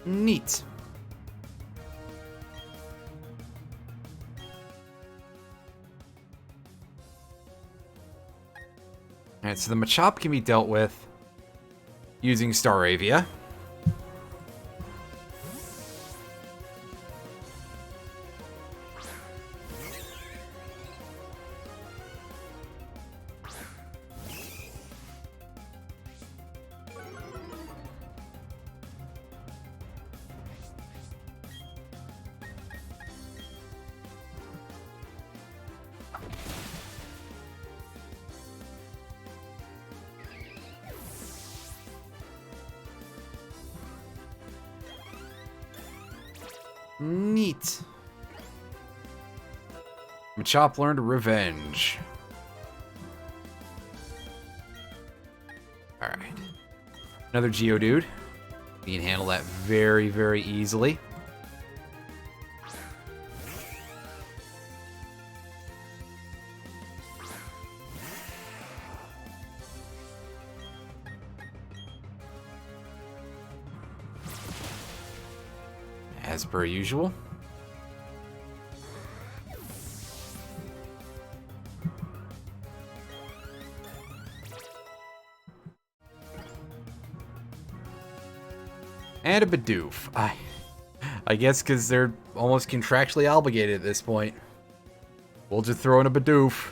Neat. Alright, so the Machop can be dealt with using Staravia. Neat. Machop learned revenge. Alright. Another Geodude. We can handle that very, very easily. As per usual. And a Badoof. I guess because they're almost contractually obligated at this point. We'll just throw in a Badoof.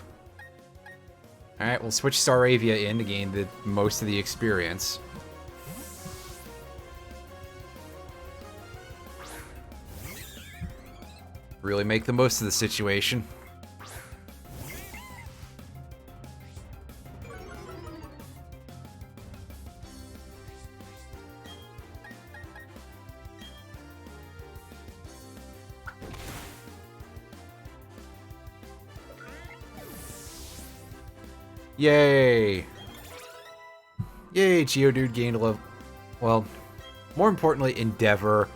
Alright, we'll switch Staravia in to gain the most of the experience. Really make the most of the situation. Yay! Yay, Geodude gained a level. Well, more importantly, Endeavor.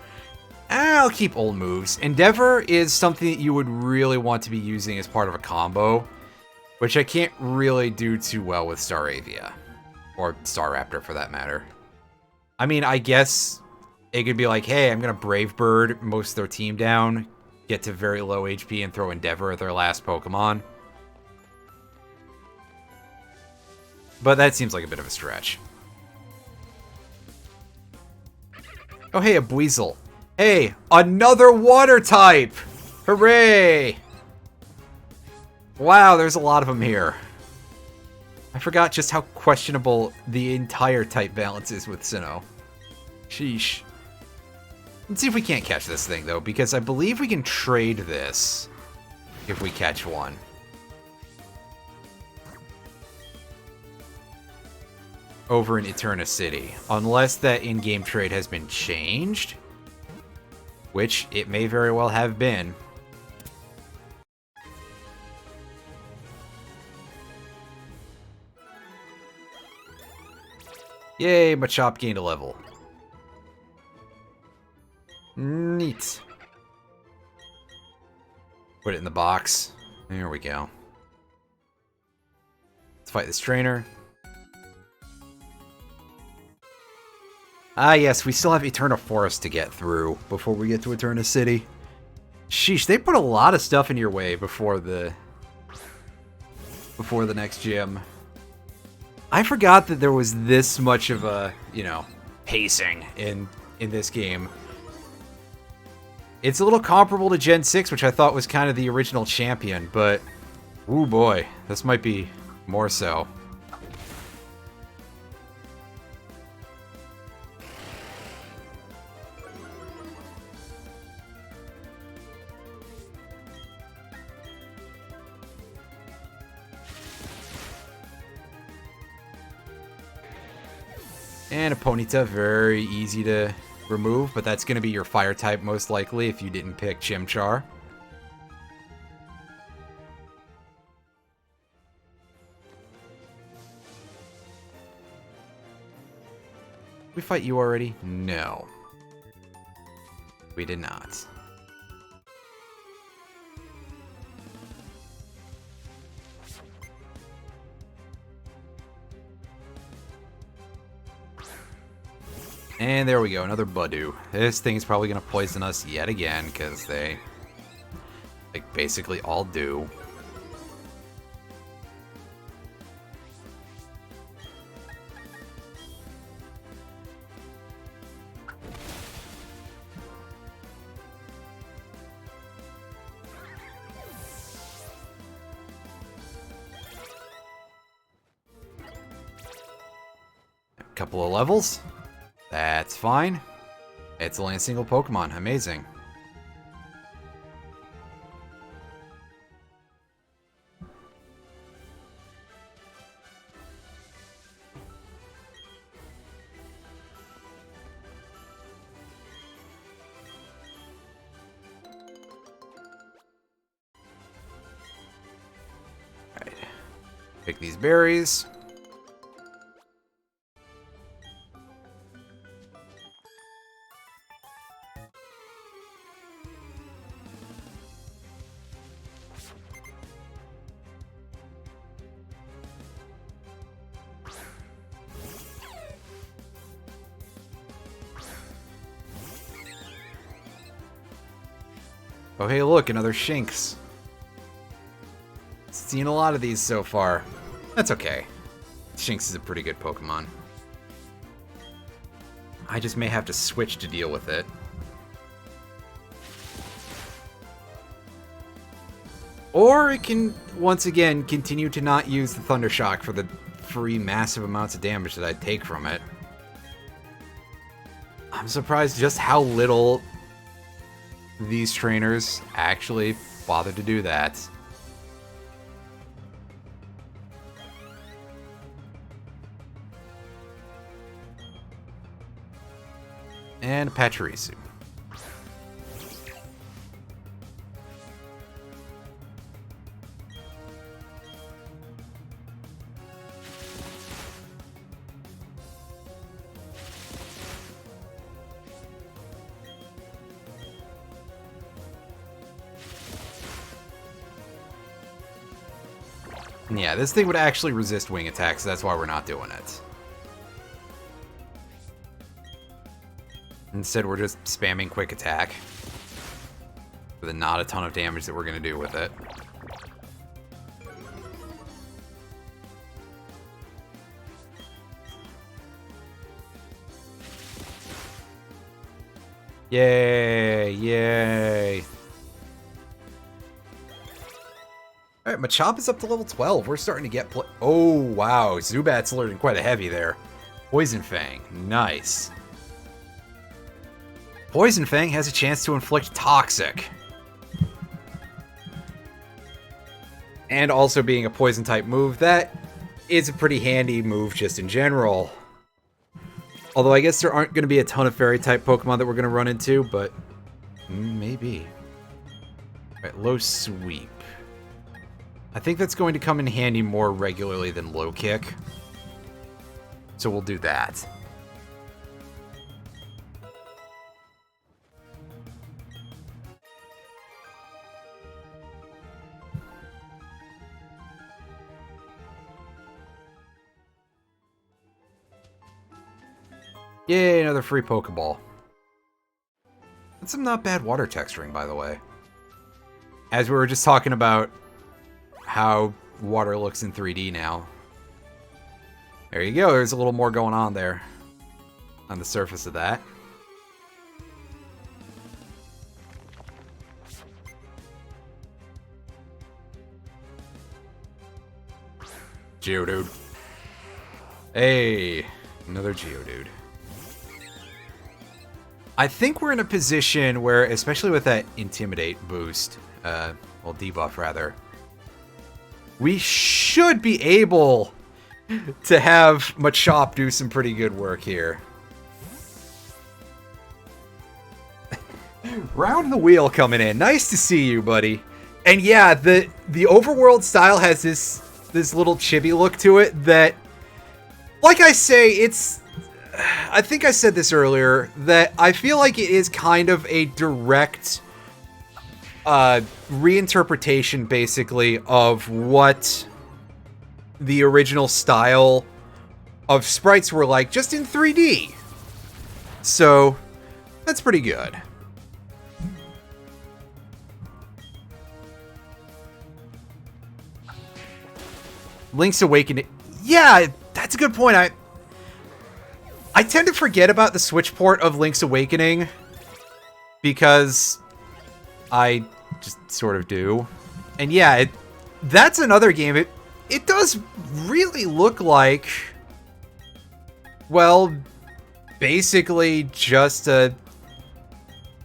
I'll keep old moves. Endeavor is something that you would really want to be using as part of a combo, which I can't really do too well with Staravia. Or Staraptor, for that matter. I mean, I guess it could be like, hey, I'm going to Brave Bird most of their team down, get to very low HP, and throw Endeavor at their last Pokemon. But that seems like a bit of a stretch. Oh, hey, a Buizel. Hey, another water type! Hooray! Wow, there's a lot of them here. I forgot just how questionable the entire type balance is with Sinnoh. Sheesh. Let's see if we can't catch this thing, though, because I believe we can trade this if we catch one. Over in Eterna City, unless that in-game trade has been changed, which it may very well have been. Yay, Machop gained a level. Neat. Put it in the box. There we go. Let's fight this trainer. Ah, yes, we still have Eterna Forest to get through before we get to Eterna City. Sheesh, they put a lot of stuff in your way before the next gym. I forgot that there was this much of a, you know, pacing in this game. It's a little comparable to Gen 6, which I thought was kind of the original champion, but ooh boy, this might be more so. And a Ponyta, very easy to remove, but that's going to be your fire type most likely if you didn't pick Chimchar. We fight you already? No. We did not. And there we go, another Badoof. This thing is probably going to poison us yet again, because they, like, basically all do. A couple of levels. That's fine. It's only a single Pokemon. Amazing. Alright. Pick these berries. Oh, hey, look, another Shinx. Seen a lot of these so far. That's okay. Shinx is a pretty good Pokemon. I just may have to switch to deal with it. Or it can, once again, continue to not use the Thunder Shock for the free massive amounts of damage that I take from it. I'm surprised just how little these trainers actually bother to do that. And Pachirisu. Yeah, this thing would actually resist wing attacks, that's why we're not doing it. Instead, we're just spamming quick attack. With not a ton of damage that we're going to do with it. Yay! Yay! Alright, Machop is up to level 12. We're starting to get oh, wow. Zubat's learning quite a heavy there. Poison Fang. Nice. Poison Fang has a chance to inflict Toxic. And also being a Poison-type move, that is a pretty handy move just in general. Although I guess there aren't going to be a ton of Fairy-type Pokemon that we're going to run into, but maybe. Alright, Low Sweep. I think that's going to come in handy more regularly than Low Kick. So we'll do that. Yay, another free Pokeball. That's some not bad water texturing, by the way. As we were just talking about how water looks in 3D now. There you go, there's a little more going on there. On the surface of that. Geodude. Hey, another Geodude. I think we're in a position where, especially with that Intimidate boost, well, debuff rather, we should be able to have Machop do some pretty good work here. Round the wheel coming in. Nice to see you, buddy. And yeah, the Overworld style has this little chibi look to it that, like I say, it's... I think I said this earlier, that I feel like it is kind of a direct reinterpretation, basically, of what the original style of sprites were like, just in 3D. So, that's pretty good. Link's Awakening. Yeah, that's a good point. I tend to forget about the Switch port of Link's Awakening because I just sort of do. And yeah, that's another game. It does really look like, well, basically just a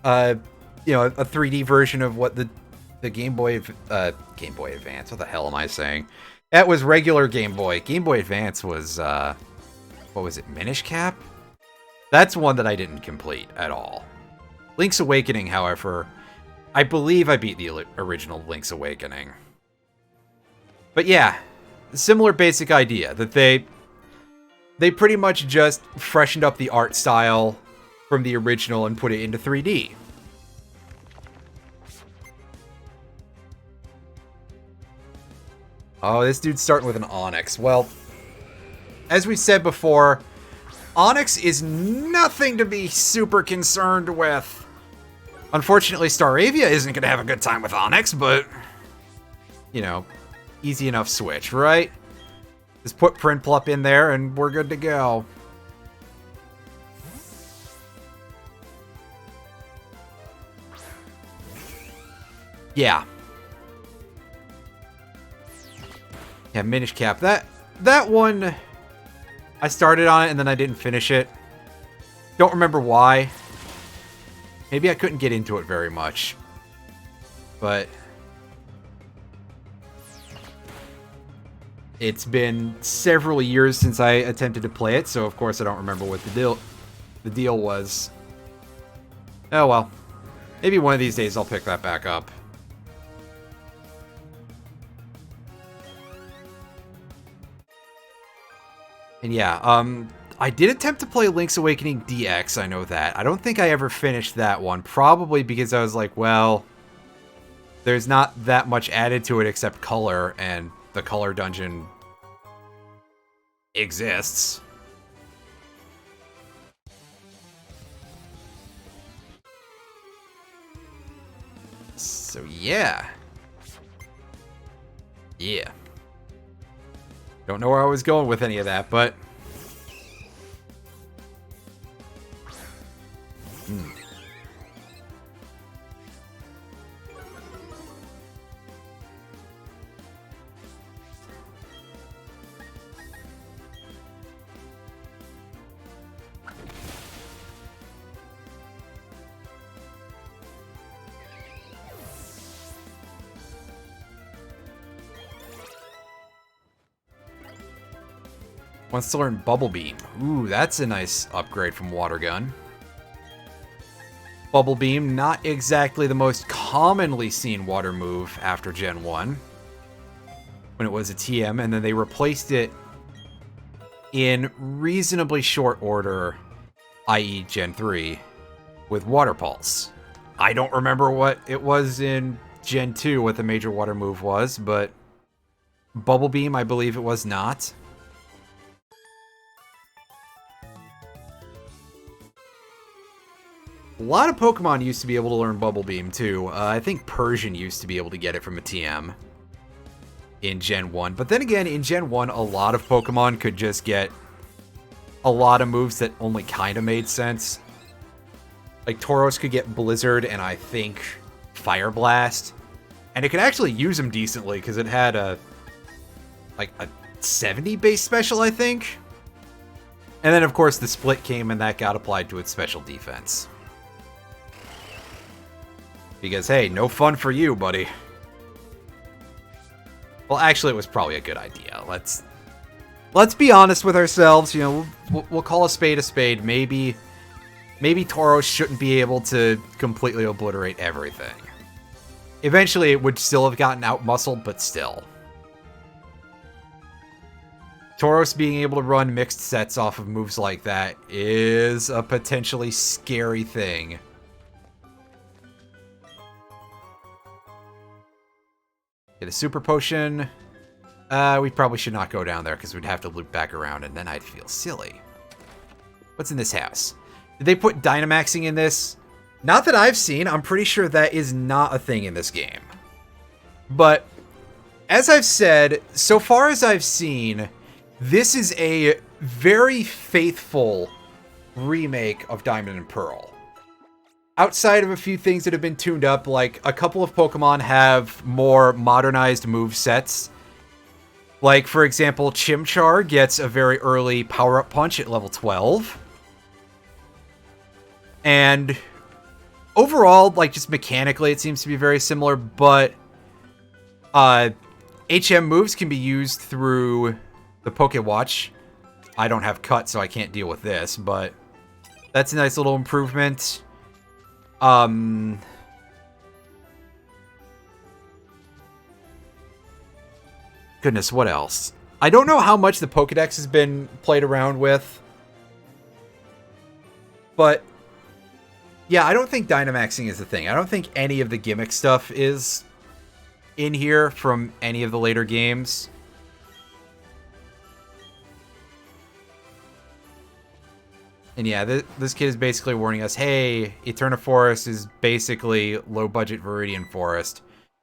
3D version of what the Game Boy Advance. What the hell am I saying? That was regular Game Boy. Game Boy Advance was what was it, Minish Cap? That's one that I didn't complete at all. Link's Awakening, however, I believe I beat the original Link's Awakening. But yeah, similar basic idea, that they pretty much just freshened up the art style from the original and put it into 3D. Oh, this dude's starting with an Onix. Well, as we said before, Onix is nothing to be super concerned with. Unfortunately, Staravia isn't going to have a good time with Onix, but, you know, easy enough switch, right? Just put Prinplup in there and we're good to go. Yeah. Yeah, Minish Cap. That one, I started on it and then I didn't finish it. Don't remember why. Maybe I couldn't get into it very much. But it's been several years since I attempted to play it, so of course I don't remember what the deal was. Oh well. Maybe one of these days I'll pick that back up. And yeah, I did attempt to play Link's Awakening DX, I know that. I don't think I ever finished that one, probably because I was like, well, there's not that much added to it except color, and the color dungeon exists. So yeah. Yeah. Don't know where I was going with any of that, but... Wants to learn Bubble Beam. Ooh, that's a nice upgrade from Water Gun. Bubble Beam, not exactly the most commonly seen water move after Gen 1. When it was a TM, and then they replaced it in reasonably short order, i.e. Gen 3, with Water Pulse. I don't remember what it was in Gen 2, what the major water move was, but Bubble Beam, I believe it was not. A lot of Pokemon used to be able to learn Bubble Beam, too. I think Persian used to be able to get it from a TM in Gen 1. But then again, in Gen 1, a lot of Pokemon could just get a lot of moves that only kind of made sense. Like, Tauros could get Blizzard and I think Fire Blast. And it could actually use them decently, because it had a 70 base special, I think. And then, of course, the split came and that got applied to its special defense. Because, hey, no fun for you, buddy. Well, actually, it was probably a good idea. Let's be honest with ourselves. You know, we'll call a spade a spade. Maybe Tauros shouldn't be able to completely obliterate everything. Eventually, it would still have gotten out-muscled, but still. Tauros being able to run mixed sets off of moves like that is a potentially scary thing. Get a super potion. We probably should not go down there because we'd have to loop back around and then I'd feel silly. What's in this house? Did they put Dynamaxing in this? Not that I've seen. I'm pretty sure that is not a thing in this game. But as I've said, so far as I've seen, this is a very faithful remake of Diamond and Pearl. Outside of a few things that have been tuned up, like a couple of Pokemon have more modernized move sets. Like, for example, Chimchar gets a very early power-up punch at level 12. And overall, like, just mechanically, it seems to be very similar, but HM moves can be used through the Pokewatch. I don't have Cut, so I can't deal with this, but that's a nice little improvement. Goodness, what else? I don't know how much the Pokedex has been played around with. But yeah, I don't think Dynamaxing is the thing. I don't think any of the gimmick stuff is in here from any of the later games. And yeah, this kid is basically warning us, hey, Eterna Forest is basically low-budget Viridian Forest.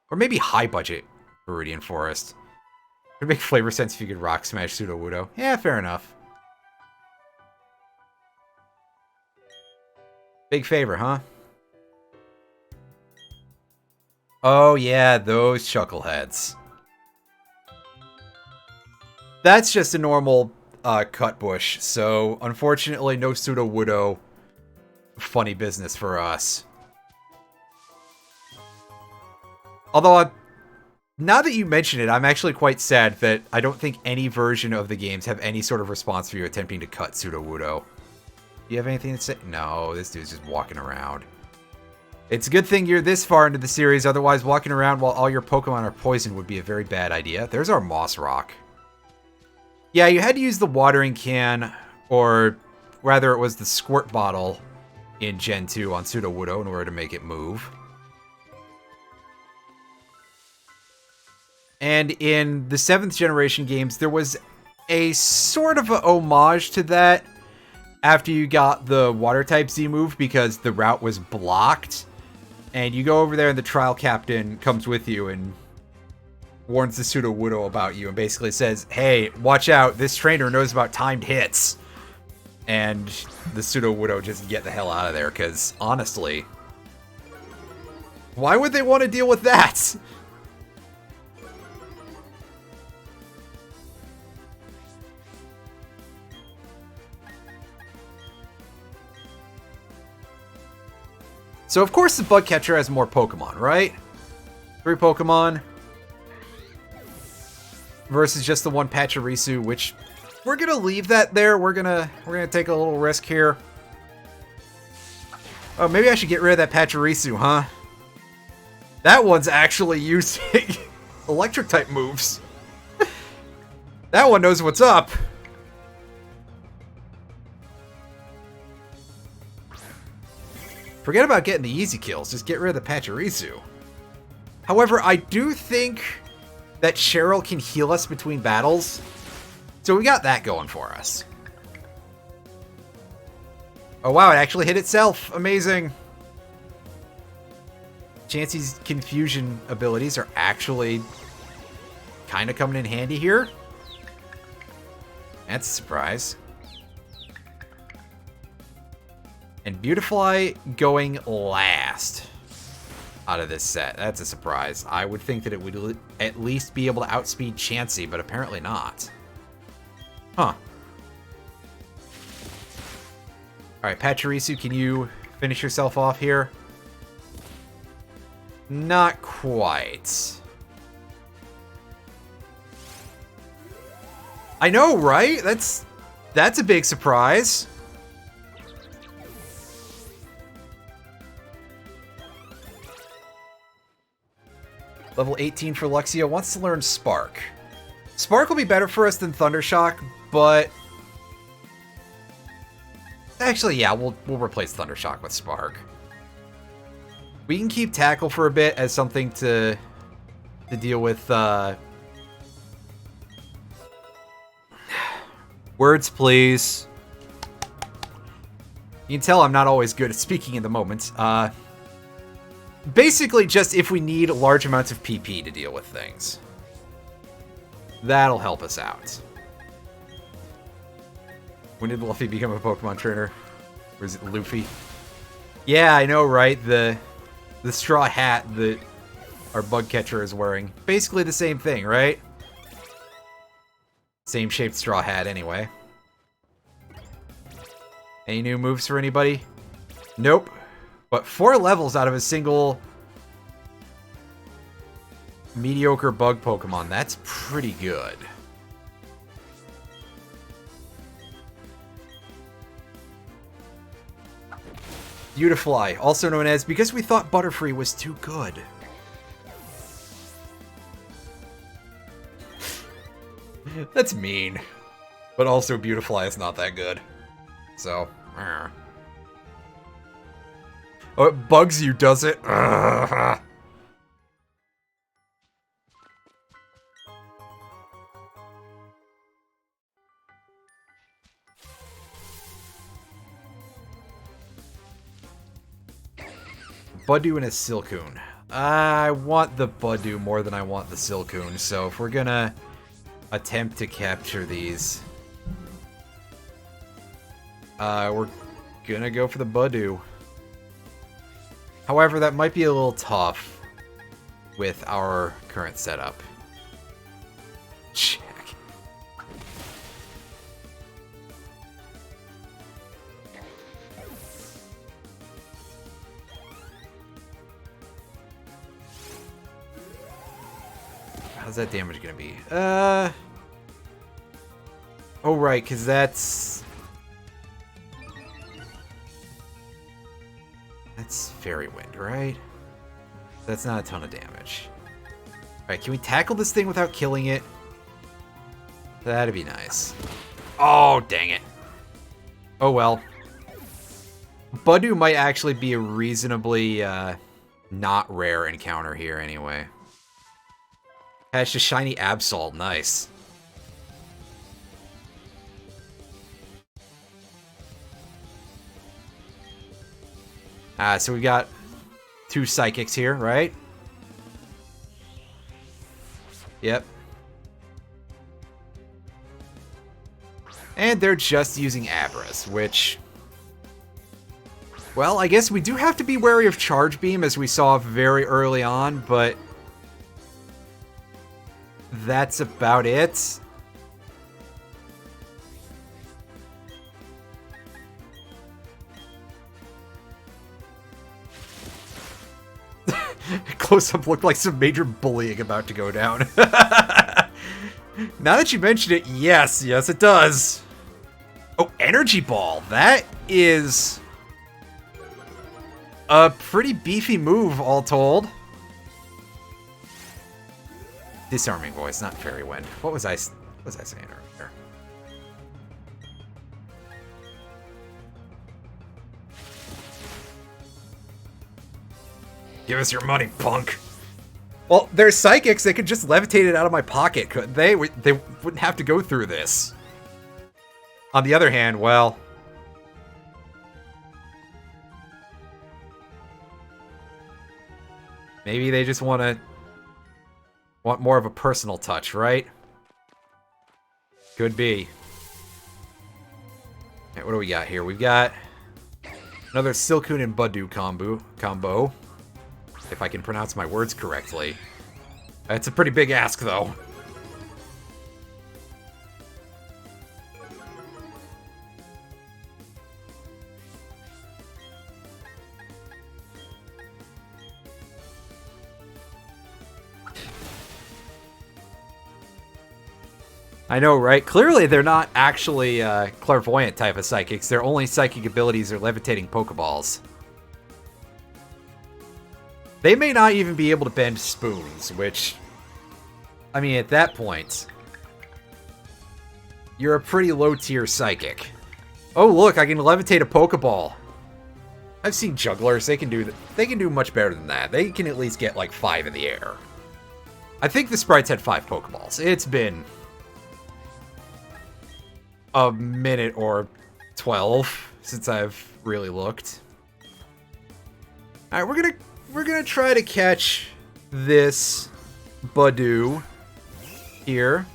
Or maybe high-budget Viridian Forest. It would make flavor sense if you could Rock Smash Sudowoodo. Yeah, fair enough. Big favor, huh? Oh yeah, those chuckleheads. That's just a normal cut bush, so unfortunately no Sudowoodo. Funny business for us. Although, now that you mention it, I'm actually quite sad that I don't think any version of the games have any sort of response for you attempting to cut Sudowoodo. Do you have anything to say? No, this dude's just walking around. It's a good thing you're this far into the series, otherwise walking around while all your Pokemon are poisoned would be a very bad idea. There's our Moss Rock. Yeah, you had to use the watering can, or rather it was the squirt bottle in Gen 2 on Sudowoodo in order to make it move. And in the 7th generation games, there was a sort of a homage to that after you got the water type Z move because the route was blocked. And you go over there and the trial captain comes with you and warns the Sudowoodo about you and basically says, hey, watch out, this trainer knows about timed hits. And the Sudowoodo just get the hell out of there because, honestly, why would they want to deal with that? So, of course, the bug catcher has more Pokemon, right? 3 Pokemon versus just the one Pachirisu, which we're gonna leave that there. We're gonna take a little risk here. Oh, maybe I should get rid of that Pachirisu, huh? That one's actually using electric type moves. That one knows what's up. Forget about getting the easy kills, just get rid of the Pachirisu. However, I do think that Cheryl can heal us between battles, so we got that going for us. Oh wow, it actually hit itself. Amazing. Chansey's confusion abilities are actually kind of coming in handy here. That's a surprise. And Beautifly going last out of this set. That's a surprise. I would think that it would at least be able to outspeed Chansey, but apparently not. Huh. Alright, Pachirisu, can you finish yourself off here? Not quite. I know, right? That's a big surprise. Level 18 for Luxio wants to learn Spark. Spark will be better for us than Thundershock, but actually, yeah, we'll replace Thundershock with Spark. We can keep Tackle for a bit as something to deal with. Words, please. You can tell I'm not always good at speaking in the moment. Basically, just if we need large amounts of PP to deal with things. That'll help us out. When did Luffy become a Pokemon trainer? Or is it Luffy? Yeah, I know, right? The straw hat that our bug catcher is wearing. Basically the same thing, right? Same shaped straw hat, anyway. Any new moves for anybody? Nope. But 4 levels out of a single mediocre bug Pokemon. That's pretty good. Beautifly, also known as because we thought Butterfree was too good. That's mean. But also Beautifly is not that good. So, oh, it bugs you, does it? Badoof and a Silcoon. I want the Badoof more than I want the Silcoon, so if we're gonna attempt to capture these, we're gonna go for the Badoof. However, that might be a little tough. with our current setup. Check. How's that damage gonna be? Oh right, because that's Fairy Wind, right? That's not a ton of damage. Alright, can we tackle this thing without killing it? That'd be nice. Oh, dang it. Oh well. Badoof might actually be a reasonably not rare encounter here anyway. Hatched a shiny Absol, nice. So we got 2 Psychics here, right? Yep. And they're just using Abras, which... Well, I guess we do have to be wary of Charge Beam, as we saw very early on, but... That's about it. Close-up looked like some major bullying about to go down. Now that you mention it, yes it does. Oh, Energy Ball. That is a pretty beefy move, all told. Disarming Voice, not Fairy Wind. What was I saying earlier? Give us your money, punk. Well, they're psychics. They could just levitate it out of my pocket, couldn't they? They wouldn't have to go through this. On the other hand, well... Maybe they just want more of a personal touch, right? Could be. Alright, what do we got here? We've got another Silcoon and Badoof combo. If I can pronounce my words correctly. That's a pretty big ask, though. I know, right? Clearly, they're not actually clairvoyant type of psychics. Their only psychic abilities are levitating Pokeballs. They may not even be able to bend spoons, which... I mean, at that point... You're a pretty low-tier psychic. Oh, look, I can levitate a Pokeball. I've seen jugglers. They can do much better than that. They can at least get, like, 5 in the air. I think the sprites had 5 Pokeballs. It's been... a minute or 12 since I've really looked. Alright, we're gonna try to catch this Badoof here.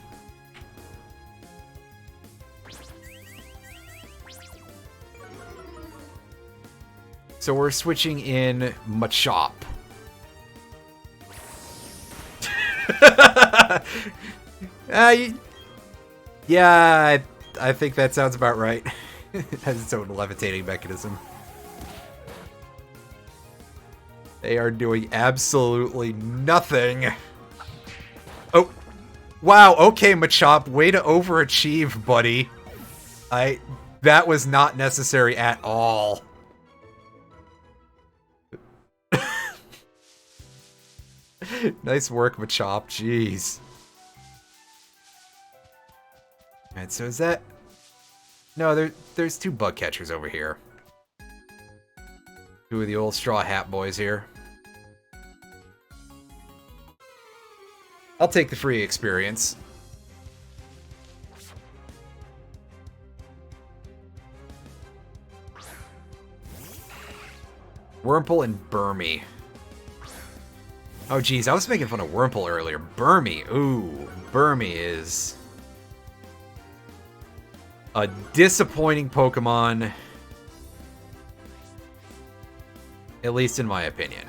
So we're switching in Machop. Yeah, I think that sounds about right. It has its own levitating mechanism. They are doing absolutely nothing. Oh, wow. Okay, Machop, way to overachieve, buddy. That was not necessary at all. Nice work, Machop. Jeez. Alright, so is that... No, there's 2 bug catchers over here. 2 of the old Straw Hat boys here. I'll take the free experience. Wurmple and Burmy. Oh, geez, I was making fun of Wurmple earlier. Burmy, ooh. Burmy is... a disappointing Pokemon. At least in my opinion.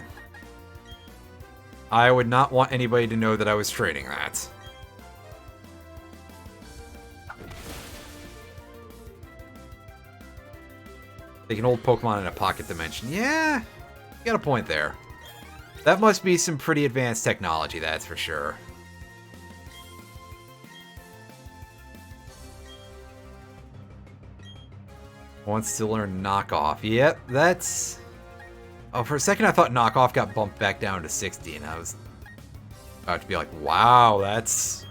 I would not want anybody to know that I was training that. They can hold Pokemon in a pocket dimension. Yeah, you got a point there. That must be some pretty advanced technology, that's for sure. Wants to learn knockoff. Yep, that's... Oh, for a second I thought knockoff got bumped back down to 60, and I was about to be like, wow, that's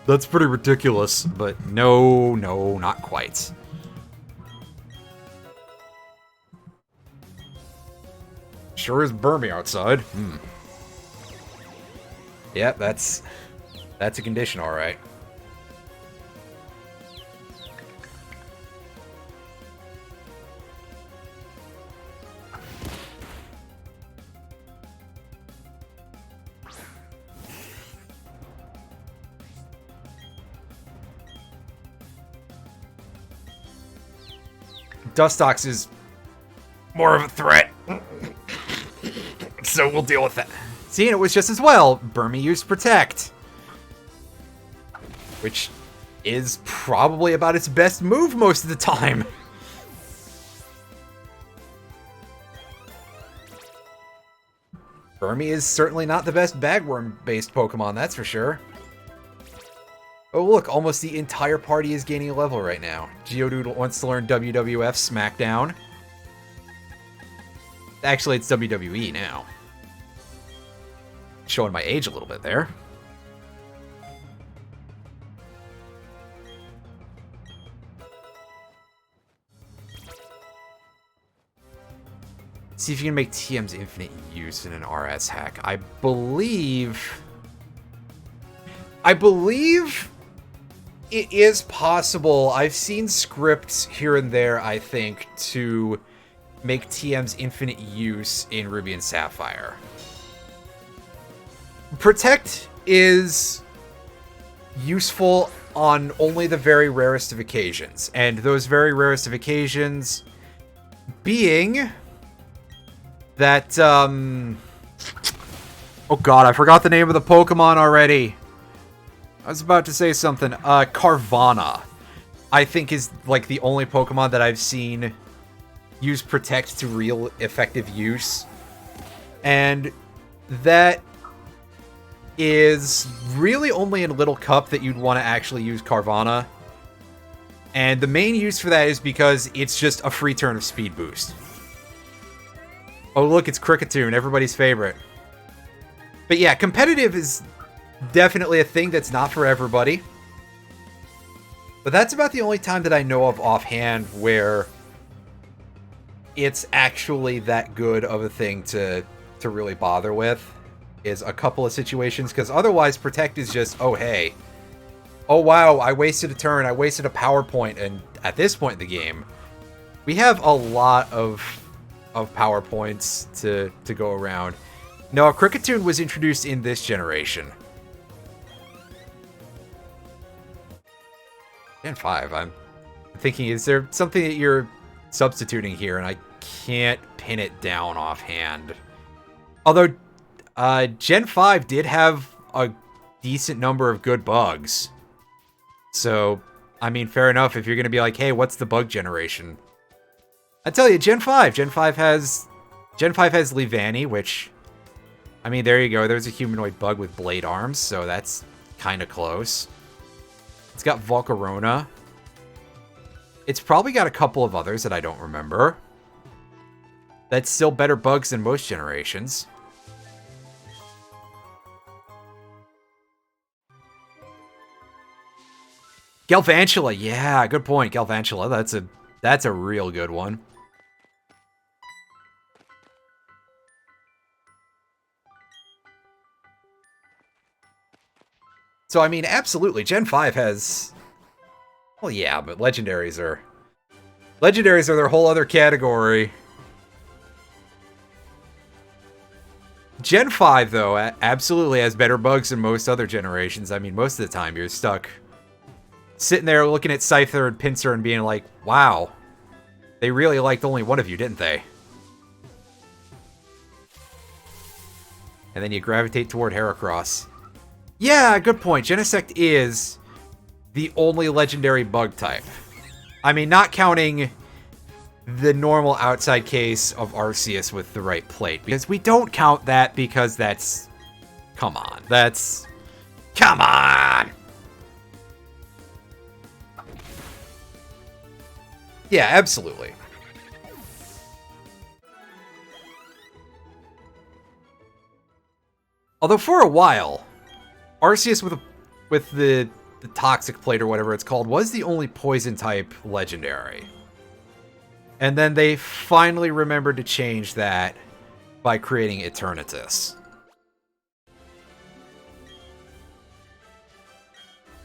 pretty ridiculous. But no, not quite. Sure is Burmy outside. Yep, that's a condition, all right. Dustox is more of a threat. So we'll deal with that. See, and it was just as well. Burmy used Protect. Which is probably about its best move most of the time. Burmy is certainly not the best Bagworm-based Pokemon, that's for sure. Oh look, almost the entire party is gaining a level right now. Geodude wants to learn WWF Smackdown. Actually, it's WWE now. Showing my age a little bit there. See if you can make TM's Infinite Use in an RS hack. I believe it is possible. I've seen scripts here and there, I think, to make TM's Infinite Use in Ruby and Sapphire. Protect is useful on only the very rarest of occasions, and those very rarest of occasions being that, oh god, I forgot the name of the Pokemon already. I was about to say something. Carvana, I think, is like the only Pokemon that I've seen use Protect to real effective use. And that is really only in Little Cup that you'd want to actually use Carvana. And the main use for that is because it's just a free turn of Speed Boost. Oh look, it's Kricketune, everybody's favorite. But yeah, competitive is definitely a thing that's not for everybody. But that's about the only time that I know of offhand where it's actually that good of a thing to really bother with, is a couple of situations, because otherwise Protect is just, oh hey, oh wow, I wasted a turn, I wasted a power point, and at this point in the game, we have a lot of power points to go around. No, Kricketune was introduced in this generation. Gen 5, I'm thinking, is there something that you're substituting here, and I can't pin it down offhand. Although, Gen 5 did have a decent number of good bugs. So, I mean, fair enough if you're going to be like, hey, what's the bug generation? I tell you, Gen 5 has Leavanny, which, I mean, there you go. There's a humanoid bug with blade arms, so that's kind of close. It's got Volcarona. It's probably got a couple of others that I don't remember. That's still better bugs than most generations. Galvantula, yeah, good point. Galvantula, that's a real good one. So, I mean, absolutely, Gen 5 has... Well, yeah, but legendaries are their whole other category. Gen 5, though, absolutely has better bugs than most other generations. I mean, most of the time, you're stuck sitting there looking at Scyther and Pinsir and being like, wow, they really liked only one of you, didn't they? And then you gravitate toward Heracross. Yeah, good point. Genesect is the only legendary bug type. I mean, not counting the normal outside case of Arceus with the right plate. Because we don't count that because that's... Come on. That's... Come on! Yeah, absolutely. Although for a while, Arceus with the Toxic Plate or whatever it's called was the only poison type legendary. And then they finally remembered to change that by creating Eternatus.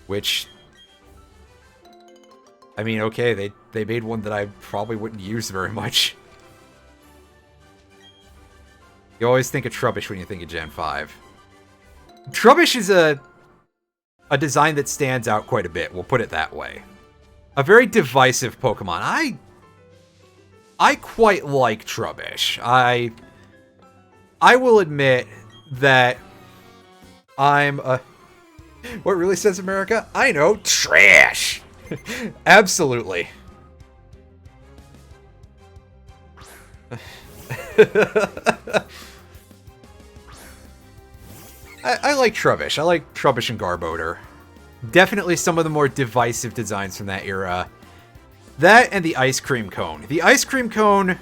Which, I mean, okay, they made one that I probably wouldn't use very much. You always think of Trubbish when you think of Gen 5. Trubbish is a design that stands out quite a bit, we'll put it that way. A very divisive Pokemon. I quite like Trubbish. I will admit that I'm a... What really says America? I know, trash! Absolutely. I like Trubbish. I like Trubbish and Garbodor. Definitely some of the more divisive designs from that era. That and the Ice Cream Cone. The Ice Cream Cone,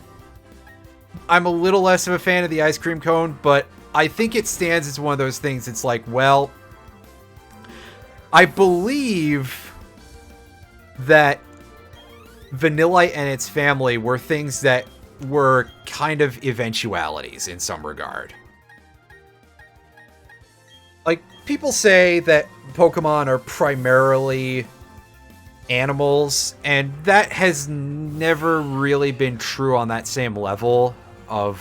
I'm a little less of a fan of the Ice Cream Cone, but I think it stands as one of those things. It's like, well, I believe that Vanillite and its family were things that were kind of eventualities in some regard. Like, people say that Pokemon are primarily animals, and that has never really been true on that same level of,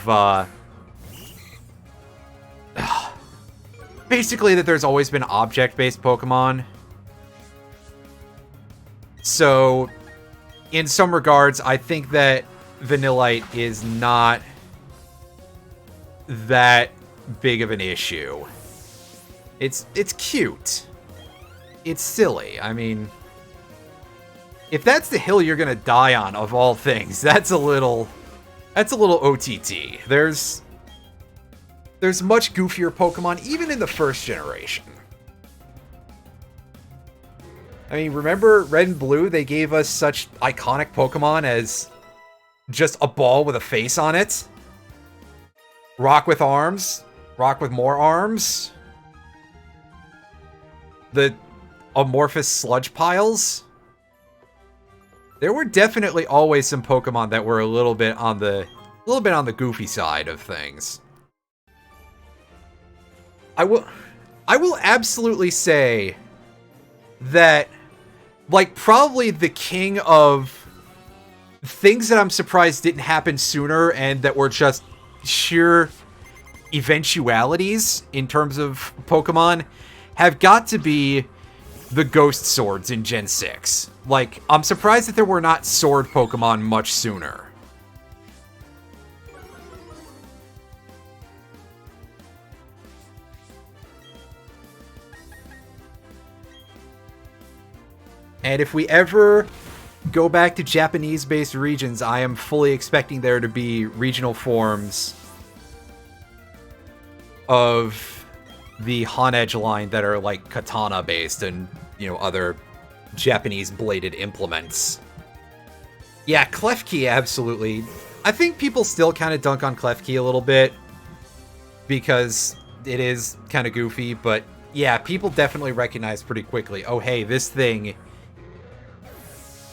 basically that there's always been object-based Pokemon. So, in some regards, I think that Vanillite is not that big of an issue. It's cute. It's silly. I mean, if that's the hill you're gonna die on, of all things, that's a little OTT. There's much goofier Pokemon, even in the first generation. I mean, remember Red and Blue? They gave us such iconic Pokemon as just a ball with a face on it. Rock with arms. Rock with more arms. The amorphous sludge piles. There were definitely always some Pokemon that were a little bit on the goofy side of things. I will absolutely say that, like, probably the king of things that I'm surprised didn't happen sooner and that were just sheer eventualities in terms of Pokemon have got to be the Ghost Swords in Gen 6. Like, I'm surprised that there were not Sword Pokemon much sooner. And if we ever go back to Japanese-based regions, I am fully expecting there to be regional forms of the Honedge line that are like katana-based and, you know, other Japanese bladed implements. Yeah, Klefki, absolutely. I think people still kind of dunk on Klefki a little bit because it is kind of goofy, but yeah, people definitely recognize pretty quickly, oh hey, this thing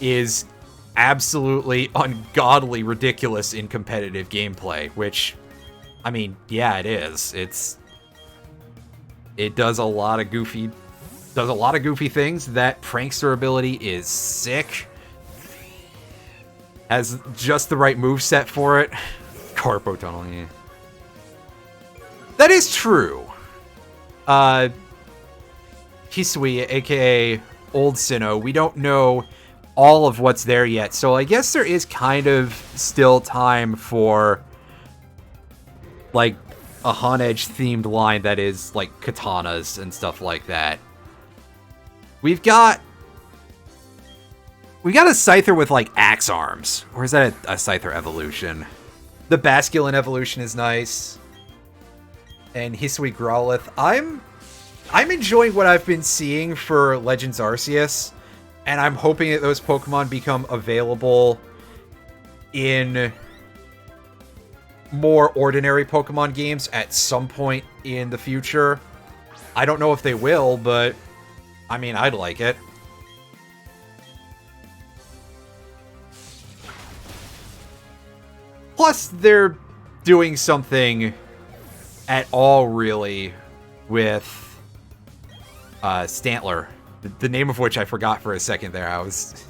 is absolutely ungodly ridiculous in competitive gameplay, which, I mean, yeah, it is. It does a lot of goofy things. That prankster ability is sick. Has just the right moveset for it. Carpo Tunnel, yeah. That is true. Hisui, aka Old Sinnoh, we don't know all of what's there yet, so I guess there is kind of still time for, like, a Honedge themed line that is like katanas and stuff like that. We've got a Scyther with like axe arms. Or is that a Scyther evolution? The Basculin evolution is nice. And Hisui Growlithe. I'm enjoying what I've been seeing for Legends Arceus, and I'm hoping that those Pokemon become available in more ordinary Pokemon games at some point in the future. I don't know if they will, but I mean, I'd like it. Plus, they're doing something at all, really, with Stantler. The name of which I forgot for a second there. I was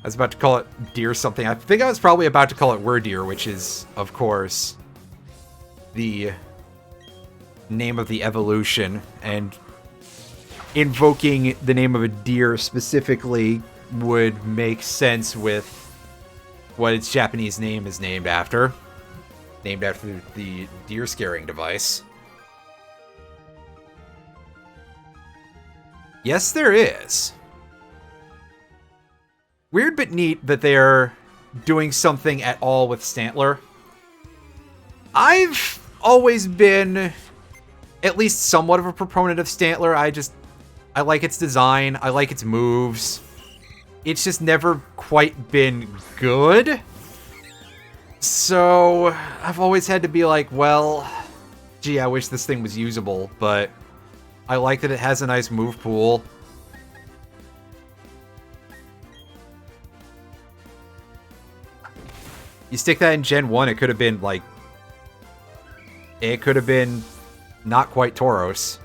about to call it Deer something. I think I was probably about to call it Wordeer, which is, of course, the name of the evolution. And invoking the name of a deer specifically would make sense with what its Japanese name is named after. Named after the deer scaring device. Yes, there is. Weird but neat that they're doing something at all with Stantler. I've always been at least somewhat of a proponent of Stantler. I like its design. I like its moves. It's just never quite been good. So I've always had to be like, well, gee, I wish this thing was usable, but I like that it has a nice move pool. You stick that in Gen 1, it could have been, like... It could have been not quite Tauros.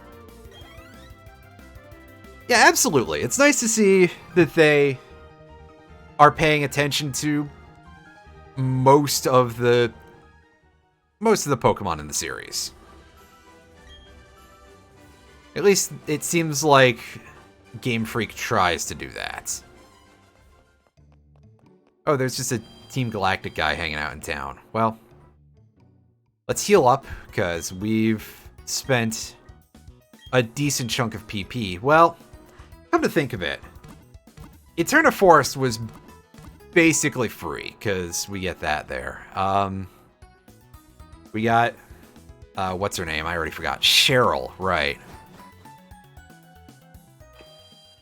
Yeah, absolutely. It's nice to see that they are paying attention to most of the Pokemon in the series. At least it seems like Game Freak tries to do that. Oh, there's just a Team Galactic guy hanging out in town. Well, let's heal up, because we've spent a decent chunk of PP. Well, come to think of it, Eterna Forest was basically free, because we get that there. We got, what's her name? I already forgot. Cheryl, right.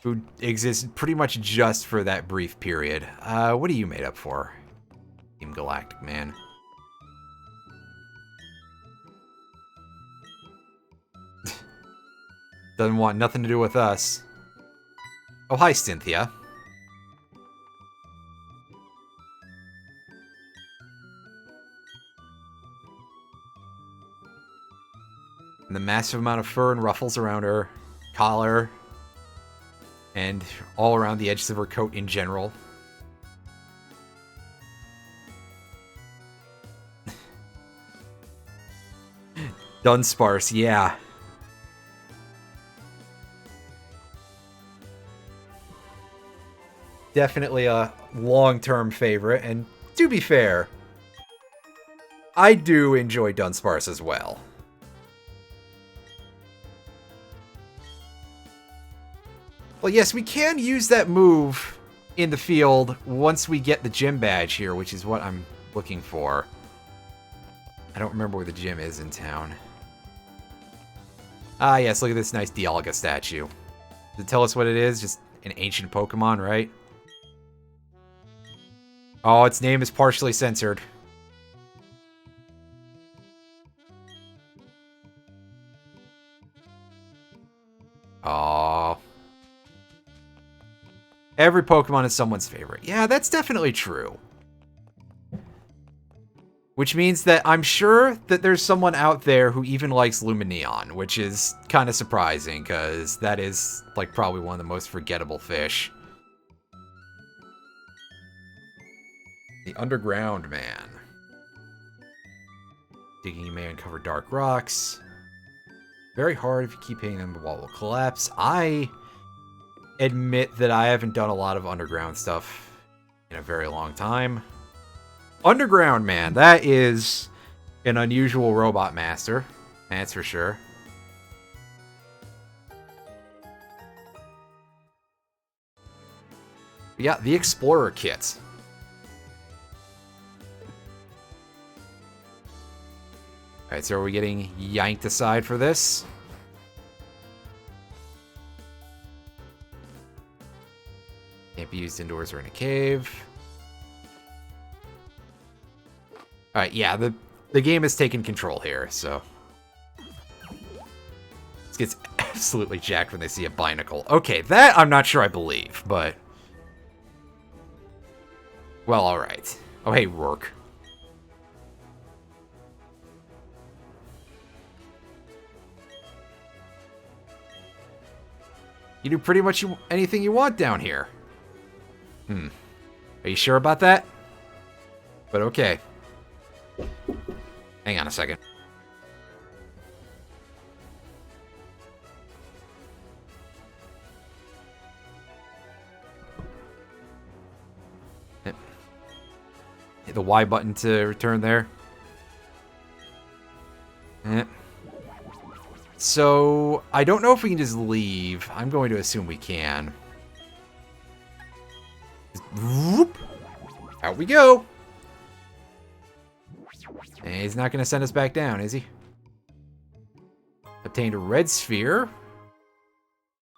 Who exists pretty much just for that brief period. What are you made up for? Team Galactic, man. Doesn't want nothing to do with us. Oh, hi, Cynthia. And the massive amount of fur and ruffles around her collar. And all around the edges of her coat in general. Dunsparce, yeah. Definitely a long-term favorite, and to be fair, I do enjoy Dunsparce as well. Well, yes, we can use that move in the field once we get the gym badge here, which is what I'm looking for. I don't remember where the gym is in town. Ah, yes, look at this nice Dialga statue. Does it tell us what it is? Just an ancient Pokemon, right? Oh, its name is partially censored. Aww. Every Pokemon is someone's favorite. Yeah, that's definitely true. Which means that I'm sure that there's someone out there who even likes Lumineon, which is kind of surprising, because that is, like, probably one of the most forgettable fish. The Underground Man. Digging, you may uncover dark rocks. Very hard. If you keep hitting them, the wall will collapse. I admit that I haven't done a lot of underground stuff in a very long time. Underground Man, that is An unusual robot master. That's for sure. Yeah, the Explorer kit. Alright, so are we getting yanked aside for this? Can't be used indoors or in a cave. Alright, yeah, the game has taken control here, so... This gets absolutely jacked when they see a binacle. Okay, that I'm not sure I believe, but... Well, alright. Oh, hey, Rourke. You do pretty much anything you want down here. Are you sure about that? But okay. Hang on a second. Hit the Y button to return there. So, I don't know if we can just leave. I'm going to assume we can. Whoop. Out we go. And he's not going to send us back down, is he? Obtained a red sphere.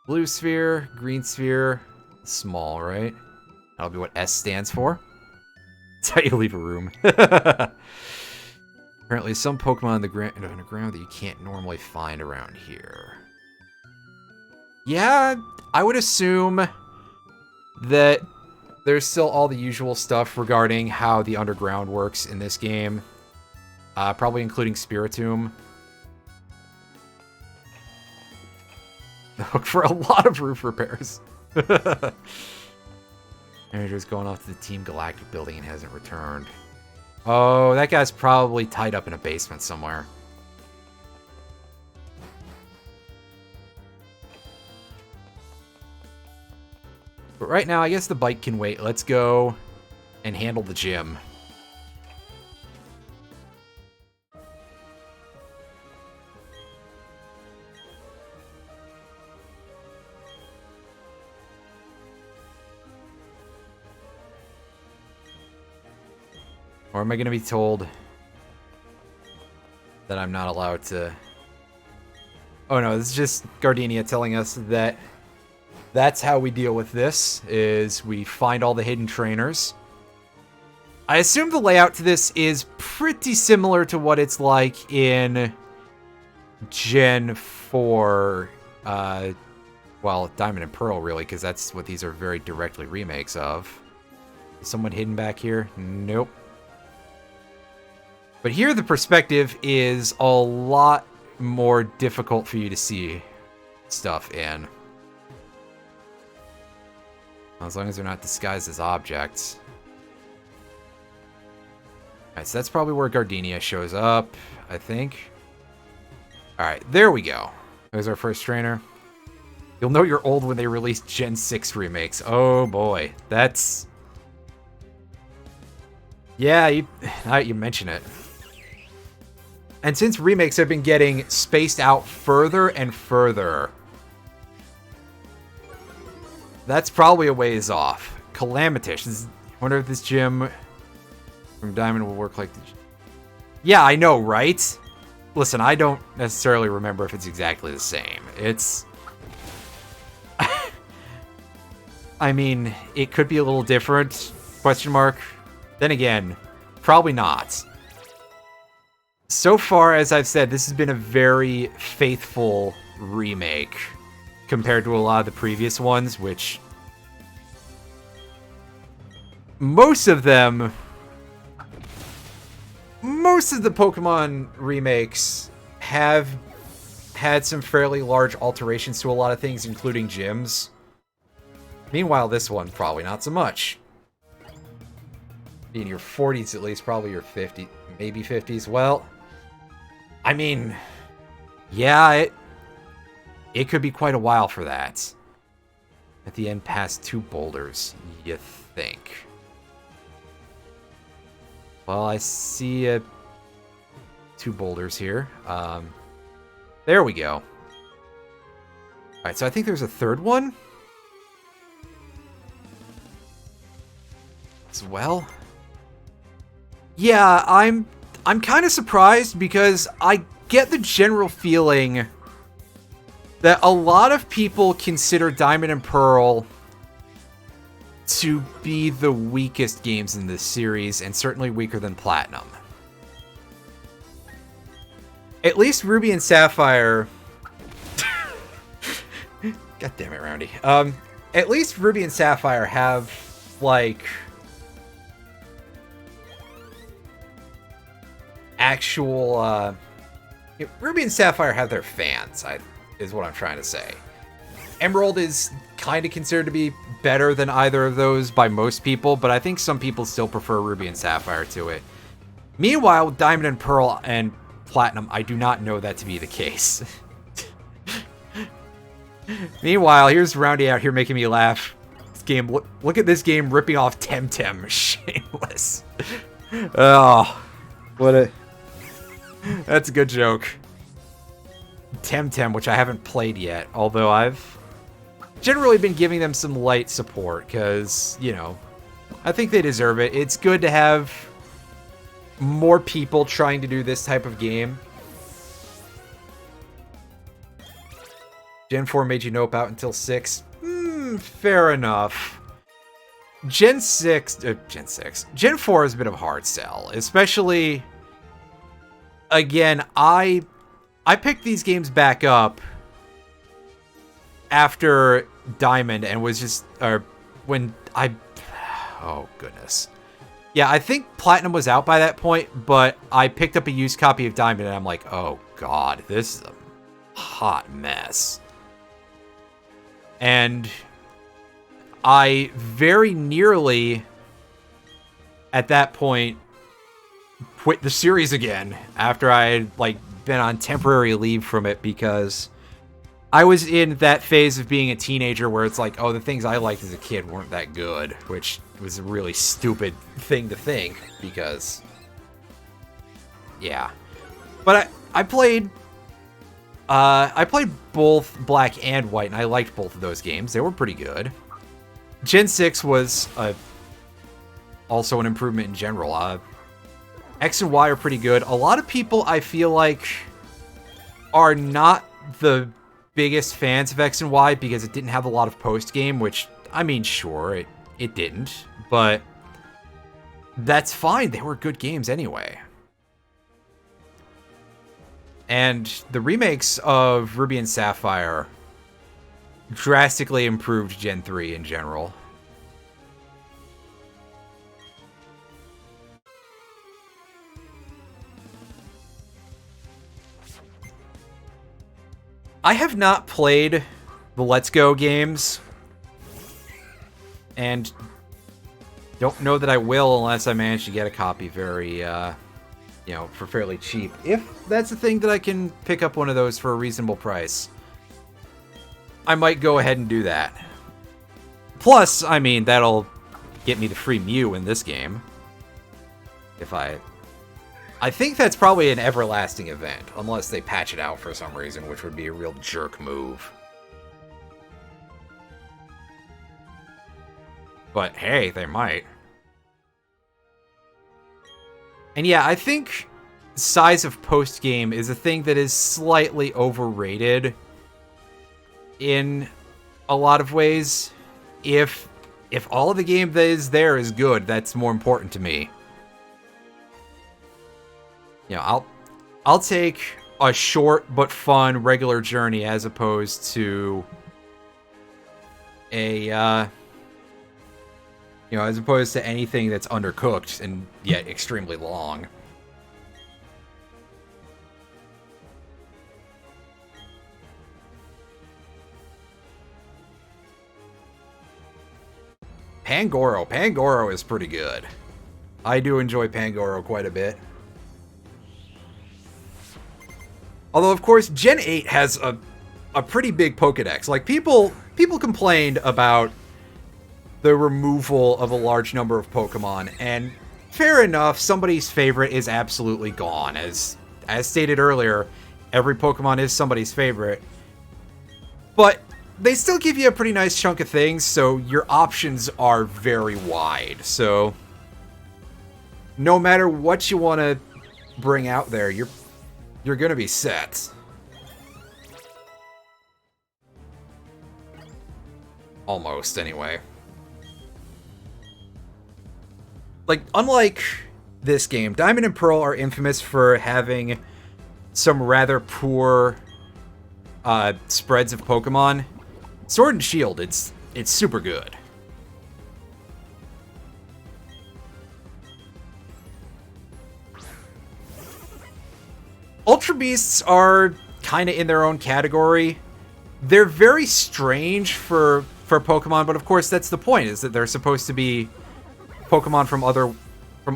Blue sphere. Green sphere. Small, right? That'll be what S stands for. That's how you leave a room. Apparently some Pokemon on the ground that you can't normally find around here. Yeah, I would assume that there's still all the usual stuff regarding how the underground works in this game. Probably including Spiritomb. Look for a lot of roof repairs. Manager's going off to the Team Galactic building and hasn't returned. Oh, that guy's probably tied up in a basement somewhere. But right now, I guess the bike can wait. Let's go and handle the gym. Or am I going to be told that I'm not allowed to... Oh no, this is just Gardenia telling us that that's how we deal with this, is we find all the hidden trainers. I assume the layout to this is pretty similar to what it's like in Gen 4, well, Diamond and Pearl, really, because that's what these are very directly remakes of. Is someone hidden back here? Nope. But here the perspective is a lot more difficult for you to see stuff in. As long as they're not disguised as objects. Alright, so that's probably where Gardenia shows up, I think. Alright, there we go. There's our first trainer. You'll know you're old when they release Gen 6 remakes. Oh boy, that's... Yeah, now you mention it. And since remakes have been getting spaced out further and further, that's probably a ways off. Calamitish. I wonder if this gym from Diamond will work like the... Yeah, I know, right? Listen, I don't necessarily remember if it's exactly the same. It's... I mean, it could be a little different, question mark. Then again, probably not. So far, as I've said, this has been a very faithful remake compared to a lot of the previous ones, which... Most of the Pokemon remakes have had some fairly large alterations to a lot of things, including gyms. Meanwhile, this one, probably not so much. In your 40s at least, probably your 50s, maybe 50s. Well, I mean, yeah, it could be quite a while for that. At the end, past 2 boulders, you think. Well, I see a 2 boulders here. There we go. Alright, so I think there's a third one as well. Yeah, I'm kind of surprised because I get the general feeling that a lot of people consider Diamond and Pearl to be the weakest games in this series, and certainly weaker than Platinum. At least Ruby and Sapphire... God damn it, Roundy. At least Ruby and Sapphire have, like... actual, Ruby and Sapphire have their fans, is what I'm trying to say. Emerald is kind of considered to be better than either of those by most people, but I think some people still prefer Ruby and Sapphire to it. Meanwhile, with Diamond and Pearl and Platinum, I do not know that to be the case. Meanwhile, here's Roundy out here making me laugh. This game, look at this game ripping off Temtem. Shameless. Oh, what a... That's a good joke. Temtem, which I haven't played yet, although I've generally been giving them some light support, because, you know, I think they deserve it. It's good to have more people trying to do this type of game. Gen 4 made you nope out until 6. Fair enough. Gen 4 is a bit of a hard sell, especially... Again, I picked these games back up after Diamond and was just... oh, goodness. Yeah, I think Platinum was out by that point, but I picked up a used copy of Diamond and I'm like, oh god, this is a hot mess. And I very nearly, at that point, quit the series again after I had, like, been on temporary leave from it because I was in that phase of being a teenager where it's like, oh, the things I liked as a kid weren't that good, which was a really stupid thing to think because, yeah. But I played both Black and White, and I liked both of those games. They were pretty good. Gen 6 was also an improvement in general. X and Y are pretty good. A lot of people, I feel like, are not the biggest fans of X and Y because it didn't have a lot of post-game, which, I mean, sure, it didn't, but that's fine. They were good games anyway. And the remakes of Ruby and Sapphire drastically improved Gen 3 in general. I have not played the Let's Go games, and don't know that I will unless I manage to get a copy very, you know, for fairly cheap. If that's a thing that I can pick up one of those for a reasonable price, I might go ahead and do that. Plus, I mean, that'll get me the free Mew in this game. If I think that's probably an everlasting event, unless they patch it out for some reason, which would be a real jerk move. But hey, they might. And yeah, I think size of post-game is a thing that is slightly overrated in a lot of ways. If all of the game that is there is good, that's more important to me. You know, I'll take a short but fun regular journey as opposed to a you know, as opposed to anything that's undercooked and yet extremely long. Pangoro is pretty good. I do enjoy Pangoro quite a bit. Although, of course, Gen 8 has a pretty big Pokedex. Like, people complained about the removal of a large number of Pokemon, and fair enough, somebody's favorite is absolutely gone, as as stated earlier, every Pokemon is somebody's favorite. But they still give you a pretty nice chunk of things, so your options are very wide. So no matter what you want to bring out there, you're going to be set. Almost, anyway. Like, unlike this game, Diamond and Pearl are infamous for having some rather poor spreads of Pokemon. Sword and Shield, it's super good. Ultra Beasts are kind of in their own category. They're very strange for Pokemon, but of course that's the point, is that they're supposed to be Pokemon from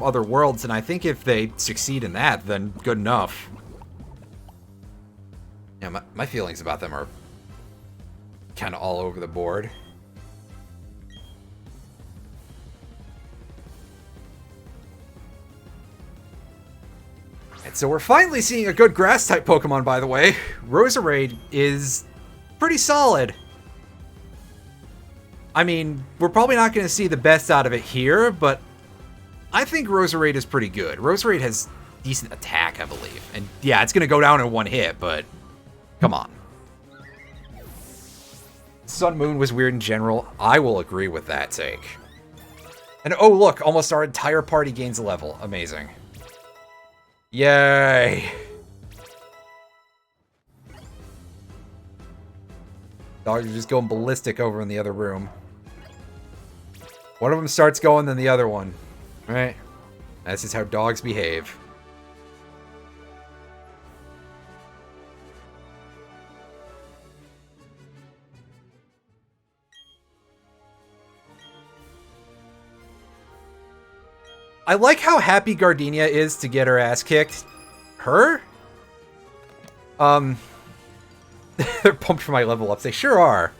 other worlds, and I think if they succeed in that, then good enough. Yeah, my feelings about them are kind of all over the board. And so we're finally seeing a good Grass-type Pokemon, by the way. Roserade is pretty solid. I mean, we're probably not going to see the best out of it here, but I think Roserade is pretty good. Roserade has decent attack, I believe. And yeah, it's going to go down in one hit, but come on. Sun Moon was weird in general. I will agree with that take. And oh, look, almost our entire party gains a level. Amazing. Yay. Dogs are just going ballistic over in the other room. One of them starts going, then the other one. Right? That's just how dogs behave. I like how happy Gardenia is to get her ass kicked. Her? They're pumped for my level ups. They sure are.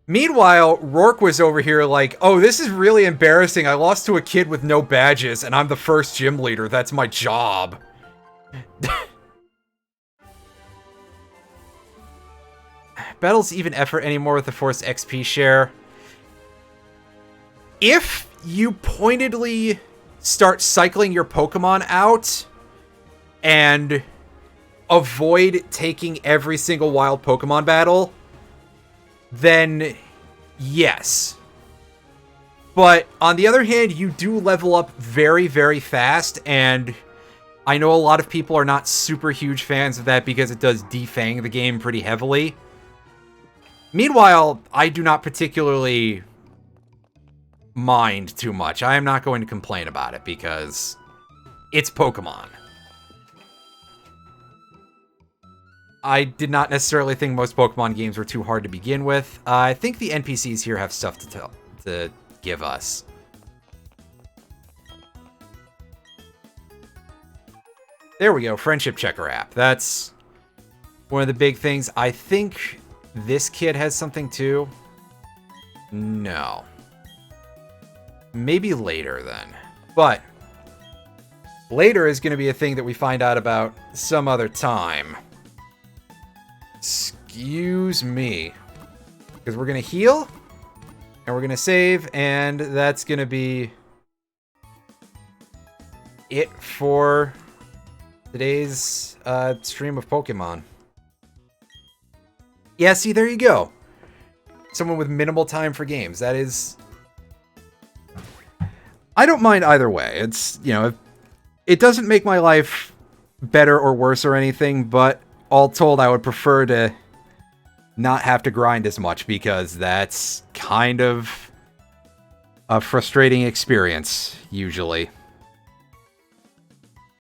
Meanwhile, Rourke was over here like, oh, this is really embarrassing. I lost to a kid with no badges, and I'm the first gym leader. That's my job. Battle's even effort anymore with the forced XP share. If you pointedly start cycling your Pokemon out and avoid taking every single wild Pokemon battle, then yes. But on the other hand, you do level up very, very fast, and I know a lot of people are not super huge fans of that because it does defang the game pretty heavily. Meanwhile, I do not particularly mind too much. I am not going to complain about it because it's Pokemon. I did not necessarily think most Pokemon games were too hard to begin with. I think the NPCs here have stuff to give us. There we go, Friendship Checker app. That's one of the big things. I think this kid has something too. No. Maybe later then. But later is going to be a thing that we find out about some other time. Excuse me. Because we're going to heal, and we're going to save, and that's going to be it for today's stream of Pokemon. Yeah, see, there you go. Someone with minimal time for games. That is... I don't mind either way. It's, you know, it doesn't make my life better or worse or anything, but all told, I would prefer to not have to grind as much because that's kind of a frustrating experience, usually.